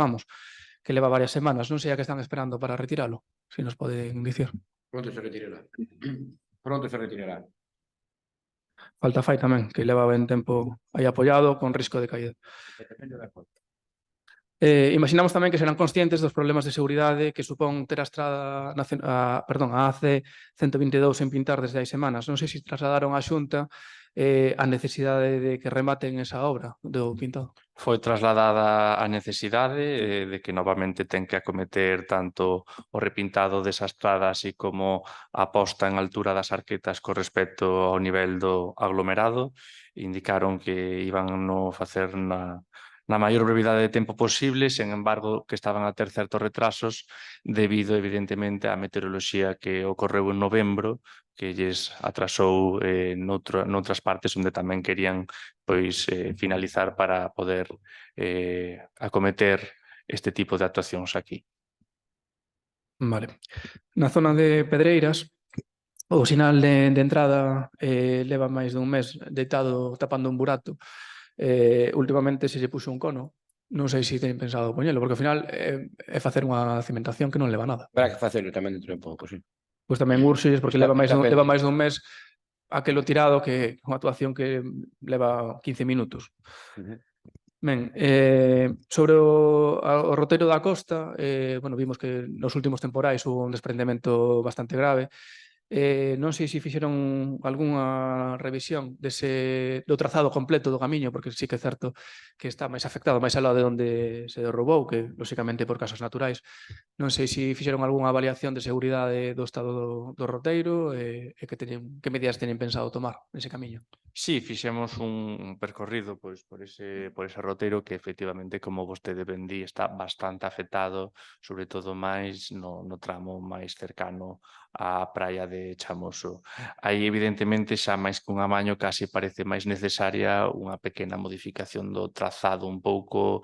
que leva varias semanas. Non sei a que están esperando para retiralo, se nos poden dicir. Pronto se retirará. Pronto se retirará. Falta fai tamén, que leva ben tempo aí apoiado con risco de caída. Imaginamos tamén que serán conscientes dos problemas de seguridade que supón ter a estrada a AC 122 en pintar desde hai semanas. Non sei se trasladaron á Xunta a necesidade de que rematen esa obra do pintado. Foi trasladada a necesidade de que novamente ten que acometer tanto o repintado desa estrada así como a posta en altura das arquetas con respecto ao nivel do aglomerado. Indicaron que iban no facer na maior brevidade de tempo posible, sen embargo, que estaban a ter certos retrasos debido, evidentemente, á meteoroloxía que ocorreu en novembro, que lles atrasou noutras partes onde tamén querían finalizar para poder acometer este tipo de actuacións aquí. Vale. Na zona de Pedreiras, o sinal de entrada leva máis dun mes deitado tapando un burato. Últimamente se lle puxo un cono. Non sei se teñen pensado poñelo, porque ao final é facer unha cimentación que non leva nada. Habrá que facelo tamén dentro de pouco, sí. Pois tamén urxes, porque Está- leva máis está leva máis dun mes aquelo tirado que unha actuación que leva 15 minutos. Ben, sobre o roteiro da costa, bueno, vimos que nos últimos temporais hubo un desprendemento bastante grave. Non sei se fixeron algunha revisión do trazado completo do camiño, porque sí que é certo que está máis afectado, máis alá de onde se derrubou, que lóxicamente por casos naturais. Non sei se fixeron algunha avaliación de seguridade do estado do roteiro e que medidas teñen pensado tomar nese camiño. Sí, fixemos un percorrido pois por ese roteiro que efectivamente, como vostede ben di, está bastante afectado, sobre todo máis no tramo máis cercano á praia de Chamoso. Aí evidentemente xa máis que un amaño case parece máis necesaria unha pequena modificación do trazado un pouco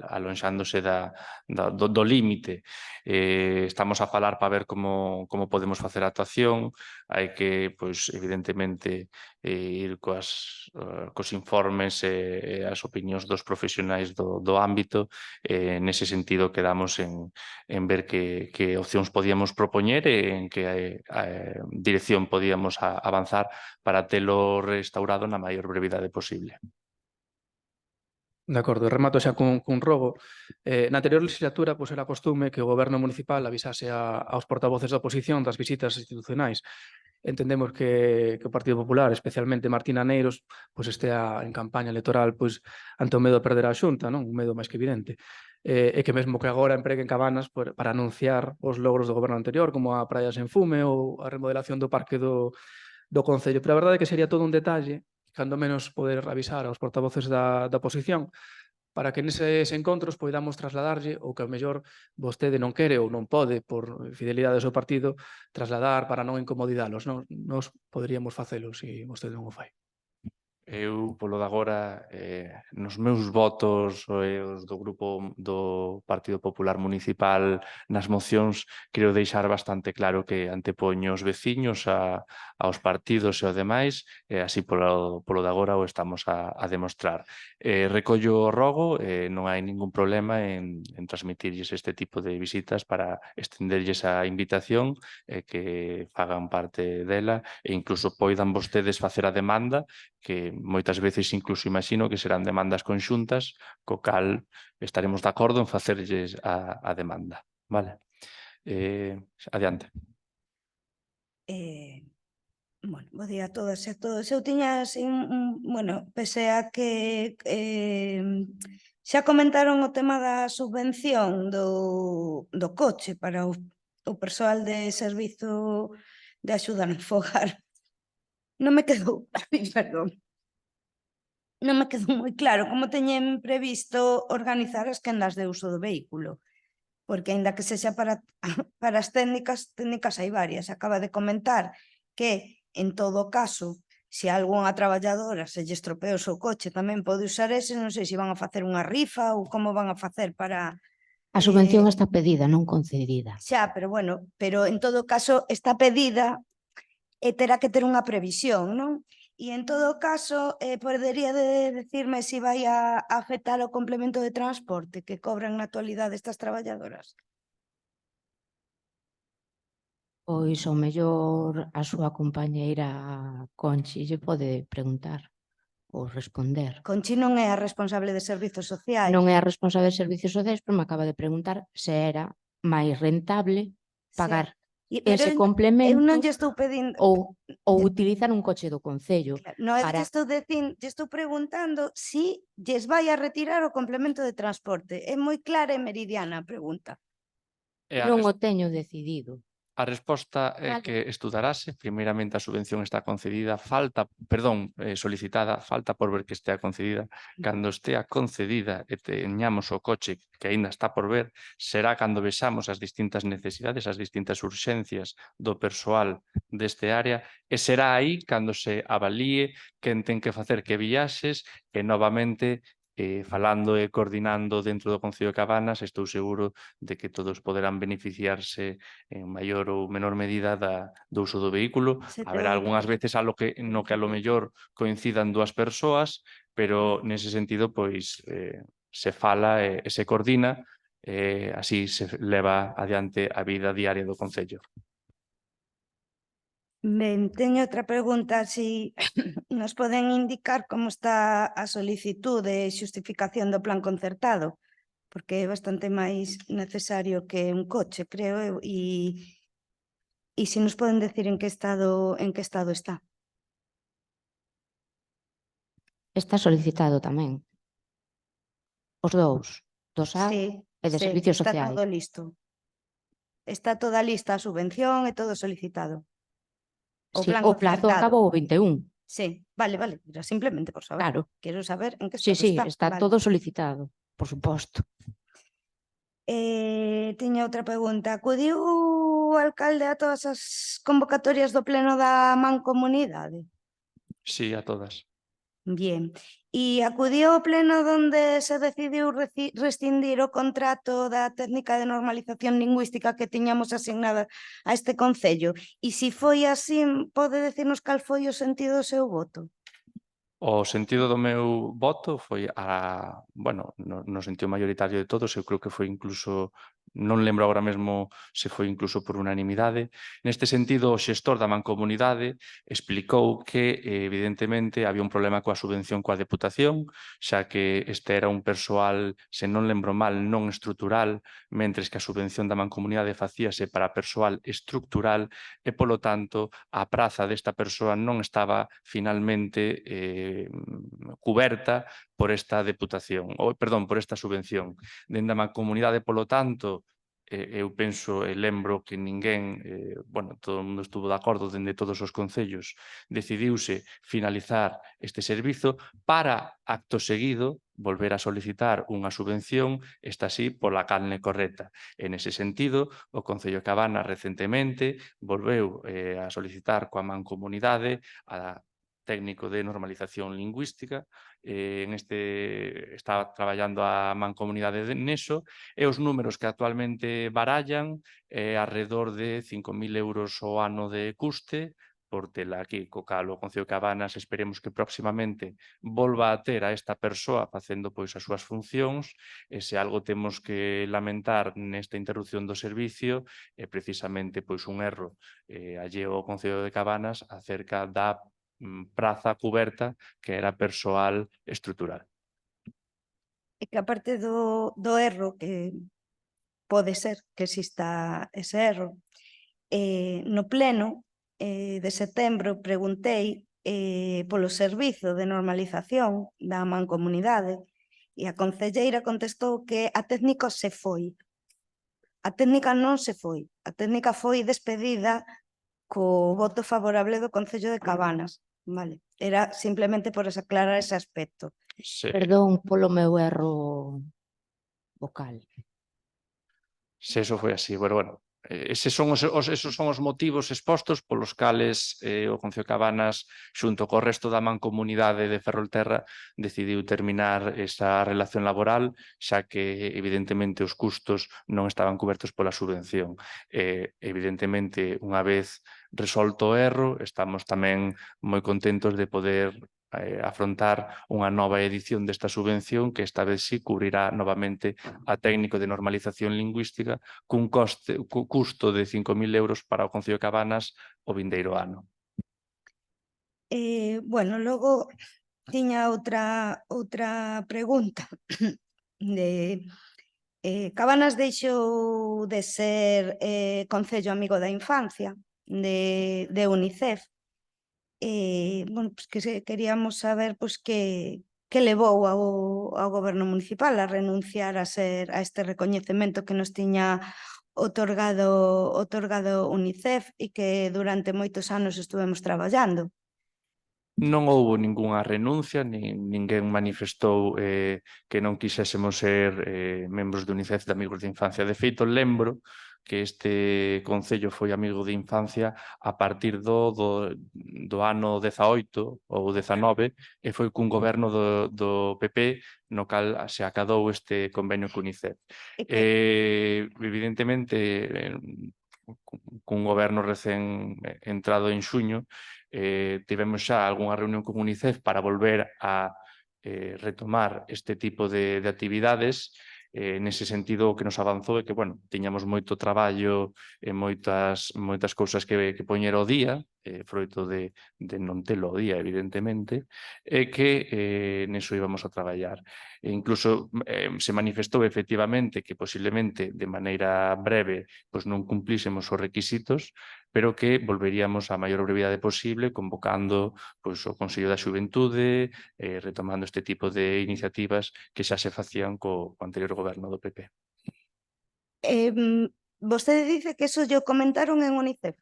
alonxándose do límite. Estamos a falar para ver como podemos facer a actuación. Hai que, pois, evidentemente, ir cos informes e as opinións dos profesionais do ámbito. Nese sentido, quedamos en ver que opcións podíamos propoñer e en que dirección podíamos avanzar para telo restaurado na maior brevidade posible. De acordo, remato xa cun rogo. Na anterior legislatura pois era costume que o goberno municipal avisase aos portavoces da oposición das visitas institucionais. Entendemos que o Partido Popular, especialmente Martín Aneiros, pois estea en campaña electoral pois ante o medo de perder a Xunta, non? Un medo máis que evidente. E que mesmo que agora empreguen Cabanas para anunciar os logros do goberno anterior, como a Praia Sen Fume ou a remodelación do parque do Concello. Pero a verdade é que sería todo un detalle, cando menos poder avisar aos portavoces da oposición, para que neses encontros poidamos trasladarlle o que ao mellor vostede non quere ou non pode por fidelidade ao seu partido trasladar para non incomodidalos. Nos poderíamos facelo se vostede non o fai. Eu, polo de agora, nos meus votos e os do grupo do Partido Popular Municipal nas mocións, quero deixar bastante claro que antepoño os veciños aos partidos e ao demais, e así polo de agora o estamos a demostrar. Recollo o rogo, non hai ningún problema en transmitirlles este tipo de visitas para estenderlles a invitación e que fagan parte dela e incluso poidan vostedes facer a demanda, que moitas veces incluso imagino que serán demandas conxuntas, co cal estaremos de acordo en facerlles a demanda. Vale? Adiante. Bueno, bo día a todas e a todos. Eu tiña, bueno, pese a que xa comentaron o tema da subvención do coche para o persoal de servizo de axuda no fogar. Non me quedou, perdón, non me quedou moi claro como teñen previsto organizar as quendas de uso do vehículo, porque aínda que sexa para as técnicas hai varias. Acaba de comentar que, en todo caso, se a algunha traballadora se lle estropea o seu coche, tamén pode usar ese, non sei se van a facer unha rifa ou como van a facer para... A subvención está pedida, non concedida. Xa, pero bueno, pero en todo caso está pedida e terá que ter unha previsión, non? E en todo caso, podería decirme se vai a afectar o complemento de transporte que cobran na actualidade estas traballadoras? Pois ao mellor a súa compañeira Conchi lle pode preguntar ou responder. Conchi non é a responsable de servizos sociais. Non é a responsable de servicios sociais, pero me acaba de preguntar se era máis rentable pagar ese complemento eu non lle estou pedindo ou utilizar un coche do Concello. Non, eu lle estou preguntando si lles vai a retirar o complemento de transporte. É moi clara e meridiana a pregunta. Non o teño decidido. A resposta é Vale. que estudarase. Primeiramente, a subvención está concedida, solicitada, falta por ver que estea concedida. Cando estea concedida e teñamos o coche que aínda está por ver, será cando vexamos as distintas necesidades, as distintas urxencias do persoal deste área, e será aí cando se avalíe quen ten que facer que viaxes e novamente falando e coordinando dentro do Concello de Cabanas, estou seguro de que todos poderán beneficiarse en maior ou menor medida do uso do vehículo. Se te Haberá ouve. algunhas veces no que a lo mellor coincidan dúas persoas, pero nese sentido, pois, se fala e se coordina, así se leva adiante a vida diaria do Concello. Ben, teño outra pregunta, si nos poden indicar como está a solicitud de xustificación do plan concertado, porque é bastante máis necesario que un coche, creo eu, e se nos poden decir en que estado está. Está solicitado tamén. Os dous, do SAC Sí, e de sí, Servicios está Sociais. todo listo. Está toda lista a subvención e todo solicitado. O Sí, plan o plazo concertado. acabou o 21. Sí, vale, era simplemente por saber. Claro. Quero saber en que Sí, estado está Vale. todo solicitado, por suposto. Tiña outra pregunta. Acudiu o alcalde a todas as convocatorias do pleno da Mancomunidade? Sí, a todas. Bien. E acudiu ao pleno donde se decidiu rescindir o contrato da técnica de normalización lingüística que tiñamos asignada a este concello? E se foi así, pode decirnos cal foi o sentido do seu voto? O sentido do meu voto foi no sentido maioritario de todos, eu creo que foi incluso, non lembro agora mesmo se foi incluso por unanimidade. Neste sentido, o xestor da Mancomunidade explicou que, evidentemente, había un problema coa subvención coa Deputación, xa que este era un persoal, se non lembro mal, non estrutural, mentres que a subvención da Mancomunidade facíase para persoal estrutural e, polo tanto, a praza desta persoa non estaba finalmente cuberta por esta deputación, por esta subvención. Dende a Mancomunidade, polo tanto, eu penso e lembro que ninguén, todo o mundo estuvo de acordo dende todos os concellos, decidiuse finalizar este servizo para, acto seguido, volver a solicitar unha subvención, esta sí, pola canle correcta. En ese sentido, o Concello de Cabanas recentemente volveu a solicitar coa Mancomunidade a técnico de normalización lingüística, está traballando a Mancomunidade neso, e os números que actualmente barallan alrededor de 5.000 euros ao ano de custe, por tela aquí, co cal o Concello de Cabanas esperemos que próximamente volva a ter a esta persoa facendo pois as súas funcións, e se algo temos que lamentar nesta interrupción do servicio é precisamente pois un erro alleo ao Concello de Cabanas acerca da praza cuberta que era persoal estrutural. E que aparte do erro, que pode ser que exista ese erro, no pleno de setembro preguntei polo servizo de normalización da Mancomunidade e a concelleira contestou que a técnica se foi. A técnica non se foi. A técnica foi despedida co voto favorable do Concello de Cabanas. Vale. Era simplemente por aclarar ese aspecto. Perdón polo meu erro vocal. Se eso foi así, eses son os motivos expostos polos cales o Concello de Cabanas, xunto co resto da Mancomunidade de Ferrolterra, decidiu terminar esa relación laboral, xa que, evidentemente, os custos non estaban cubertos pola subvención. Evidentemente, unha vez resolto o erro, estamos tamén moi contentos de poder afrontar unha nova edición desta subvención que esta vez sí cubrirá novamente a técnico de normalización lingüística cun custo de 5.000 euros para o Concello de Cabanas o vindeiro ano. Logo tiña outra pregunta. Cabanas deixou de ser Concello Amigo da Infancia de UNICEF. Queríamos saber que levou ao goberno municipal a renunciar a este recoñecemento que nos tiña otorgado UNICEF e que durante moitos anos estuvemos traballando. Non houbo ningunha renuncia, ninguén manifestou que non quixésemos ser membros de UNICEF de Amigos de Infancia. De feito, lembro que este concello foi amigo de infancia a partir do ano 18 ou 19 e foi cun goberno do PP no cal se acadou este convenio con UNICEF. Evidentemente, cun goberno recén entrado en xuño, tivemos xa algunha reunión con UNICEF para volver a retomar este tipo de actividades. Nese sentido, o que nos avanzou é que, bueno, tiñamos moito traballo e moitas cousas que poñer ao día, froito de non telo ao día, evidentemente, e que neso íbamos a traballar. E incluso se manifestou efectivamente que posiblemente de maneira breve pois non cumplísemos os requisitos, pero que volveríamos a maior brevidade posible convocando pois, o Consello da Xuventude, retomando este tipo de iniciativas que xa se facían co anterior goberno do PP. Vostede dice que eso lle comentaron en UNICEF.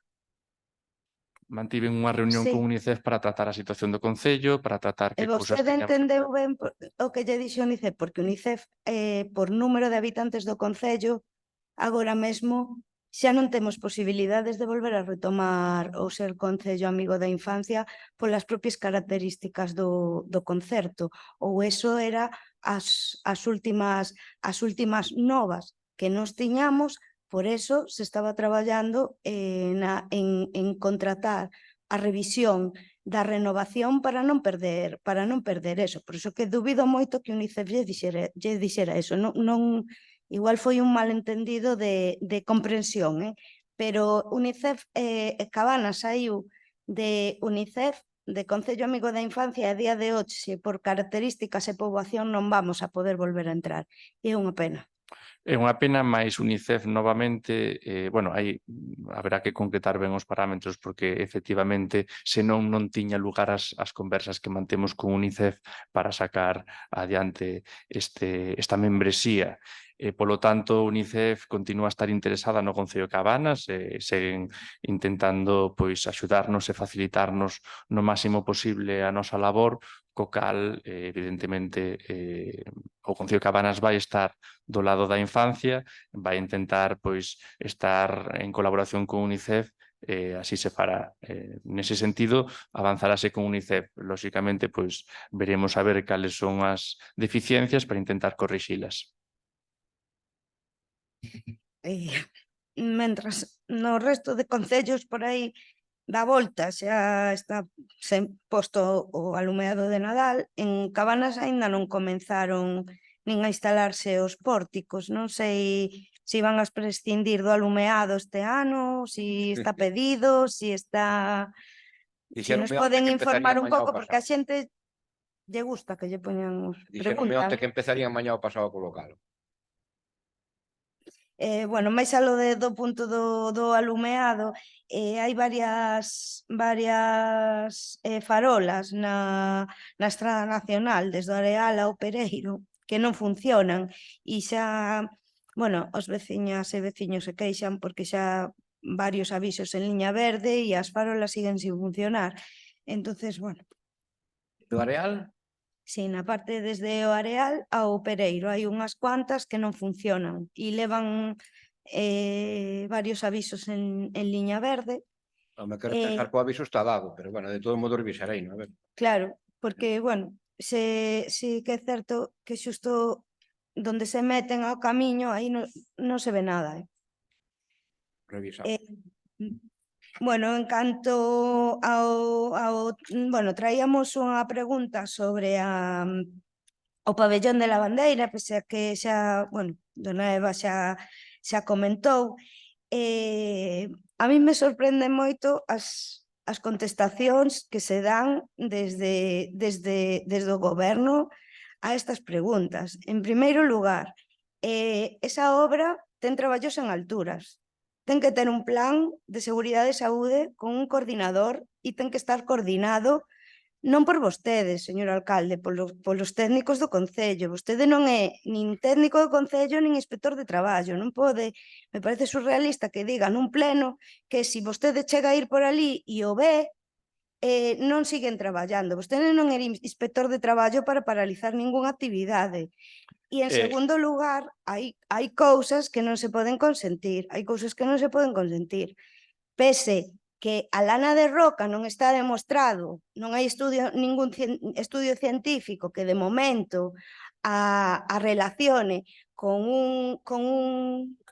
Mantiven unha reunión Sí. con UNICEF para tratar a situación do Concello, para tratar E que cousas vostede teñamos... entendeu ben o que lle dixo UNICEF, porque UNICEF, por número de habitantes do Concello, agora mesmo xa non temos posibilidades de volver a retomar o ser Concello Amigo da Infancia polas propias características do concerto, ou eso era as últimas novas que nos tiñamos. Por eso se estaba traballando en contratar a revisión da renovación para non perder eso. Por eso que dubido moito que UNICEF lle dixera eso. Igual foi un malentendido de comprensión, pero UNICEF, Cabanas saiu de UNICEF, de Concello Amigo da Infancia, a día de hoxe, por características e poboación, non vamos a poder volver a entrar. E é unha pena. É unha pena, máis UNICEF novamente, bueno, aí haberá que concretar ben os parámetros porque efectivamente senón non tiña lugar as conversas que mantemos con UNICEF para sacar adiante esta membresía. Polo tanto, UNICEF continúa a estar interesada no Concello de Cabanas, seguen intentando pois axudarnos e facilitarnos no máximo posible a nosa labor, co cal, evidentemente, o Concello de Cabanas vai estar do lado da infancia, vai intentar pois estar en colaboración con UNICEF, así se fará. Nese sentido, avanzarase con UNICEF. Lóxicamente, pois veremos a ver cales son as deficiencias para intentar corrixilas. Mentras no resto de concellos por aí dá volta, xa está posto o alumeado de Nadal, en Cabanas aínda non comenzaron nin a instalarse os pórticos. Non sei se van a prescindir do alumeado este ano, si está pedido, si está... Si nos poden informar un pouco, porque a xente lle gusta que lle poñan Dixeronme onte preguntas. que empezarían mañá o pasado a colocalo. Bueno, máis alo do punto do alumeado, hai varias farolas na Estrada Nacional, desde o Areal ao Pereiro, que non funcionan, e xa, bueno, os veciñas e veciños se queixan porque xa varios avisos en liña verde e as farolas siguen sin funcionar. Entonces, bueno. Do Areal? Si, na parte desde o Areal ao Pereiro hai unhas cuantas que non funcionan e levan varios avisos en liña verde. Non me quero pensar que o aviso está dado, pero bueno, de todo modo revisarei, non? A ver. Claro, porque, bueno, si que é certo que xusto donde se meten ao camiño aí non se ve nada. Revisamos. Bueno, en canto bueno, traíamos unha pregunta sobre o pabellón de Lavandeira, pese a que xa, bueno, dona Eva xa comentou. A mí me sorprende moito as contestacións que se dan desde o goberno a estas preguntas. En primeiro lugar, esa obra ten traballos en alturas. Ten que ter un plan de seguridade e saúde con un coordinador e ten que estar coordinado non por vostedes, señor alcalde, polos técnicos do Concello. Vostede non é nin técnico do Concello nin inspector de traballo. Non pode, me parece surrealista que diga nun pleno que se vostede chega a ir por ali e o ve, non siguen traballando. Vostede non era inspector de traballo para paralizar ningunha actividade. E, en segundo lugar, hai cousas que non se poden consentir. Hai cousas que non se poden consentir. Pese que a lana de roca non está demostrado, non hai ningún estudio científico que de momento a relacione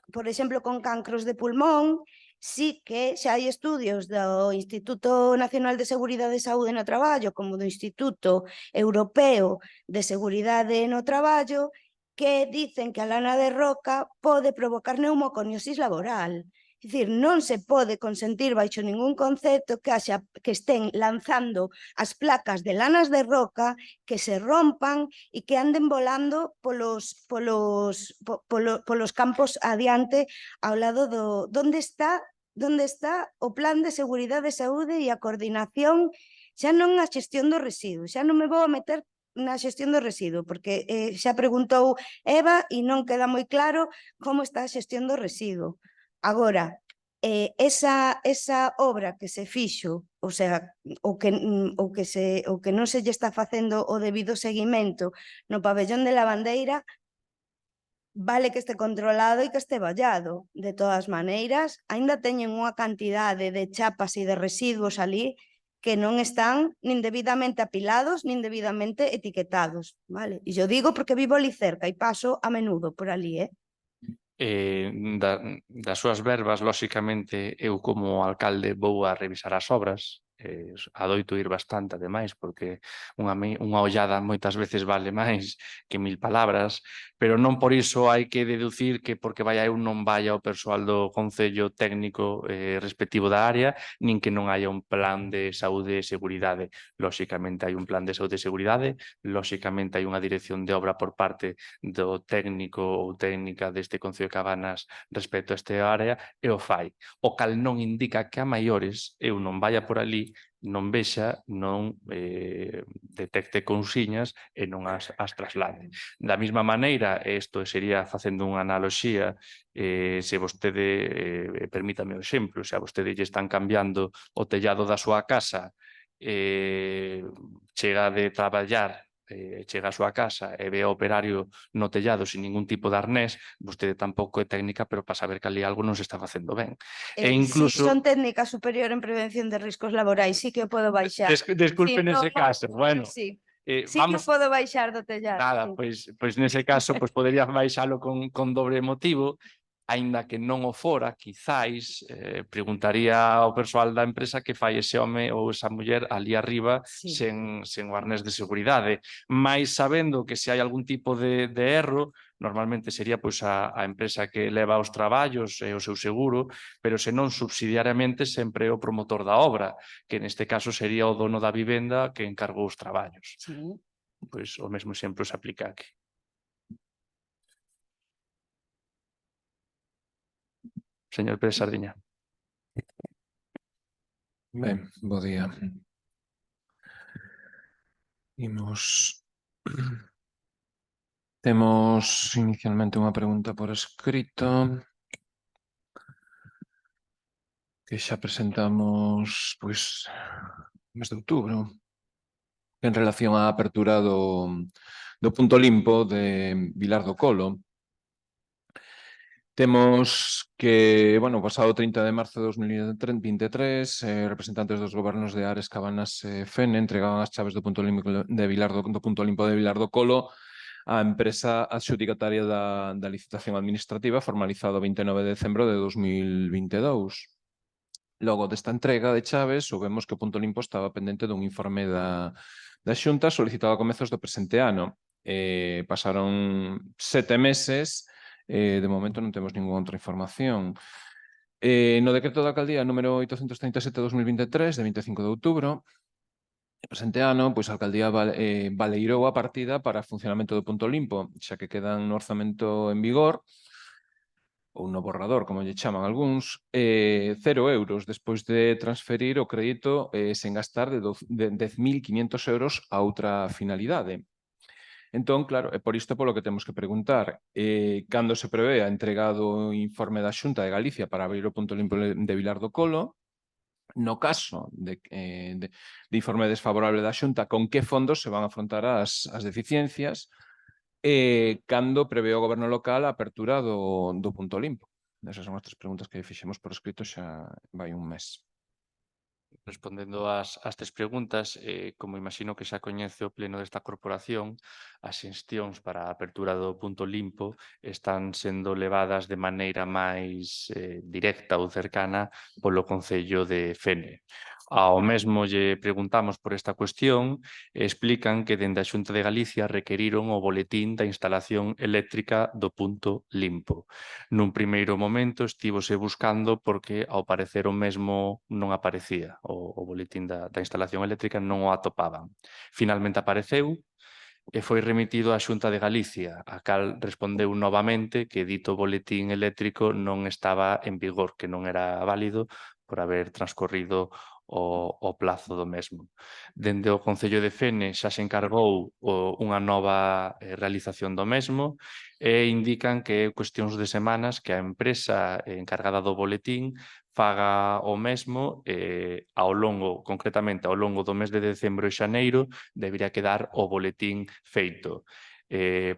por exemplo, con cancros de pulmón, sí que xa hai estudios do Instituto Nacional de Seguridade e Saúde no Traballo, como do Instituto Europeo de Seguridade no Traballo, que dicen que a lana de roca pode provocar pneumoconiosis laboral. É dicir, non se pode consentir baixo ningún concepto que estén lanzando as placas de lanas de roca que se rompan e que anden volando polos campos adiante ao lado do... Onde está o plan de seguridade e saúde e a coordinación, xa non a xestión do residuo, xa non me vou a meter na xestión do residuo, porque xa preguntou Eva e non queda moi claro como está a xestión do residuo. Agora, esa obra que se fixo, o sea, o que non se lle está facendo o debido seguimento no pabellón de Lavandeira, vale que este controlado e que este vallado. De todas maneiras, aínda teñen unha cantidade de chapas e de residuos ali que non están nin debidamente apilados, nin debidamente etiquetados, vale? E yo digo porque vivo ali cerca e paso a menudo por ali, Das súas verbas, lóxicamente, eu como alcalde vou a revisar as obras, adoito ir bastante, ademais, porque unha ollada moitas veces vale máis que 1000 palabras, pero non por iso hai que deducir que porque vai eu non vaya o persoal do Concello técnico respectivo da área, nin que non haya un plan de saúde e seguridade. Lóxicamente hai un plan de saúde e seguridade, lóxicamente hai unha dirección de obra por parte do técnico ou técnica deste Concello de Cabanas respecto a esta área e o fai. O cal non indica que a maiores eu non vaya por ali, non vexa, non detecte cousiñas e non as traslade. Da mesma maneira, isto sería facendo unha analoxía, se vostede, permítame o exemplo, se a vostede lle están cambiando o tellado da súa casa, chega de traballar, chega á súa casa e ve o operario no tellado sin ningún tipo de arnés, vostede tampouco é técnica, pero para saber que ali algo non se está facendo ben. E incluso... Si son técnica superior en prevención de riscos laborais, sí que o podo baixar. Desculpe nese caso, bueno. Sí Sí que o podo baixar do tellado. Nada, pois nese caso podería baixalo con dobre motivo, aínda que non o fora, quizáis preguntaría ao persoal da empresa que fai ese home ou esa muller ali arriba sen o arnés de seguridade, mais sabendo que se hai algún tipo de erro, normalmente sería pois a empresa que leva os traballos e o seu seguro, pero se non subsidiariamente sempre o promotor da obra, que neste caso sería o dono da vivenda que encargou os traballos. Pois o mesmo exemplo se aplica aquí. Señor Pérez Sardiña. Ben, bo día. Temos inicialmente unha pregunta por escrito que xa presentamos pois no mes de outubro en relación á apertura do punto limpo de Vilar do Colo. Temos que, bueno, o pasado 30 de marzo de 2023, representantes dos gobernos de Ares, Cabanas e Fene entregaban as chaves do punto limpo de Vilar do Colo á empresa adxudicataria da licitación administrativa formalizada o 29 de decembro de 2022. Logo desta entrega de chaves, soubemos que o punto limpo estaba pendente dun informe da Xunta solicitado a comezos do presente ano. Pasaron 7 meses. De momento non temos ninguna outra información. No decreto da alcaldía número 837/2023, de 25 de outubro, presente ano, pois a alcaldía baleirou a partida para o funcionamento do punto limpo, xa que quedan no orzamento en vigor, ou no borrador, como lle chaman algúns, 0 euros despois de transferir o crédito sen gastar de 10.500 euros a outra finalidade. Entón, claro, é por isto polo que temos que preguntar cando se prevé a entrega do informe da Xunta de Galicia para abrir o punto limpo de Vilar do Colo No caso de informe desfavorable da Xunta, con que fondos se van a afrontar as deficiencias cando prevé o goberno local a apertura do punto limpo. Esas son as 3 preguntas que fixemos por escrito xa vai un mes. Respondendo ás 3 preguntas, como imagino que xa coñece o pleno desta corporación, as xestións para a apertura do punto limpo están sendo levadas de maneira máis directa ou cercana polo Concello de Fene. Ao mesmo lle preguntamos por esta cuestión e explican que dende a Xunta de Galicia requeriron o boletín da instalación eléctrica do punto limpo. Nun primeiro momento estívose buscando porque ao parecer o mesmo non aparecía, o boletín da instalación eléctrica non o atopaban. Finalmente apareceu e foi remitido á Xunta de Galicia, a cal respondeu novamente que dito boletín eléctrico non estaba en vigor, que non era válido por haber transcorrido o plazo do mesmo. Dende o Concello de Fene xa se encargou unha nova realización do mesmo e indican que é cuestións de semanas que a empresa encargada do boletín faga o mesmo concretamente ao longo do mes de decembro e xaneiro, debería quedar o boletín feito.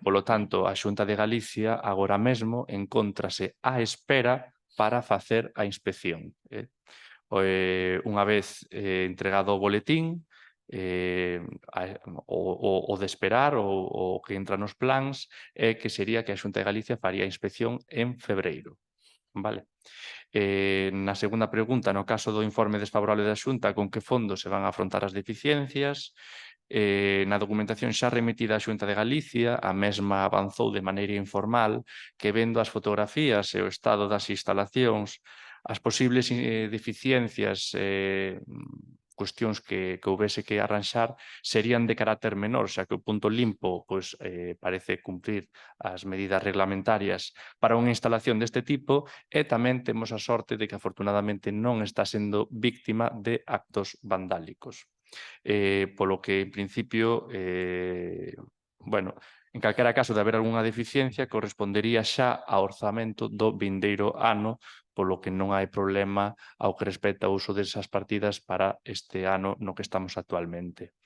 Polo tanto, a Xunta de Galicia agora mesmo encóntrase á espera para facer a inspección. Unha vez entregado o boletín, o de esperar o que entra nos plans é que sería que a Xunta de Galicia faría a inspección en febreiro. Vale. Na segunda pregunta, no caso do informe desfavorable da Xunta, con que fondos se van a afrontar as deficiencias? Na documentación xa remitida á Xunta de Galicia, a mesma avanzou de maneira informal que vendo as fotografías e o estado das instalacións, as posibles deficiencias cuestións que houvese que arranxar serían de carácter menor, xa que o punto limpo parece cumprir as medidas reglamentarias para unha instalación deste tipo e tamén temos a sorte de que afortunadamente non está sendo víctima de actos vandálicos. Polo que, en principio, en calquera caso de haber algunha deficiencia, correspondería xa ao orzamento do vindeiro ano, polo que non hai problema ao que respecta ao uso desas partidas para este ano no que estamos actualmente.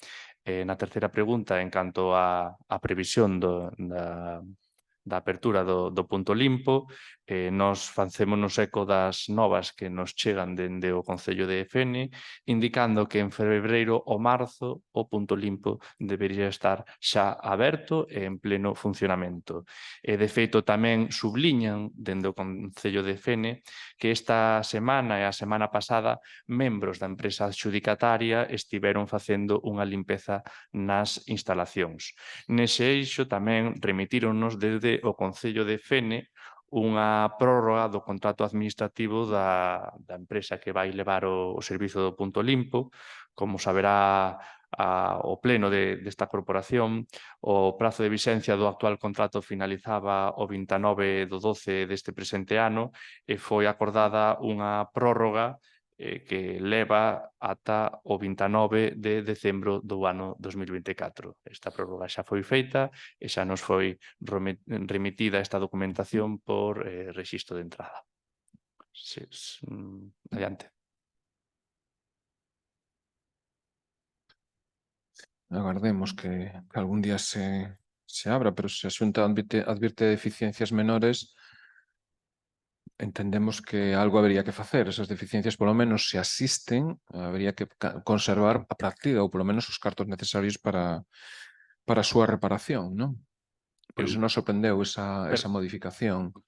Na terceira pregunta, en canto á previsión da apertura do punto limpo, nos facémonos eco das novas que nos chegan dende o Concello de Fene, indicando que en febreiro ou marzo o punto limpo debería estar xa aberto e en pleno funcionamento. De feito, tamén subliñan dende o Concello de Fene que esta semana e a semana pasada membros da empresa adxudicataria estiveron facendo unha limpeza nas instalacións. Nese eixo tamén remitíronnos desde o Concello de Fene unha prórroga do contrato administrativo da empresa que vai levar o servizo do punto limpo. Como saberá o pleno desta corporación, o prazo de vixencia do actual contrato finalizaba o 29 do 12 deste presente ano e foi acordada unha prórroga que leva ata o 29 de decembro do ano 2024. Esta prórroga xa foi feita e xa nos foi remitida esta documentación por rexistro de entrada. Adiante. Agardemos que algún día se abra, pero se a Xunta advirte deficiencias menores, entendemos que algo habería que facer. Esas deficiencias, polo menos, se asisten, habería que conservar a partida ou polo menos os cartos necesarios para a súa reparación, non? Por iso nos sorprendeu esa modificación.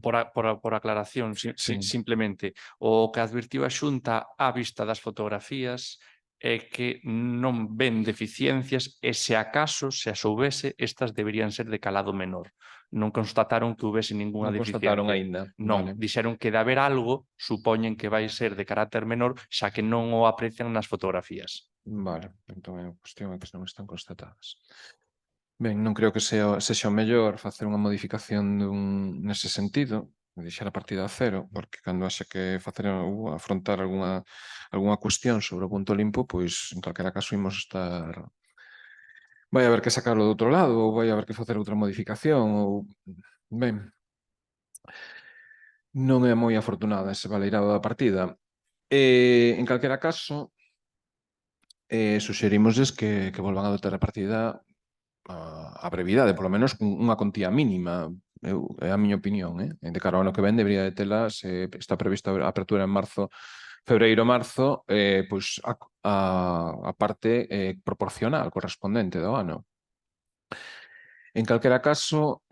Por aclaración, simplemente, o que advirtiu a Xunta á vista das fotografías é que non ven deficiencias e, se acaso, se as houvese, estas deberían ser de calado menor. Non constataron que houvese ninguna deficiencia. Non constataron aínda. Non, dixeron que de haber algo, supoñen que vai ser de carácter menor, xa que non o aprecian nas fotografías. Vale, entón a cuestión é que non están constatadas. Ben, non creo que sexa o mellor facer unha modificación nese sentido, deixar a partida a cero, porque cando haxa que afrontar algunha cuestión sobre o punto limpo, pois en calquera caso imos estar... Vai haber que sacarlo do outro lado, ou vai haber que facer outra modificación, ou... Ben, non é moi afortunada ese baleirado da partida. En calquera caso, suxerimosles que volvan a dotar a partida a brevidade, polo menos unha contía mínima, é a miña opinión, de cara ao ano que ven debería de tela, se está prevista a apertura en marzo, febreiro-marzo, pois a parte proporcional correspondente do ano. En calquera caso,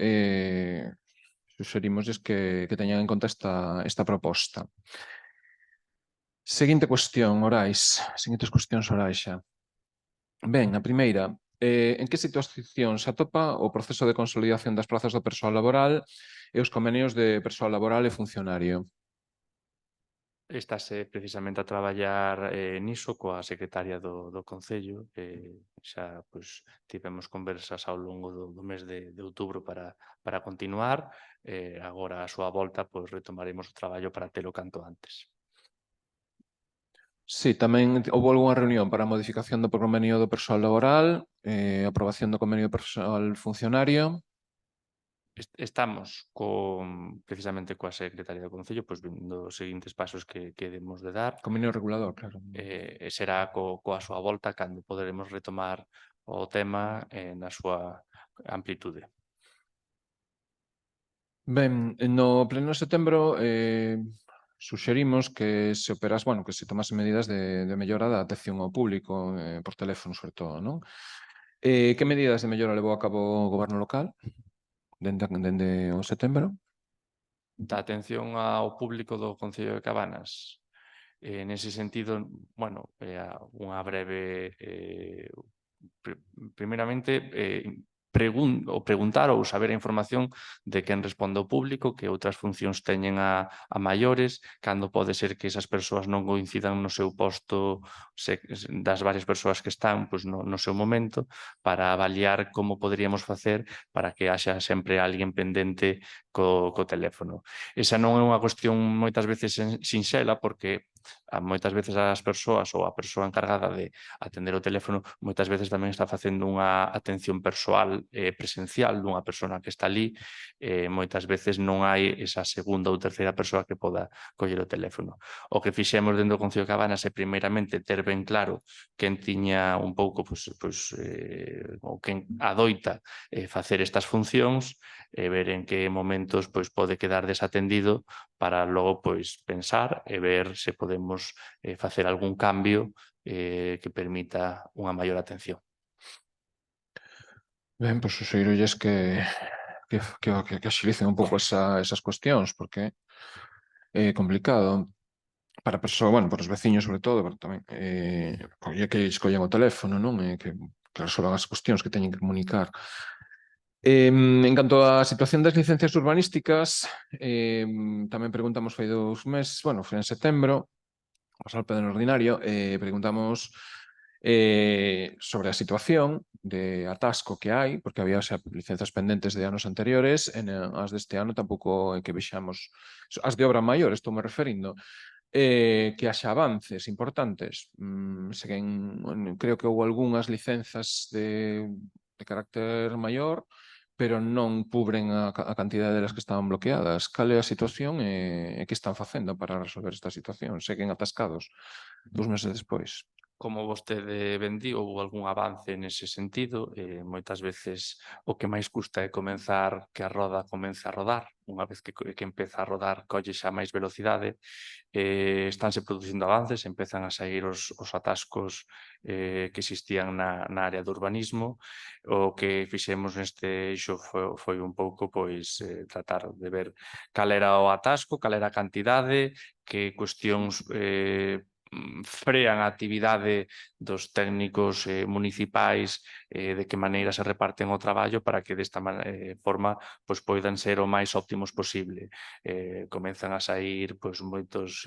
suxerimosles que teñan en conta esta proposta. Seguinte cuestión, orais. Seguintes cuestións orais xa. Ben, a primeira, en que situación se atopa o proceso de consolidación das plazas do persoal laboral e os convenios de persoal laboral e funcionario? Estáse precisamente a traballar niso coa secretaria do Concello. Xa pois, tivemos conversas ao longo do mes de outubro para continuar. Agora, a súa volta, pois retomaremos o traballo para telo canto antes. Sí, tamén houve algunha reunión para a modificación do convenio do persoal laboral, aprobación do convenio do persoal funcionario. Estamos precisamente coa secretaria do Concello, pois vendo os seguintes pasos que debemos de dar. Convenio regulador, claro. E será coa súa volta cando poderemos retomar o tema na súa amplitude. Ben, no pleno de setembro suxerimos que se que se tomase medidas de mellora da atención ao público por teléfono, sobre todo, non? Que medidas de mellora levou a cabo o goberno local dende o setembro? Da atención ao público do Concello de Cabanas. Nese sentido, bueno, unha breve primeiramente preguntar ou saber a información de quen responde ao público, que outras funcións teñen a maiores, cando pode ser que esas persoas non coincidan no seu posto das varias persoas que están pois, no seu momento, para avaliar como poderíamos facer para que haxa sempre alguén pendente co teléfono. Esa non é unha cuestión moitas veces sinxela, porque moitas veces as persoas ou a persoa encargada de atender o teléfono moitas veces tamén está facendo unha atención persoal presencial dunha persona que está ali, moitas veces non hai esa segunda ou terceira persoa que poda coller o teléfono. O que fixemos dentro do Concello de Cabanas é primeiramente ter ben claro quen tiña un pouco ou quen adoita facer estas funcións e ver en que momentos pode quedar desatendido para logo pensar e ver se podemos facer algún cambio que permita unha maior atención. Ben, pois suxeirolles que axilicen un pouco esas cuestións, porque é complicado para a persoa, para os veciños sobre todo, pero tamén que escollen o teléfono, non? Que resolvan as cuestións que teñen que comunicar. En canto á situación das licencias urbanísticas, tamén preguntamos fai 2 meses, foi en setembro, pasar pleno ordinario, preguntamos sobre a situación de atasco que hai, porque había licencias pendentes de anos anteriores, e as deste ano tampouco que vexamos, as de obra maior, estou me referindo, que haxa avances importantes. Creo que houve algunhas licenzas de carácter maior, pero non cubren a cantidade delas que estaban bloqueadas. Cal é a situación e que están facendo para resolver esta situación? Seguen atascados 2 meses despois. Como vostede ben di, houve algún avance nese sentido. Moitas veces o que máis custa é comenzar que a roda comece a rodar. Unha vez que empeza a rodar, colle xa máis velocidade. Estánse producindo avances, empezan a sair os atascos que existían na área do urbanismo. O que fixemos neste eixo foi un pouco tratar de ver cal era o atasco, cal era a cantidade, que cuestións frean a actividade dos técnicos municipais, de que maneira se reparten o traballo para que desta forma poidan ser o máis óptimos posible. Comenzan a sair moitos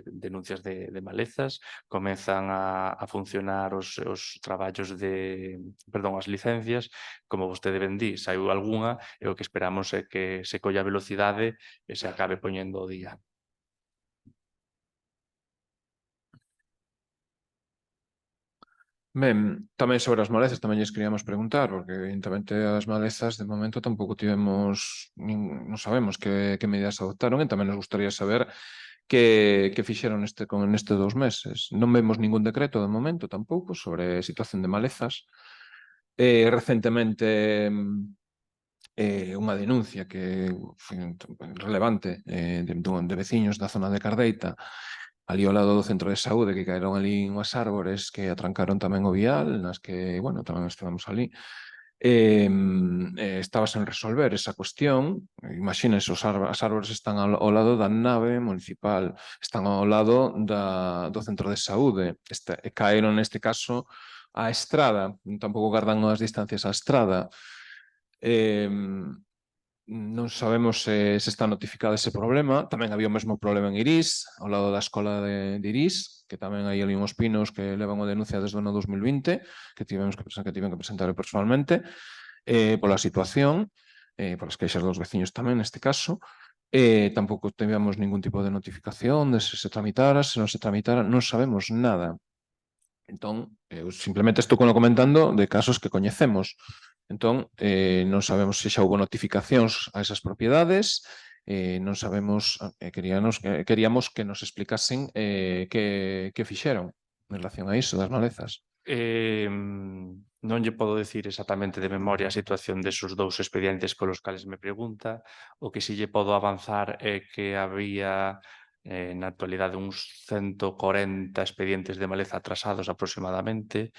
denuncias de malezas, comenzan a funcionar os traballos as licencias, como vostede ben di, saiu algunha e o que esperamos é que se colla velocidade e se acabe poñendo o día. Ben, tamén sobre as malezas tamén lles queríamos preguntar, porque evidentemente as malezas de momento tampouco tivemos, non sabemos que medidas adoptaron, e tamén nos gustaría saber que fixeron nestes 2 meses. Non vemos ningún decreto de momento tampouco sobre situación de malezas. Recentemente unha denuncia que foi relevante de veciños da zona de Cardeita, ali ao lado do centro de saúde, que caeron ali unhas árbores que atrancaron tamén o vial, nas que, bueno, tamén estivemos ali. Estaba sen resolver esa cuestión. Imagínense, as árbores están ao lado da nave municipal, están ao lado do centro de saúde, caeron neste caso á estrada, tampouco gardan as distancias á estrada. Non sabemos se está notificado ese problema. Tamén había o mesmo problema en Irís, ao lado da escola de Irís, que tamén hai ali uns pinos que levan a denuncia desde o ano 2020, que tiven que presentar personalmente, pola situación, polas queixas dos veciños tamén neste caso. Tampouco teníamos ningún tipo de notificación de se tramitara, se non se tramitara, non sabemos nada. Entón, eu simplemente estou comentando de casos que coñecemos. Entón, non sabemos se xa houve notificacións a esas propiedades, non sabemos, queríamos que nos explicasen que fixeron en relación a iso das malezas. Non lle podo decir exactamente de memoria a situación desos 2 expedientes polos cales me pregunta. O que si lle podo avanzar é que había na actualidade uns 140 expedientes de maleza atrasados aproximadamente.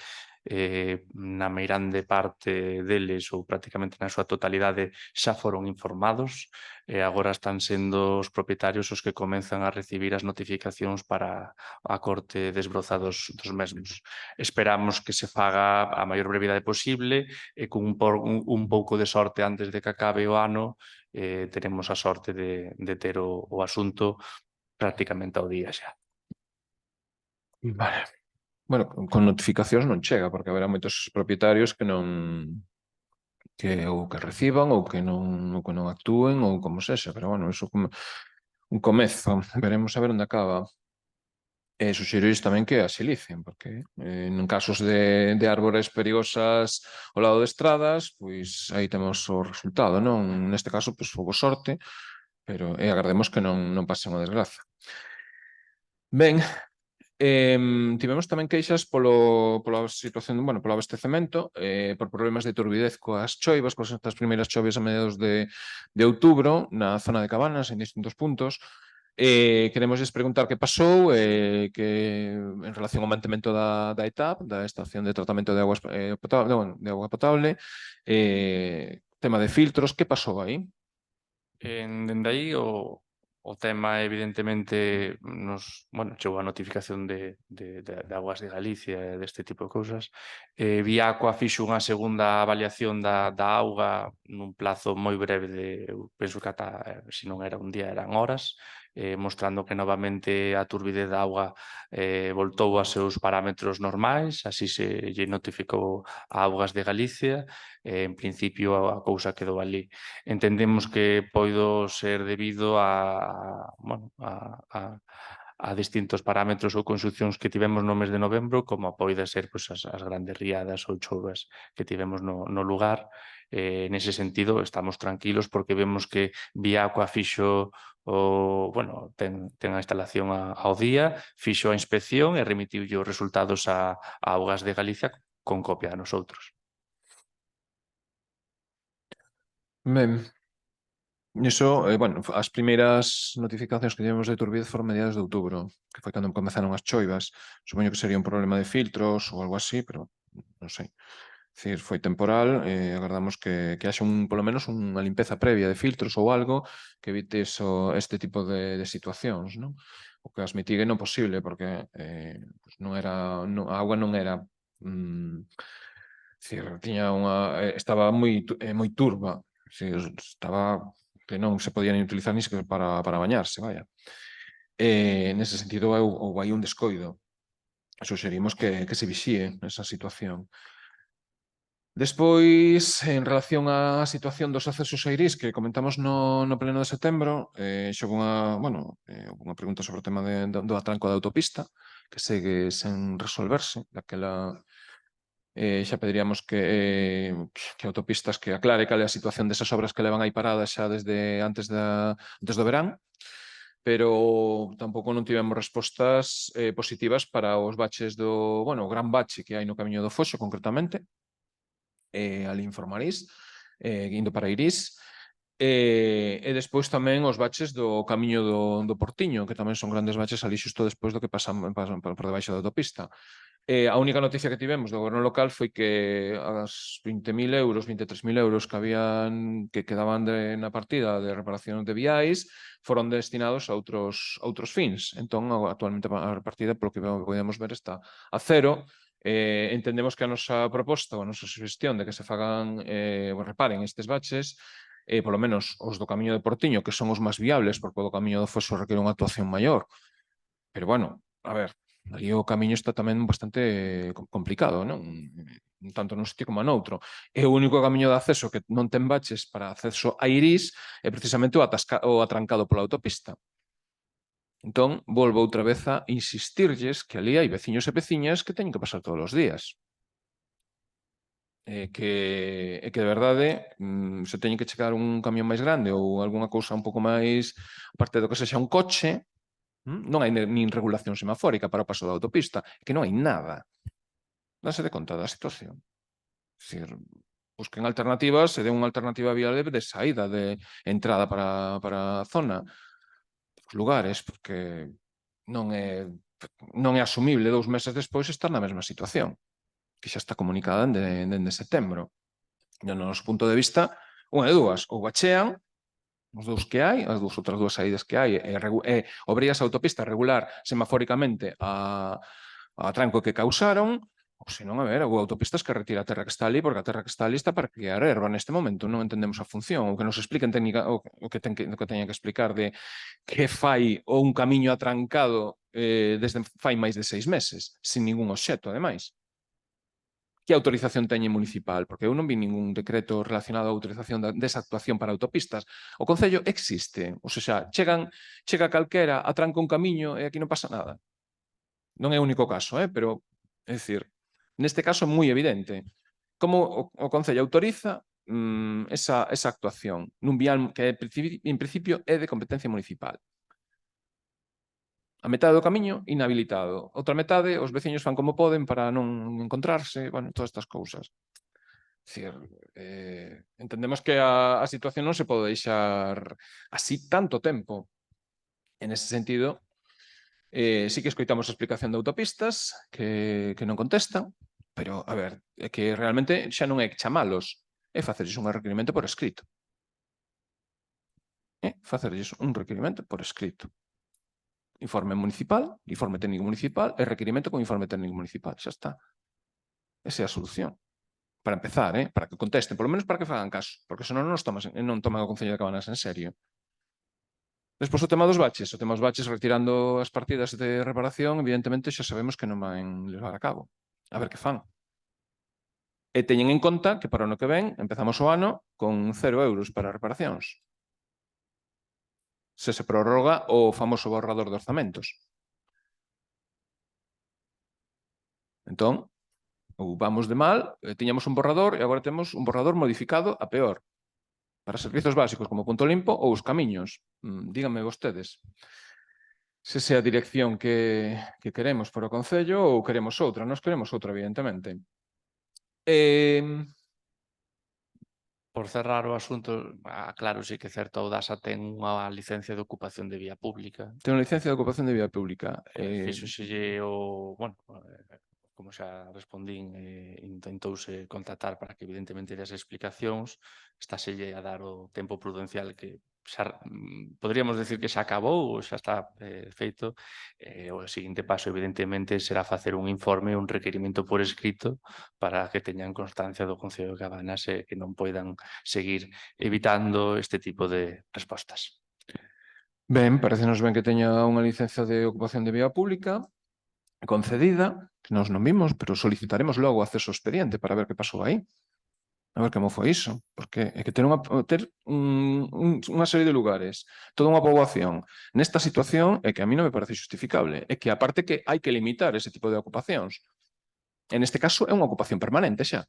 Na meirande parte deles, ou prácticamente na súa totalidade, xa foron informados e agora están sendo os propietarios os que comenzan a recibir as notificacións para a corte desbrozados dos mesmos. Esperamos que se faga a maior brevidade posible e con un pouco de sorte antes de que acabe o ano teremos a sorte de ter o asunto prácticamente ao día xa. Vale. Bueno, con notificacións non chega, porque haberá moitos propietarios que non ou que reciban ou que non actúen ou como sexa, pero bueno, iso como un comezo, veremos a ver onde acaba. Suxeriros tamén que axilicen, porque en casos de árbores perigosas ao lado de estradas, pois aí temos o resultado, non? Neste caso, pois houve sorte, pero agardemos que non pase unha desgraza. Ben, tivemos tamén queixas pola situación, bueno, polo abastecemento, por problemas de turbidez coas choivas, coas estas primeiras choias a mediados de outubro, na zona de Cabanas, en distintos puntos. Queremos preguntar que pasou, que en relación ao mantemento da ETAP, da Estación de Tratamento de Auga Potable, tema de filtros, que pasou aí? Dende aí o tema evidentemente chegou a notificación de Augas de Galicia e deste tipo de cousas. Viacua fixo unha segunda avaliación da auga nun plazo moi breve eu penso que ata, se non era un día, eran horas, mostrando que novamente a turbidez da auga voltou a seus parámetros normais, así se lle notificou a Augas de Galicia. En principio a cousa quedou ali. Entendemos que poido ser debido a distintos parámetros ou construccións que tivemos no mes de novembro, como poida ser as grandes riadas ou chouvas que tivemos no lugar. Nese sentido, estamos tranquilos porque vemos que Viacua fixo ten a instalación ao día, fixo a inspección e remitiulle os resultados a Augas de Galicia con copia a nosotros. Ben, iso, as primeiras notificacións que tivemos de turbidez foron mediados de outubro, que foi cando comezaron as choivas. Supoño que sería un problema de filtros ou algo así, pero non sei. Dicir, foi temporal, agardamos que haxa polo menos unha limpeza previa de filtros ou algo que evite este tipo de situacións, non? O que as mitigue non posible, porque a auga non era estaba moi turba, estaba que non se podía nin utilizar nin para bañarse, vaya. Nese sentido, houve aí un descoido. Suxerimos que se vixíe esa situación. Despois, en relación á situación dos accesos a Irís que comentamos no pleno de setembro, xa houve unha pregunta sobre o tema do atranco da autopista que segue sen resolverse. Daquela xa pediríamos que autopistas que aclare cal é a situación desas obras que levan aí paradas xa desde antes do verán. pero tampouco non tivemos respostas positivas para os baches o gran bache que hai no Camiño do Foxo, concretamente, ali en Formarís, indo para Irís, e despois tamén os baches do Camiño do Portiño, que tamén son grandes baches ali xusto despois do que pasan por debaixo da autopista. A única noticia que tivemos do goberno local foi que as 20.000 euros, 23.000 euros que quedaban na partida de reparación de viais foron destinados a outros fins. Entón, actualmente a partida, polo que podemos ver, está a cero. Entendemos que a nosa proposta, a nosa sugestión de que se fagan, reparen estes baches, polo menos os do Camiño de Portiño, que son os máis viables, porque o do Camiño do Foxo require unha actuación maior. Pero, bueno, a ver, ali o camiño está tamén bastante complicado, non? Tanto nun sitio como noutro. E o único camiño de acceso que non ten baches para acceso a Irís é precisamente o atrancado pola autopista. Entón, volvo outra vez a insistirlles que ali hai veciños e veciñas que teñen que pasar todos os días. Que de verdade, se teñen que chegar un camión máis grande ou algunha cousa un pouco máis, aparte do que sexa un coche, non hai nin regulación semafórica para o paso da autopista, que non hai nada. Dase de conta da situación. É dicir, busquen alternativas e den unha alternativa viable de saída, de entrada para a zona, os lugares, porque non é asumible 2 meses despois estar na mesma situación, que xa está comunicada dende setembro. E no noso punto de vista, unha de dúas, ou bachean os dous que hai, as outras dúas saídas que hai, obrías a autopista regular semafóricamente a tranco que causaron, ou senón, a ver, ou autopistas que retira a terra que está ali, porque a terra que está ali está para criar erva neste momento, non entendemos a función, ou que nos expliquen técnica, o que teñen que explicar de que fai un camiño atrancado desde fai máis de 6 meses, sin ningún obxecto, ademais. Que autorización teñe municipal? Porque eu non vi ningún decreto relacionado á autorización desa actuación para autopistas. O Concello existe. Ou seja, chega calquera, atranca un camiño e aquí non pasa nada. Non é o único caso, pero, é dicir, neste caso é moi evidente. Como o Concello autoriza esa actuación nun vial que en principio é de competencia municipal. A metade do camiño inhabilitado. Outra metade, os veciños fan como poden para non encontrarse, todas estas cousas. Dicir, entendemos que a situación non se pode deixar así tanto tempo. En ese sentido, sí que escoitamos a explicación de autopistas que non contestan, pero, a ver, é que realmente xa non é chamalos, é facerlles un requerimento por escrito. Facerlles un requerimento por escrito. Informe municipal, informe técnico municipal e requerimento con informe técnico municipal. Xa está. Esa é a solución. Para empezar, para que contesten, polo menos para que fagan caso, porque senón non toman o Concello de Cabanas en serio. Despois o tema dos baches. O tema dos baches, retirando as partidas de reparación, evidentemente xa sabemos que non van levar a cabo. A ver que fan. E teñen en conta que para o ano que ven empezamos o ano con 0 euros para reparacións. Se prorroga o famoso borrador de orzamentos. Entón, ou vamos de mal, tiñamos un borrador e agora temos un borrador modificado a peor. Para servizos básicos como Punto Limpo ou os camiños. Díganme vostedes se esa é a dirección que queremos para o Concello ou queremos outra. Nós queremos outra, evidentemente. Por cerrar o asunto, claro, sí que é certo, a Audasa ten unha licencia de ocupación de vía pública. Ten unha licencia de ocupación de vía pública. Fíxoselle como xa respondín, intentouse contactar para que evidentemente das explicacións, estáselle a dar o tempo prudencial que xa, poderíamos decir que xa acabou ou xa está feito. O seguinte paso, evidentemente, será facer un informe, un requerimento por escrito para que teñan constancia do Concello de Cabanas e que non poidan seguir evitando este tipo de respostas. Ben, parecenos ben que teña unha licencia de ocupación de vía pública concedida, que nós non vimos, pero solicitaremos logo acceso ao expediente para ver que pasou aí. A ver como foi iso. Porque é que ter unha serie de lugares, toda unha poboación, nesta situación é que a mí non me parece justificable. É que aparte que hai que limitar ese tipo de ocupacións. En este caso é unha ocupación permanente xa.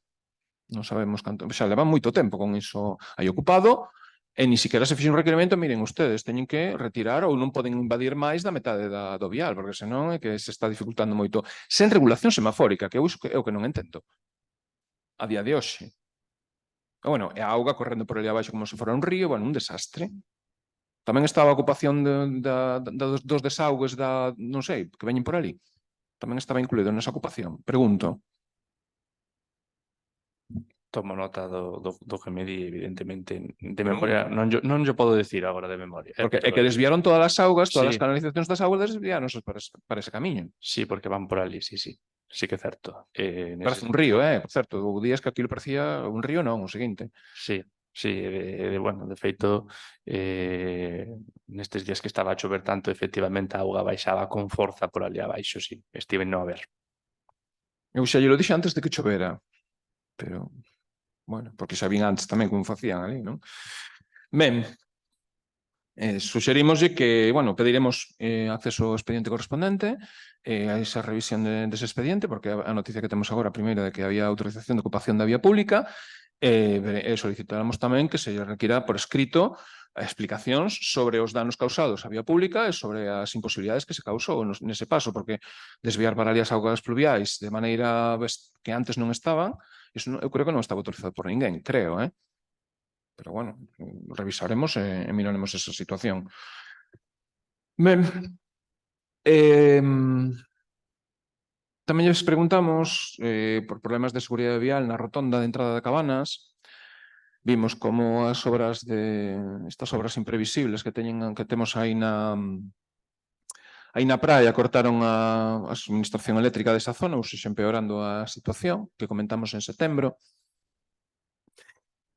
Non sabemos canto, xa leva moito tempo con iso aí ocupado, E ni siquiera se fixe un requerimento, miren ustedes, teñen que retirar ou non poden invadir máis da metade do vial, porque senón é que se está dificultando moito. Sen regulación semafórica, que é o que non entendo a día de hoxe. E, bueno, e a auga correndo por ali abaixo como se fora un río, bueno, un desastre. Tamén estaba a ocupación dos desaugues non sei, que veñen por ali. Tamén estaba incluído nesa ocupación. Pregunto. Tomo nota do que me di, evidentemente, de memoria. Non yo podo decir agora de memoria. Porque é que desviaron todas as augas, todas as Sí. canalizacións das augas desviaronse para ese camiño. Sí, porque van por ali, sí. Sí que é certo. Parece un río, por certo. O días que aquilo parecía un río, non, o seguinte. Sí, bueno, de feito, nestes días que estaba a chover tanto, efectivamente a auga baixaba con forza por ali abaixo, sí. Estiven no a ver. Eu xa lle lo dixo antes de que chovera, pero, bueno, porque xa vin antes tamén como facían ali, non? Ben, suxerimoslle que, bueno, pediremos acceso ao expediente correspondente a esa revisión dese expediente, porque a noticia que temos agora, a primeira, de que había autorización de ocupación da vía pública, solicitáramos tamén que se requira por escrito explicacións sobre os danos causados á vía pública e sobre as imposibilidades que se causou nese paso, porque desviar para ali as augas pluviais de maneira que antes non estaban, eu creo que non estaba autorizado por ninguén, creo, pero bueno, revisaremos e miraremos esa situación. Ben, tamén lles preguntamos por problemas de seguridade vial na rotonda de entrada de Cabanas. Vimos como estas obras imprevisibles que temos aí na praia cortaron a suministración eléctrica desa zona, ou seja, empeorando a situación que comentamos en setembro.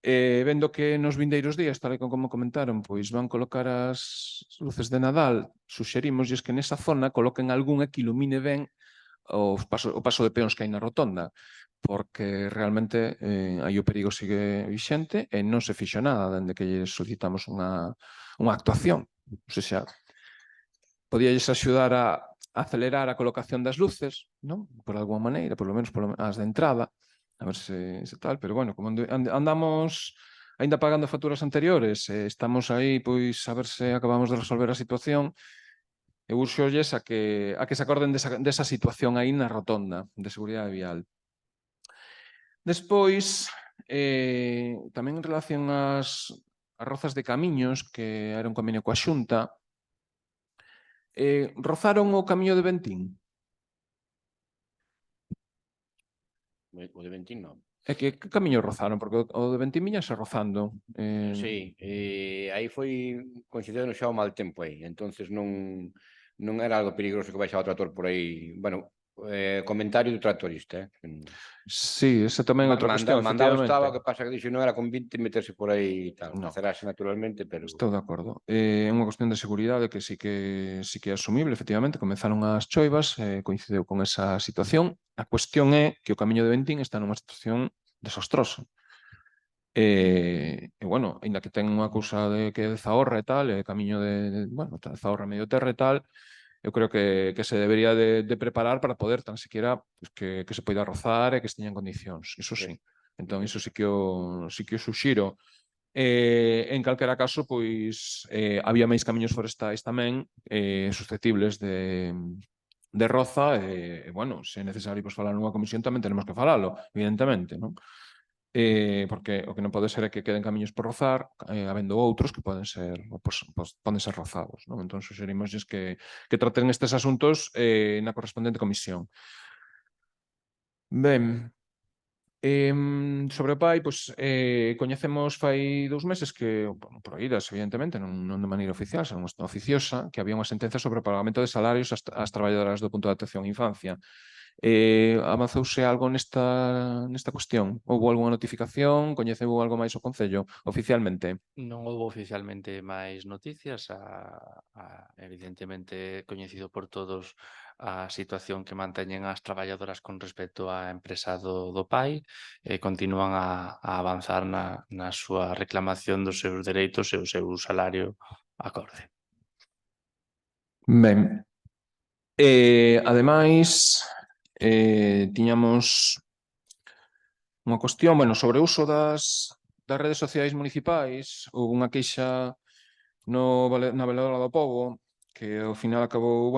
Vendo que nos vindeiros días, tal e como comentaron, pois van colocar as luces de Nadal, suxerimosles que nesa zona coloquen algún que ilumine ben o paso de peóns que hai na rotonda, porque realmente aí o perigo sigue vixente e non se fixo nada dende que lle solicitamos unha actuación. Ou seja, podíalles axudar a acelerar a colocación das luces, non? Por alguma maneira, por lo menos as de entrada, a ver se tal, pero bueno, como andamos ainda pagando facturas anteriores, estamos aí, pois, a ver se acabamos de resolver a situación. Eu urxolles a que se acorden desa situación aí na rotonda de seguridade vial. Despois, tamén en relación ás rozas de camiños, que era un convenio coa Xunta, rozaron o camiño de Ventín? O de Ventín non. É que camiño rozaron? Porque o de Ventín viñase rozando. Sí, aí foi coincidindo xa o mal tempo aí, entonces non era algo peligroso que baixaba o trator por aí, bueno, comentario do tractorista, Sí, esa tamén é outra cuestión, mandado efectivamente. estaba, que pasa que dixo non era convite meterse por aí e tal, No. facerase naturalmente, pero... Estou de acordo. É unha cuestión de seguridade que sí que é asumible, efectivamente, comenzaron as choivas, coincideu con esa situación. A cuestión é que o camiño de Ventín está nunha situación desastrosa. E, bueno, ainda que ten unha cousa de que é de Zahorra e tal, e camiño de Zahorra medio terra e tal, eu creo que se debería de preparar para poder tan siquiera que se poida rozar e que esteña en condicións, iso sí. Entón, iso sí que o suxiro. En calquera caso, pois, había máis camiños forestais tamén susceptibles de roza e, bueno, se é necesario falar nunha comisión tamén tenemos que falalo, evidentemente, non? Porque o que non pode ser é que queden camiños por rozar, habendo outros que poden ser rozados, non? Entón, suxerimosles que traten estes asuntos na correspondente comisión. Ben, sobre o PAI, pois, coñecemos fai 2 meses que, por oídas, evidentemente, non de maneira oficial, senón oficiosa, que había unha sentenza sobre o pagamento de salarios ás traballadoras do punto de atención á infancia. Avanzouse algo nesta cuestión? Houbo algunha notificación? Coñeceu algo máis o Concello oficialmente? Non houbo oficialmente máis noticias, evidentemente coñecido por todos a situación que manteñen as traballadoras con respecto á empresa do PAI, continúan a avanzar na súa reclamación dos seus dereitos e o seu salario acorde. Ben, ademais, tiñamos unha cuestión, bueno, sobre o uso das das redes sociais municipais, houve unha queixa na Valedora do Pobo que ao final acabou,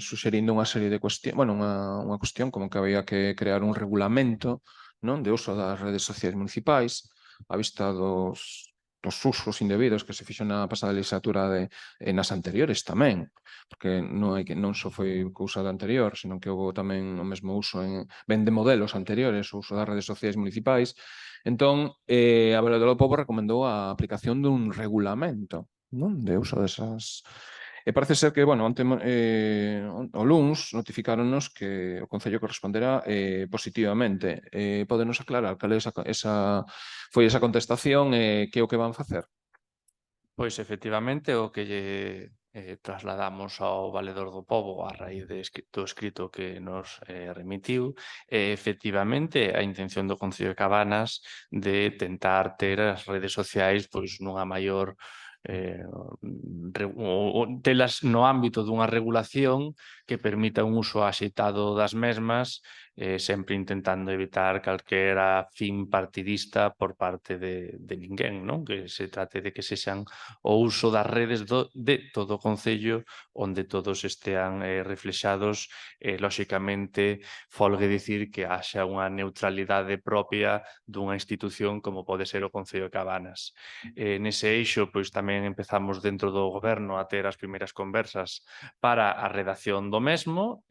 suxerindo unha serie de cuestións, unha cuestión como que había que crear un regulamento, non, de uso das redes sociais municipais a vista dos usos indebidos que se fixo na pasada legislatura e nas anteriores tamén, porque non só foi cousa da anterior, senón que houve tamén o mesmo uso ben de modelos anteriores, o uso das redes sociais municipais. Entón, a Valedora do Pobo recomendou a aplicación dun regulamento, non, de uso desas. E parece ser que, onte o luns notificáronnos que o Concello corresponderá positivamente. Pódenos aclarar cal foi esa contestación e que é o que van facer? Pois efectivamente o que lle trasladamos ao Valedor do Pobo a raíz do escrito que nos remitiu efectivamente a intención do Concello de Cabanas de tentar ter as redes sociais pois nunha maior telas no ámbito dunha regulación que permita un uso axeitado das mesmas, sempre intentando evitar calquera fin partidista por parte de ninguén, non? Que se trate de que sexan o uso das redes de todo o Concello onde todos estean reflexados e, lóxicamente, folgue dicir que haxa unha neutralidade propia dunha institución como pode ser o Concello de Cabanas. Nese eixo, pois tamén empezamos dentro do goberno a ter as primeiras conversas para a redacción do mesmo,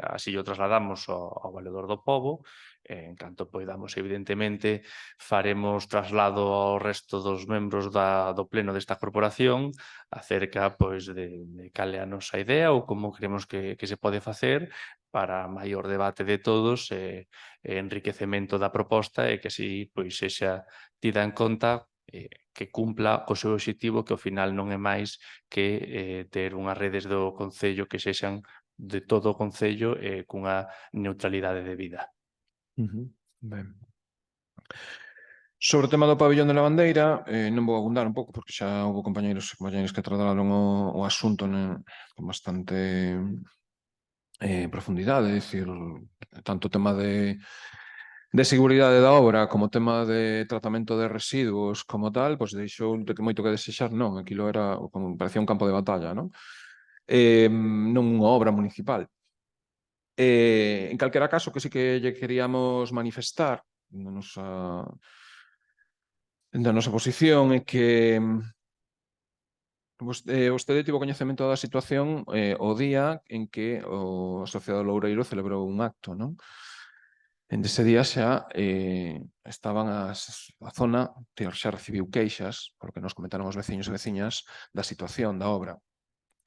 así o trasladamos ao Valedor do Pobo, en canto poidamos, evidentemente, faremos traslado ao resto dos membros do pleno desta corporación acerca pois, de cal é a nosa idea ou como creemos que se pode facer para maior debate de todos e enriquecemento da proposta e que así pois, sexa tida en conta que cumpla co seu obxectivo que ao final non é máis que ter unhas redes do Concello que sexan de todo o Concello cunha neutralidade de vida. Ben. Sobre o tema do pabillón de lavandeira, non vou abundar un pouco porque xa houve compañeiros e compañeiras que trataron o asunto con bastante profundidade, é dicir, tanto o tema de seguridade da obra como o tema de tratamento de residuos como tal, pois deixou moito que desexar, non, aquilo era, como parecía un campo de batalla, non? Non unha obra municipal. En calquera caso, que sí que lle queríamos manifestar da nosa posición é que vostede tivo coñecemento da situación o día en que o Asociado Loureiro celebrou un acto, non? En ese día xa estaban a zona, xa recibiu queixas, porque nos comentaron os veciños e veciñas, da situación da obra.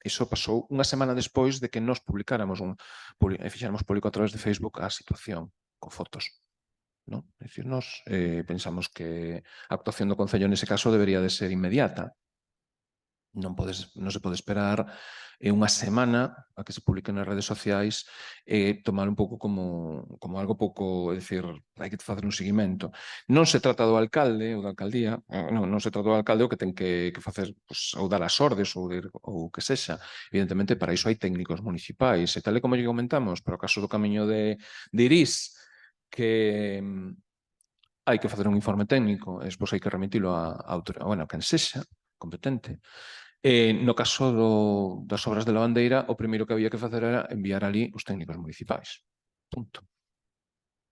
Iso pasou unha semana despois de que nos publicáramos fixáramos público a través de Facebook a situación, con fotos. Non? É dicir, nos pensamos que a actuación do Concello nese caso debería de ser inmediata. Non se pode esperar unha semana a que se publique nas redes sociais e tomar un pouco como algo pouco, é dicir, hai que facer un seguimento. Non se trata do alcalde ou da alcaldía, non se trata do alcalde o que ten que facer ou dar as ordes ou que sexa. Evidentemente, para iso hai técnicos municipais e tal e como lle comentamos, para o caso do camiño de Irís, que hai que facer un informe técnico e despois hai que remitilo a quen sexa competente. No caso das obras de lavandeira, o primeiro que había que facer era enviar ali os técnicos municipais. Punto.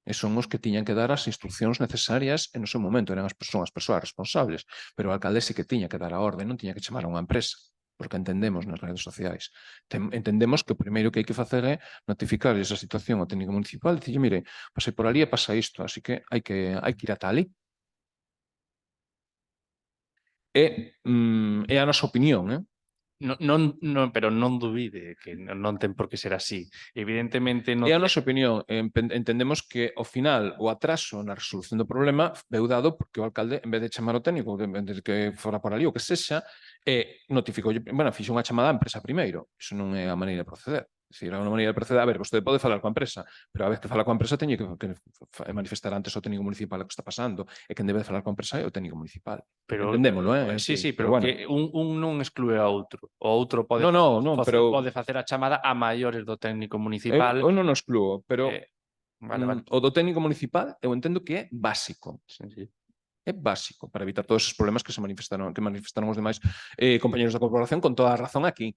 E son os que tiñan que dar as instruccións necesarias en o seu momento, son as persoas responsables, pero o alcalde sí que tiña que dar a orde, non tiña que chamar a unha empresa, porque entendemos nas redes sociais. Entendemos que o primeiro que hai que facer é notificar esa situación ao técnico municipal e dicirlle, mire, pasei por ali e pasa isto, así que hai que ir ata ali. É a nosa opinión, Pero non dubide que non ten por que ser así. Evidentemente... É a nosa opinión. Entendemos que, ao final, o atraso na resolución do problema veu dado porque o alcalde, en vez de chamar o técnico, en vez de que fora por ali o que sexa, notificou, fixo unha chamada á empresa primeiro. Iso non é a maneira de proceder. É dicir, a unha maneira de proceder, vostede pode falar coa empresa, pero a vez que fala coa empresa teñe que manifestar antes ao técnico municipal o que está pasando, e quen debe de falar coa empresa é o técnico municipal. Entendémolo, Sí, pero que un non exclúe a outro. O outro pode facer a chamada a maiores do técnico municipal. Eu non o exclúo, pero o do técnico municipal eu entendo que é básico. É básico para evitar todos esos problemas que manifestaron os demais compañeros da corporación con toda a razón aquí.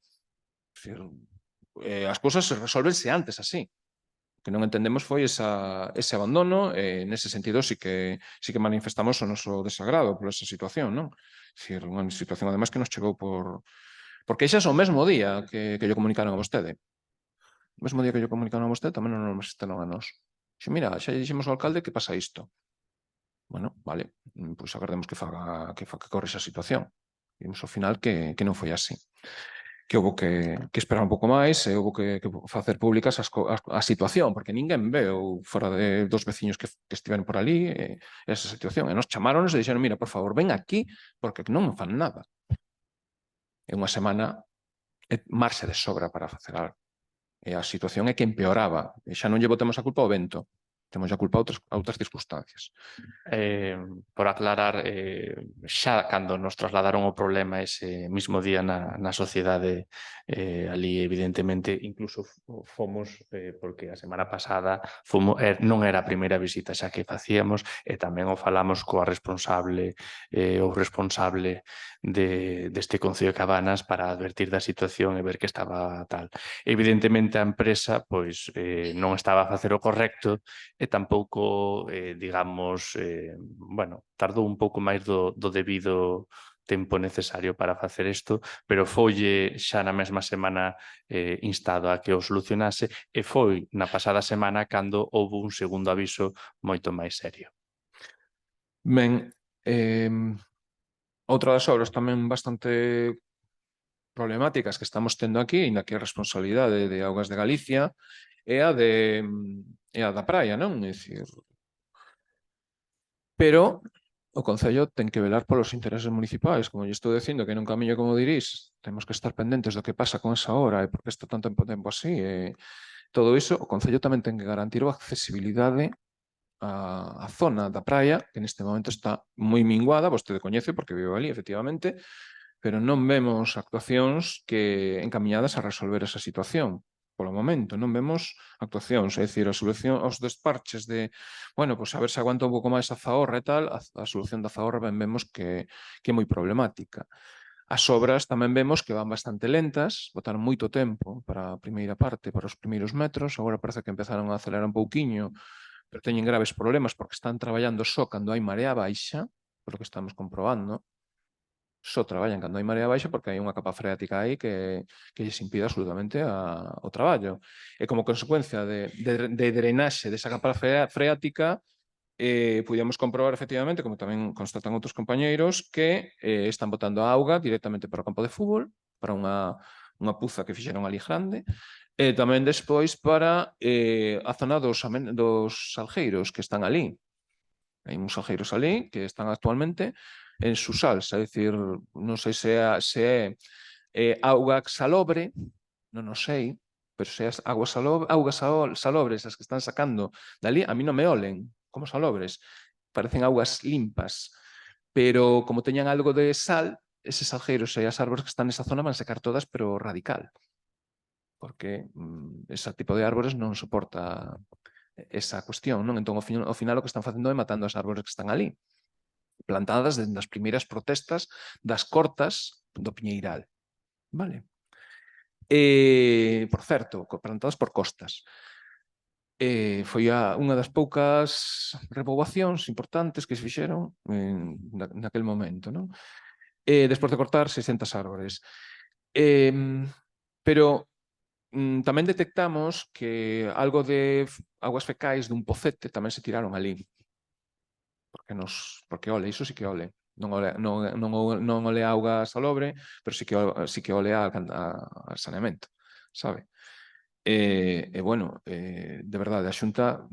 As cousas resolvense antes así. O que non entendemos foi ese abandono, nese sentido sí que manifestamos o noso desagrado por esa situación, non? Unha situación ademais que nos chegou porque xa o mesmo día que lle comunicaron a vostede. O mesmo día que lle comunicaron a vostede tamén non nos manifestaron a nós. Mira, xa lle dixemos ao alcalde que pasa isto. Bueno, vale, pois agardemos que corre esa situación. Vimos ao final que non foi así. Que houve que esperar un pouco máis e houve que facer públicas a situación, porque ninguén veu fora dos veciños que estiveron por ali esa situación. E nos chamáronos e dixeron, mira, por favor, ven aquí porque non me fan nada. E unha semana é marxe de sobra para facer algo. E a situación é que empeoraba. E xa non lle botemos a culpa ao vento. Temos a culpa a outras circunstancias. Por aclarar, xa cando nos trasladaron o problema ese mismo día na sociedade, ali evidentemente incluso fomos, porque a semana pasada non era a primeira visita xa que facíamos e tamén o falamos coa responsable ou responsable deste Concello de Cabanas para advertir da situación e ver que estaba tal. Evidentemente a empresa pois non estaba a facer o correcto e tampouco, digamos, bueno, tardou un pouco máis do debido tempo necesario para facer isto, pero foille xa na mesma semana instado a que o solucionase e foi na pasada semana cando houve un segundo aviso moito máis serio. Ben, outra das obras tamén bastante problemáticas que estamos tendo aquí, na que a responsabilidade de Augas de Galicia é a da praia, non? É dicir, pero o Concello ten que velar polos intereses municipais, como lle estou dicindo, que non camiño como dirís, temos que estar pendentes do que pasa con esa obra e porque está tanto tempo así. Todo iso, o Concello tamén ten que garantir a accesibilidade á zona da praia, que neste momento está moi minguada, vostede coñece porque vive ali, efectivamente, pero non vemos actuacións encamiñadas a resolver esa situación. Polo momento, non vemos actuacións, é dicir, a solución aos desparches de, bueno, pois a ver se aguanta un pouco máis a Zahorra e tal, a solución da Zahorra ben vemos que é moi problemática. As obras tamén vemos que van bastante lentas, botaron moito tempo para a primeira parte, para os primeiros metros, agora parece que empezaron a acelerar un pouquiño, pero teñen graves problemas porque están traballando só cando hai marea baixa, polo que estamos comprobando, só traballan cando hai marea baixa porque hai unha capa freática aí que lles impide absolutamente o traballo. E como consecuencia de drenaxe desa capa freática, podíamos comprobar efectivamente, como tamén constatan outros compañeiros, que están botando a auga directamente para o campo de fútbol, para unha puza que fixeron ali grande, e tamén despois para a zona dos salgueiros que están ali. Hai uns salgueiros ali que están actualmente en susals, é dicir, non sei se é auga salobre, non o sei, pero se é augas salobres as que están sacando dali, a mí non me olen como salobres, parecen augas limpas, pero como teñan algo de sal, eses salgueiros e as árbores que están nesa zona van secar todas, pero radical, porque ese tipo de árbores non soporta esa cuestión, non? Entón, ao final, o que están facendo é matando as árbores que están ali, plantadas desde as primeiras protestas das cortas do Piñeiral. Vale? Por certo, plantadas por costas. Foi unha das poucas repoboacións importantes que se fixeron naquel momento, non? Despois de cortar 600 árbores. Pero tamén detectamos que algo de augas fecais dun pocete tamén se tiraron ali. Porque ole, iso sí que ole. Non ole a auga salobre, pero sí que ole a saneamento, sabe? Bueno, de verdade, a Xunta,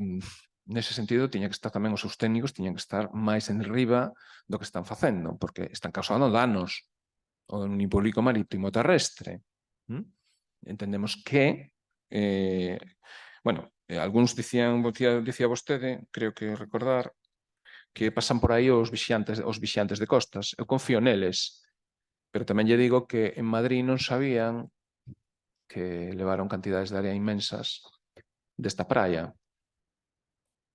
nese sentido, tiña que estar tamén os seus técnicos, tiñan que estar máis en riba do que están facendo, porque están causando danos ao nivel público marítimo terrestre. Entendemos que, bueno, algúns dicía vostede, creo que recordar, que pasan por aí os vixiantes de costas. Eu confío neles, pero tamén lle digo que en Madrid non sabían que levaron cantidades de area inmensas desta praia.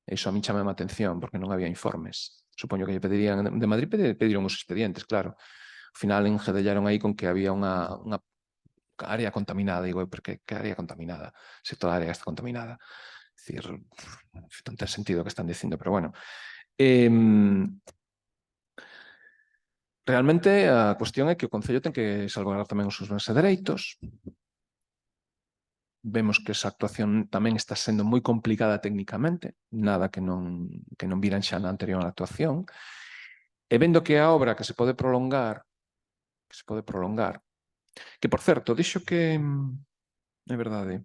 E iso a mí chamame a atención, porque non había informes. Supoño que lle pedirían de Madrid, pediron os expedientes, claro. Ao final engedellaron aí con que había unha área contaminada. Digo, pero que área contaminada? Se toda a área está contaminada. É dicir, non ten sentido o que están dicindo, pero bueno. Realmente a cuestión é que o Concello ten que salvaguardar tamén os seus bens e dereitos. Vemos que esa actuación tamén está sendo moi complicada técnicamente, nada que non viran xa na anterior actuación. E vendo que a obra que se pode prolongar, que por certo, dixo que, é verdade,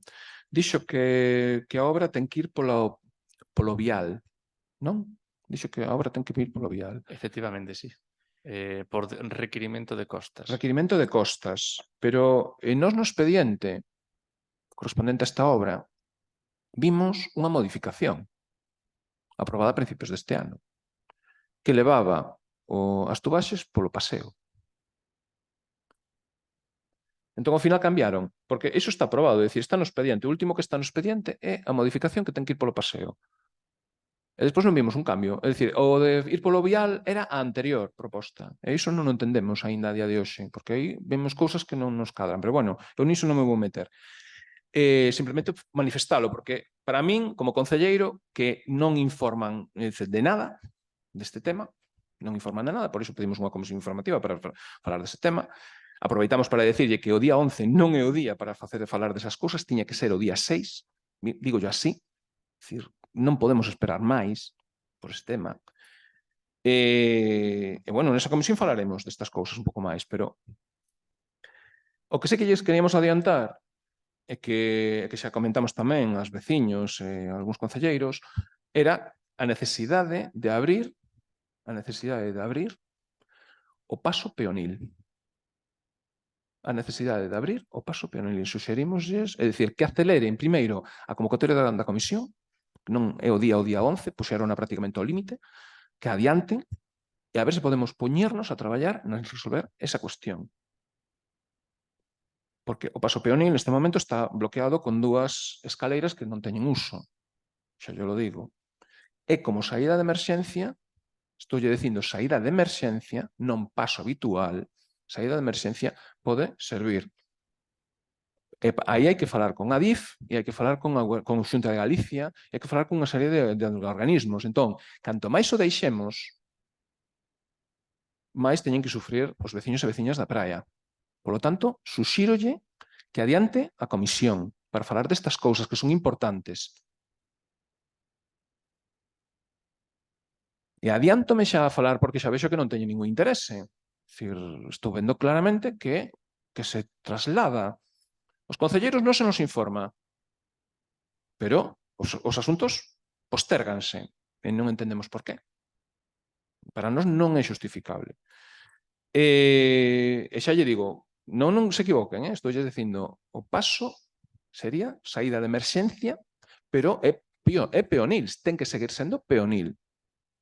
dixo que a obra ten que ir polo vial, non? Dixo que a obra ten que ir polo vial. Efectivamente, sí. Por requirimento de costas. Requirimento de costas, pero nós no expediente correspondente a esta obra vimos unha modificación aprobada a principios deste ano que levaba as tubaxes polo paseo. Entón, ao final cambiaron, porque iso está aprobado, é dicir, está no expediente. O último que está no expediente é a modificación que ten que ir polo paseo. E despois non vimos un cambio. É dicir, o de ir polo vial era a anterior proposta. E iso non o entendemos aínda a día de hoxe, porque aí vemos cousas que non nos cadran. Pero bueno, eu niso non me vou meter. Simplemente manifestalo, porque para min, como concelleiro, que non informan de nada deste tema, non informan de nada, por iso pedimos unha comisión informativa para falar dese tema. Aproveitamos para decirlle que o día 11 non é o día para falar desas cousas, tiña que ser o día 6, digo yo así, é dicir, non podemos esperar máis por este tema. E, bueno, nesa comisión falaremos destas cousas un pouco máis, pero o que sei que lles queríamos adiantar e que xa comentamos tamén as veciños e algúns concelleiros, era a necesidade de abrir o paso peonil. A necesidade de abrir o paso peonil. E suxerimosles, é dicir, que aceleren primeiro a convocatoria da comisión, que non é o día 11, puxeron prácticamente ao límite, que adianten e a ver se podemos poñernos a traballar en resolver esa cuestión. Porque o paso peonil neste momento está bloqueado con dúas escaleiras que non teñen uso. Xa yo lo digo. E como saída de emerxencia, estou dicindo saída de emerxencia, non paso habitual, saída de emerxencia pode servir. E aí hai que falar con Adif, e hai que falar con a Xunta de Galicia, e hai que falar con unha serie de organismos. Entón, canto máis o deixemos, máis teñen que sufrir os veciños e veciñas da praia. Por lo tanto, suxírolle que adiante a comisión para falar destas cousas que son importantes. E adiántome xa a falar porque xa vexo que non teño ningún interese. Dicir, estou vendo claramente que se traslada. Os concelleiros non se nos informa, pero os asuntos postérganse e non entendemos por qué. Para nós non é justificable. E xa lle digo, non se equivoquen, estou dicindo, o paso sería saída de emerxencia, pero é peonil, ten que seguir sendo peonil.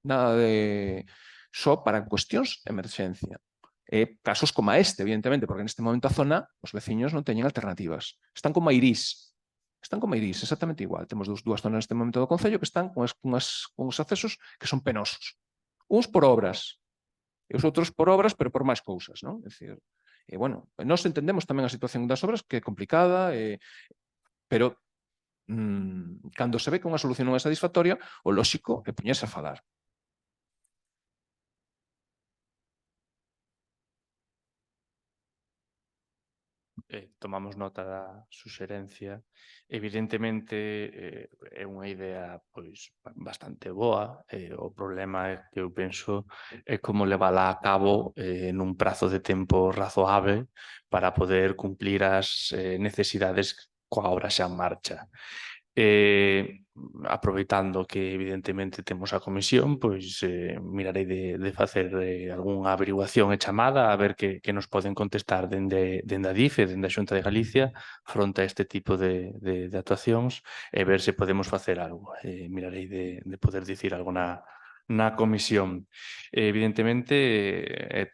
Nada de só para cuestións de emerxencia. E casos como este, evidentemente, porque neste momento a zona, os veciños non teñen alternativas. Están como Mairís. Están como Mairís, exactamente igual. Temos dúas zonas neste momento do Concello que están con uns accesos que son penosos. Uns por obras, e os outros por obras, pero por máis cousas, non? É dicir, e, bueno, nós entendemos tamén a situación das obras, que é complicada, pero cando se ve que unha solución non é satisfactoria, o lóxico é poñerse a falar. Tomamos nota da suxerencia. Evidentemente, é unha idea pois bastante boa. O problema é que eu penso é como levala a cabo nun prazo de tempo razoable para poder cumplir as necesidades coa obra xa en marcha. Aproveitando que evidentemente temos a comisión, pois mirarei de facer algunha averiguación e chamada a ver que nos poden contestar dende a DIF e dende a Xunta de Galicia fronte a este tipo de actuacións e ver se podemos facer algo. Mirarei de poder dicir algo na comisión. Evidentemente,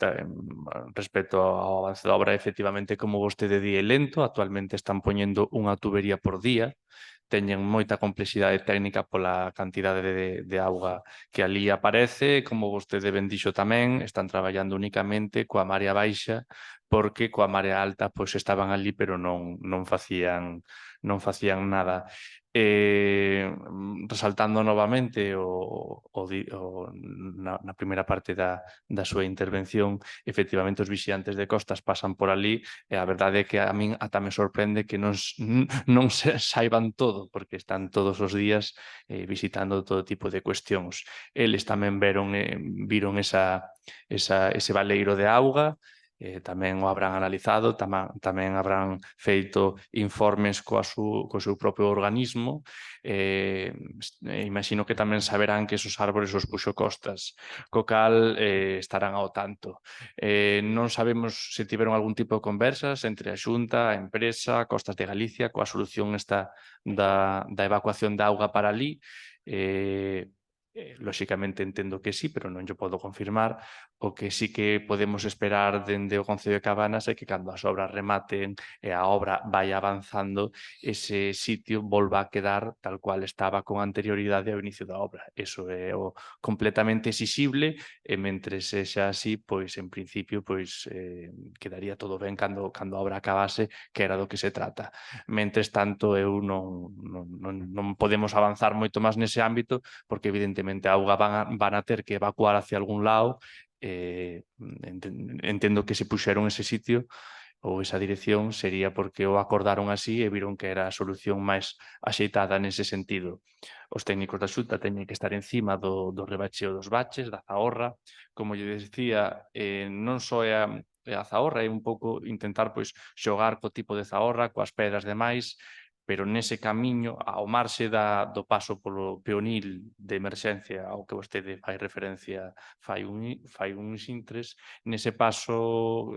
respecto ao avance da obra, efectivamente, como vostede di, é lento. Actualmente están poñendo unha tubería por día. teñen moita complexidade técnica pola cantidade de auga que ali aparece, como vostede ben dixo tamén, están traballando únicamente coa marea baixa, porque coa marea alta pois estaban ali pero non facían nada. Resaltando novamente na primeira parte da súa intervención, efectivamente os vixiantes de costas pasan por ali e a verdade é que a min ata me sorprende que non se saiban todo, porque están todos os días visitando todo tipo de cuestións. Eles tamén viron ese baleiro de auga, tamén o habrán analizado, tamén habrán feito informes co seu propio organismo, imagino que tamén saberán que esos árbores os puxo Costas, co cal estarán ao tanto. Non sabemos se tiveron algún tipo de conversas entre a Xunta, a empresa, Costas de Galicia, coa solución esta da evacuación da auga para ali. Lóxicamente entendo que sí, pero non yo podo confirmar. O que sí que podemos esperar dende o Concello de Cabanas é que cando as obras rematen e a obra vai avanzando, ese sitio volva a quedar tal cual estaba con anterioridade ao inicio da obra. Eso é o completamente exixible e mentre sexa así, pois en principio pois quedaría todo ben cando a obra acabase, que era do que se trata. Mentres tanto, eu non podemos avanzar moito máis nese ámbito, porque evidentemente a auga van a ter que evacuar hacia algún lado. Entendo que se puxeron ese sitio ou esa dirección sería porque o acordaron así e viron que era a solución máis axeitada nese sentido. Os técnicos da Xunta teñen que estar encima do rebacheo dos baches, da zahorra. Como lle decía, non só é a zahorra, é un pouco intentar xogar co tipo de zahorra, coas pedras demais, pero nese camiño, ao marxe do paso polo peonil de emerxencia ao que vostede fai referencia fai uns intres, nese paso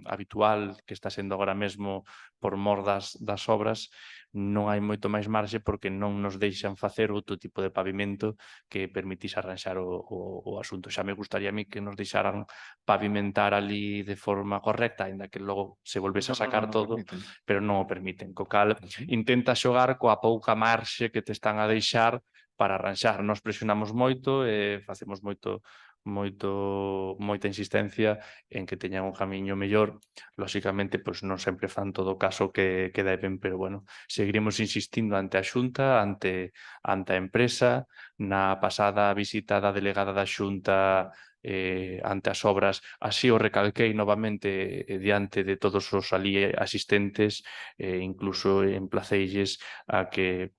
habitual que está sendo agora mesmo por mor das obras, non hai moito máis marxe porque non nos deixan facer outro tipo de pavimento que permitise arranxar o asunto. Xa me gustaría a mí que nos deixaran pavimentar ali de forma correcta, aínda que logo se volvese a sacar todo, pero non o permiten. Co cal, intenta xogar coa pouca marxe que te están a deixar para arranxar. Nos presionamos moito e facemos moita insistencia en que teñan un camiño mellor. Lóxicamente, non sempre fan todo o caso que deben, pero bueno, seguiremos insistindo ante a Xunta, ante a empresa. Na pasada visita da delegada da Xunta ante as obras, así o recalquei novamente diante de todos os ali asistentes, incluso emplaceilles a que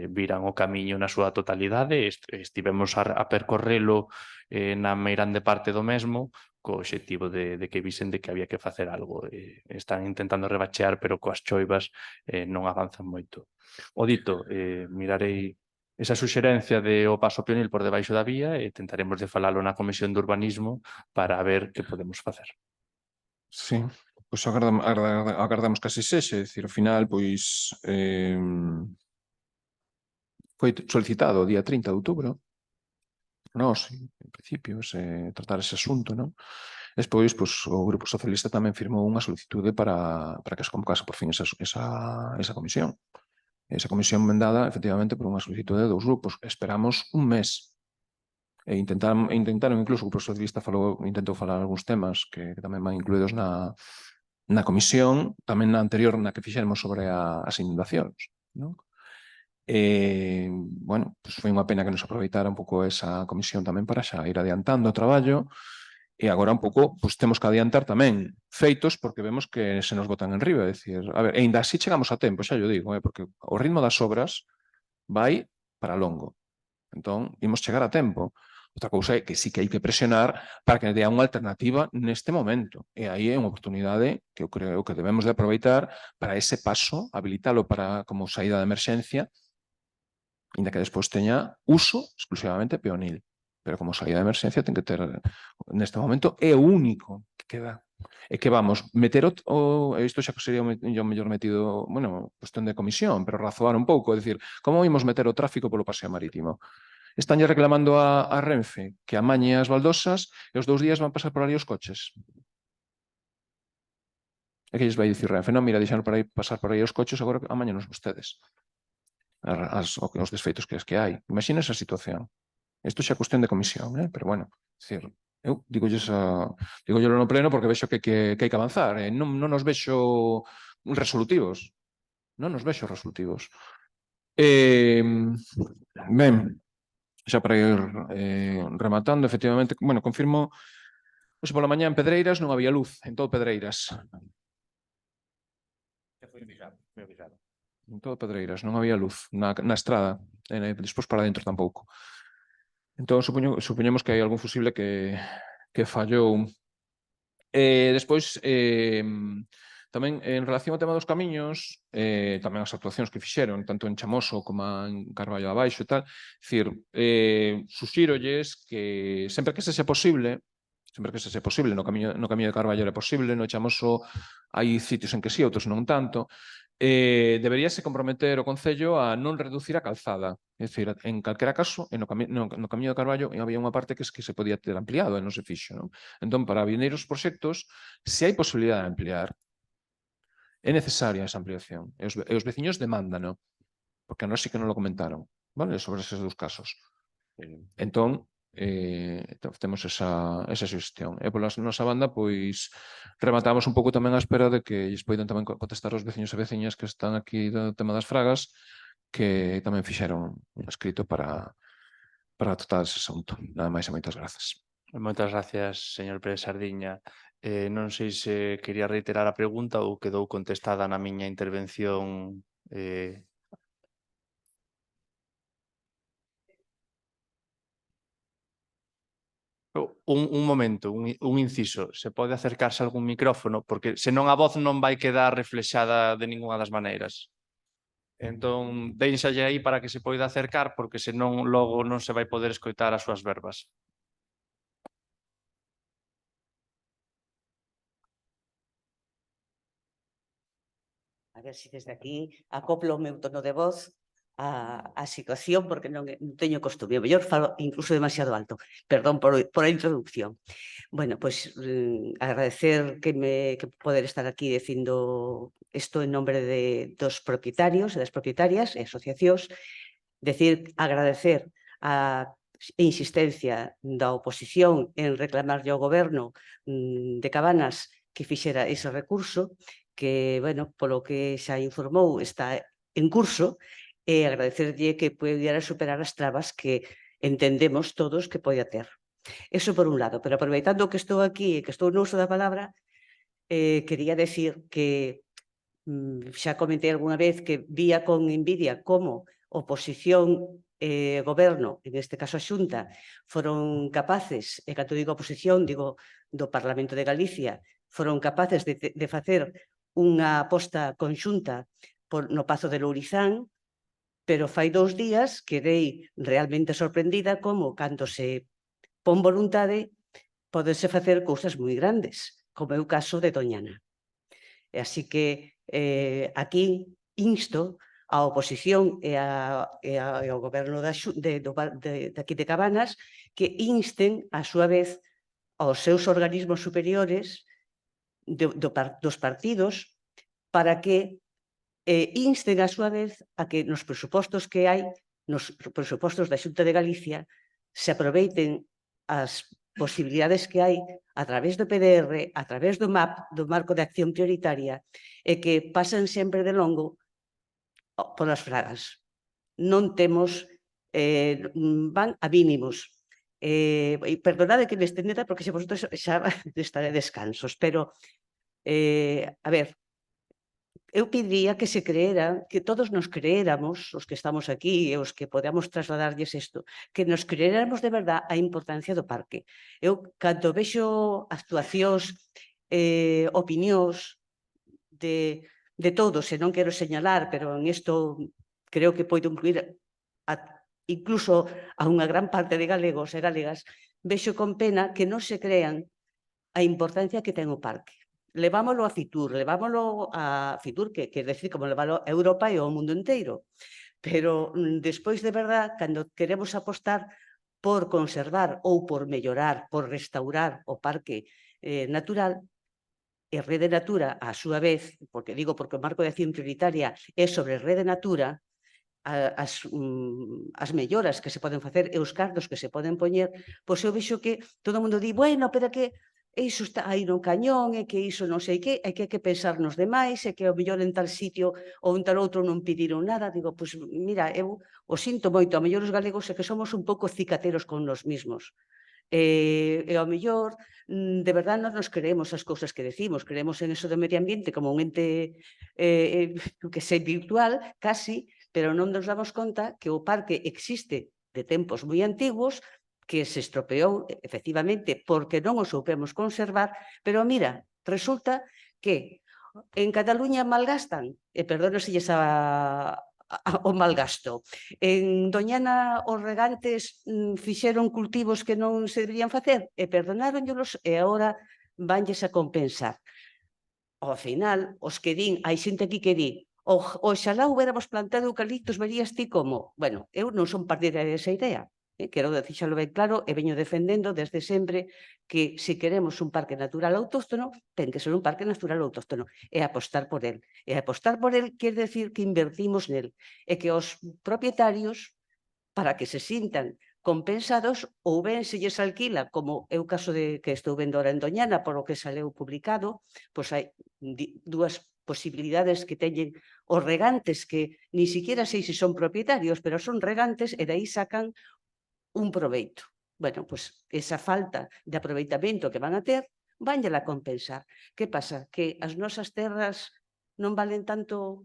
viran o camiño na súa totalidade. Estivemos a percorrelo na meirande parte do mesmo, co obxectivo de que visen de que había que facer algo. Están intentando rebachear, pero coas choivas non avanzan moito. O dito, mirarei esa suxerencia de o paso peonil por debaixo da vía e tentaremos de falalo na Comisión de Urbanismo para ver que podemos facer. Sí, pois agardamos que así sexe, dicir, ao final, pois foi solicitado o día 30 de outubro, nós, en principio, tratar ese asunto, non? Despois, pois, o Grupo Socialista tamén firmou unha solicitude para que se convocase por fin esa comisión. Esa comisión vendada, efectivamente, por unha solicitude de dous grupos. Esperamos un mes. E intentaron incluso, o Grupo Socialista intentou falar algúns temas que tamén van incluídos na comisión, tamén na anterior, na que fixemos sobre as inundacións. Bueno, foi unha pena que nos aproveitara un pouco esa comisión tamén para xa ir adiantando o traballo. E agora un pouco, temos que adiantar tamén feitos porque vemos que se nos botan en riba. É dicir, a ver, ainda así chegamos a tempo, xa yo digo, porque o ritmo das obras vai para longo. Entón, imos chegar a tempo. Outra cousa é que sí que hai que presionar para que dea unha alternativa neste momento. E aí é unha oportunidade que eu creo que debemos de aproveitar para ese paso, habilitalo como saída de emerxencia, ainda que despois teña uso exclusivamente peonil. Pero como saída de emerxencia ten que ter, neste momento, é o único que queda. É que vamos, meter isto xa sería o mellor metido, bueno, cuestión de comisión, pero razoar un pouco, é dicir, como imos meter o tráfico polo paseo marítimo? Estánlle reclamando a Renfe que amañe as baldosas e os 2 días van pasar por ali os coches. E que lles vai dicir Renfe? Non, mira, deixaron pasar por aí os coches, agora amañenos vostedes. os desfeitos que hai. Imagina esa situación. Isto xa é cuestión de comisión, pero bueno, eu digollelo no pleno porque vexo que hai que avanzar, non nos vexo resolutivos. Non nos vexo resolutivos. Ben, xa para ir rematando, efectivamente, bueno, confirmo, hoxe pola mañá en Pedreiras non había luz, en todo Pedreiras. En todo Pedreiras non había luz, na estrada, despois para dentro tampouco. Entón, supoñemos que hai algún fusible que fallou. Despois, tamén en relación ao tema dos camiños, tamén as actuacións que fixeron, tanto en Chamoso como en Carballo abaixo e tal, suxírolles que sempre que sexa posible, no camiño de Carballo era posible, no Chamoso hai sitios en que sí, outros non tanto, deberíase comprometer o Concello a non reducir a calzada. É dicir, en calquera caso, no camiño de Carballo había unha parte que se podía ter ampliado e non se fixo. Non? Entón, para vindeiros proxectos, se hai posibilidade de ampliar, é necesaria esa ampliación. E os veciños demandan, porque a nós sí que non lo comentaron, vale? Sobre eses dous casos. Entón, temos esa xestión. E pola nosa banda, pois, rematamos un pouco tamén á espera de que lles poidan tamén contestar os veciños e veciñas que están aquí do tema das fragas, que tamén fixeron un escrito para tratar ese asunto. Nada máis e moitas grazas. Moitas gracias, señor Pérez Sardiña. Non sei se quería reiterar a pregunta ou quedou contestada na miña intervención. Un momento, un inciso. Se pode acercarse a algún micrófono, porque senón a voz non vai quedar reflexada de ningunha das maneiras. Entón, déixalle aí para que se poida acercar, porque senón logo non se vai poder escoitar as súas verbas. A ver se desde aquí acoplo o meu tono de voz a situación, porque non teño costume. O mellor falo incluso demasiado alto. Perdón por a introducción. Bueno, pois agradecer que poder estar aquí dicindo isto en nombre dos propietarios e das propietarias e asociacións. Agradecer a insistencia da oposición en reclamarlle ao goberno de Cabanas que fixera ese recurso, que, bueno, polo que xa informou, está en curso, e agradecerlle que pudiera superar as trabas que entendemos todos que pode ter. Eso por un lado, pero aproveitando que estou aquí e que estou no uso da palabra, quería decir que xa comentei algunha vez que vía con envidia como oposición e goberno, en este caso a Xunta, foron capaces, e cando digo oposición, digo do Parlamento de Galicia, foron capaces de facer unha aposta conxunta no Pazo de Lourizán, pero fai 2 días quedei realmente sorprendida como cando se pon voluntade poderse facer cousas moi grandes, como é o caso de Doñana. E así que aquí insto a oposición e ao goberno de aquí de Cabanas que insten a súa vez aos seus organismos superiores dos partidos para que insten a súa vez a que nos presupostos que hai, nos presupostos da Xunta de Galicia, se aproveiten as posibilidades que hai a través do PDR, a través do MAP, do Marco de Acción Prioritaria, e que pasan sempre de longo polas fragas. Non temos, van a mínimos. Perdonade que me estendera porque xa vosotros xa estaré descansos, pero, a ver, eu pediría que se creera, que todos nos creéramos, os que estamos aquí e os que podamos trasladarlles isto, que nos creéramos de verdad a importancia do parque. Eu, cando vexo actuacións, opinións de todos, e non quero señalar, pero en isto creo que podo incluir incluso a unha gran parte de galegos e galegas, vexo con pena que non se crean a importancia que ten o parque. Levámoslo a Fitur, que quer decir como levámoslo a Europa e ao mundo inteiro. Pero despois, de verdad, cando queremos apostar por conservar ou por mellorar, por restaurar o parque natural, e Rede Natura, a súa vez, porque o Marco de Acción Prioritaria é sobre Rede Natura, as melloras que se poden facer e os cartos que se poden poñer, pois eu vexo que todo o mundo di, bueno, pero que iso está aí no cañón, e que iso non sei que, e que hai que pensar nos demais, e que o mellor en tal sitio ou en tal outro non pediron nada. Digo, pois mira, eu o sinto moito, a mellor os galegos é que somos un pouco cicateros con nos mismos. E ao mellor, de verdade, non nos creemos as cousas que decimos, creemos en eso do medio ambiente como un ente que sei virtual, casi, pero non nos damos conta que o parque existe de tempos moi antigos, que se estropeou, efectivamente, porque non o soupemos conservar, pero mira, resulta que en Cataluña malgastan, e perdónoselles o malgasto. En Doñana os regantes fixeron cultivos que non se deberían facer e perdonáronllos e agora vanlles a compensar. Ao final, os que din, hai xente aquí que di, oxalá hubiéramos plantado eucaliptos, verías ti como. Bueno, eu non son partidaria desa idea. Quero dicirlo ben claro e veño defendendo desde sempre que se queremos un parque natural autóctono, ten que ser un parque natural autóctono e apostar por el. E apostar por el quere decir que invertimos nel e que os propietarios, para que se sintan compensados, ou ben se lles alquila, como é o caso de que estou vendo ahora en Doñana, por o que saleu publicado, pois hai dúas posibilidades que teñen os regantes que ni siquiera sei se son propietarios, pero son regantes e de aí sacan un proveito. Bueno, pois esa falta de aproveitamento que van a ter, vanllela a compensar. Que pasa? Que as nosas terras non valen tanto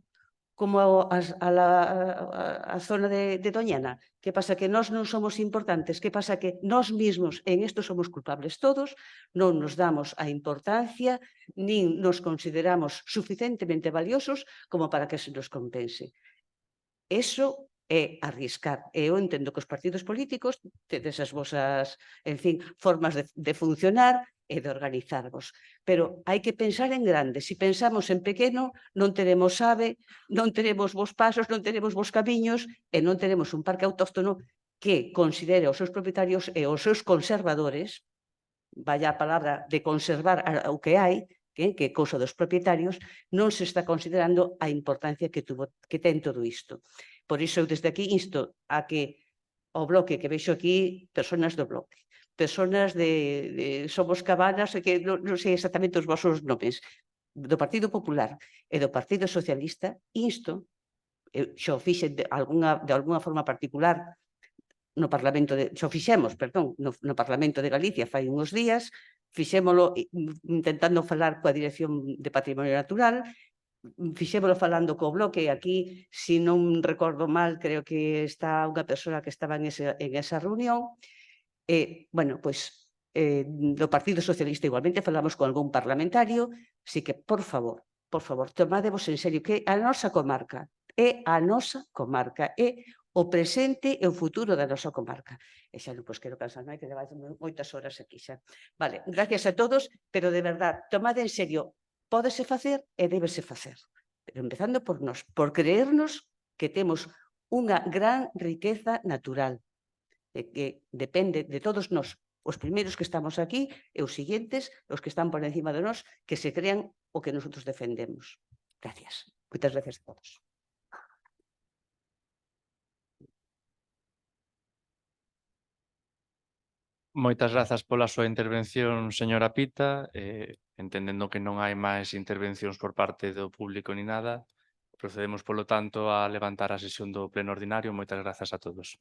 como a zona de Doñana? Que pasa? Que nós non somos importantes? Que pasa? Que nós mesmos en isto somos culpables todos, non nos damos a importancia, nin nos consideramos suficientemente valiosos como para que se nos compense. Eso é arriscar. E eu entendo que os partidos políticos tedes as vosas, en fin, formas de funcionar e de organizarvos. Pero hai que pensar en grande. Se pensamos en pequeno, non teremos ave, non teremos vos pasos, non teremos vos camiños e non teremos un parque autóctono que considere os seus propietarios e os seus conservadores, vaya a palabra de conservar o que hai, que é cousa dos propietarios, non se está considerando a importancia que ten todo isto. Por iso, eu desde aquí insto a que o bloque que vexo aquí, personas do bloque, personas de Somos Cabanas, que non sei exactamente os vosos nomes, do Partido Popular e do Partido Socialista, insto, xo fixen de alguna forma particular no Parlamento xo fixemos, perdón, no Parlamento de Galicia fai uns días, fixémolo intentando falar coa Dirección de Patrimonio Natural, fixémolo falando co bloque, aquí, se non recordo mal, creo que está unha persoa que estaba en esa reunión, e, bueno, pois, do Partido Socialista igualmente falamos con algún parlamentario, así que, por favor, tomádevos en serio, que a nosa comarca, é o presente e o futuro da nosa comarca. E xa non quero cansar máis, que levades moitas horas aquí xa. Vale, gracias a todos, pero de verdad, tomade en serio, pódese facer e débese facer. Pero empezando por nós, por creernos que temos unha gran riqueza natural, que depende de todos nós, os primeiros que estamos aquí e os seguintes, os que están por encima de nós, que se crean o que nosotros defendemos. Gracias. Moitas gracias a todos. Moitas grazas pola súa intervención, señora Pita. Entendendo que non hai máis intervencións por parte do público ni nada, procedemos, polo tanto, a levantar a sesión do pleno ordinario. Moitas grazas a todos.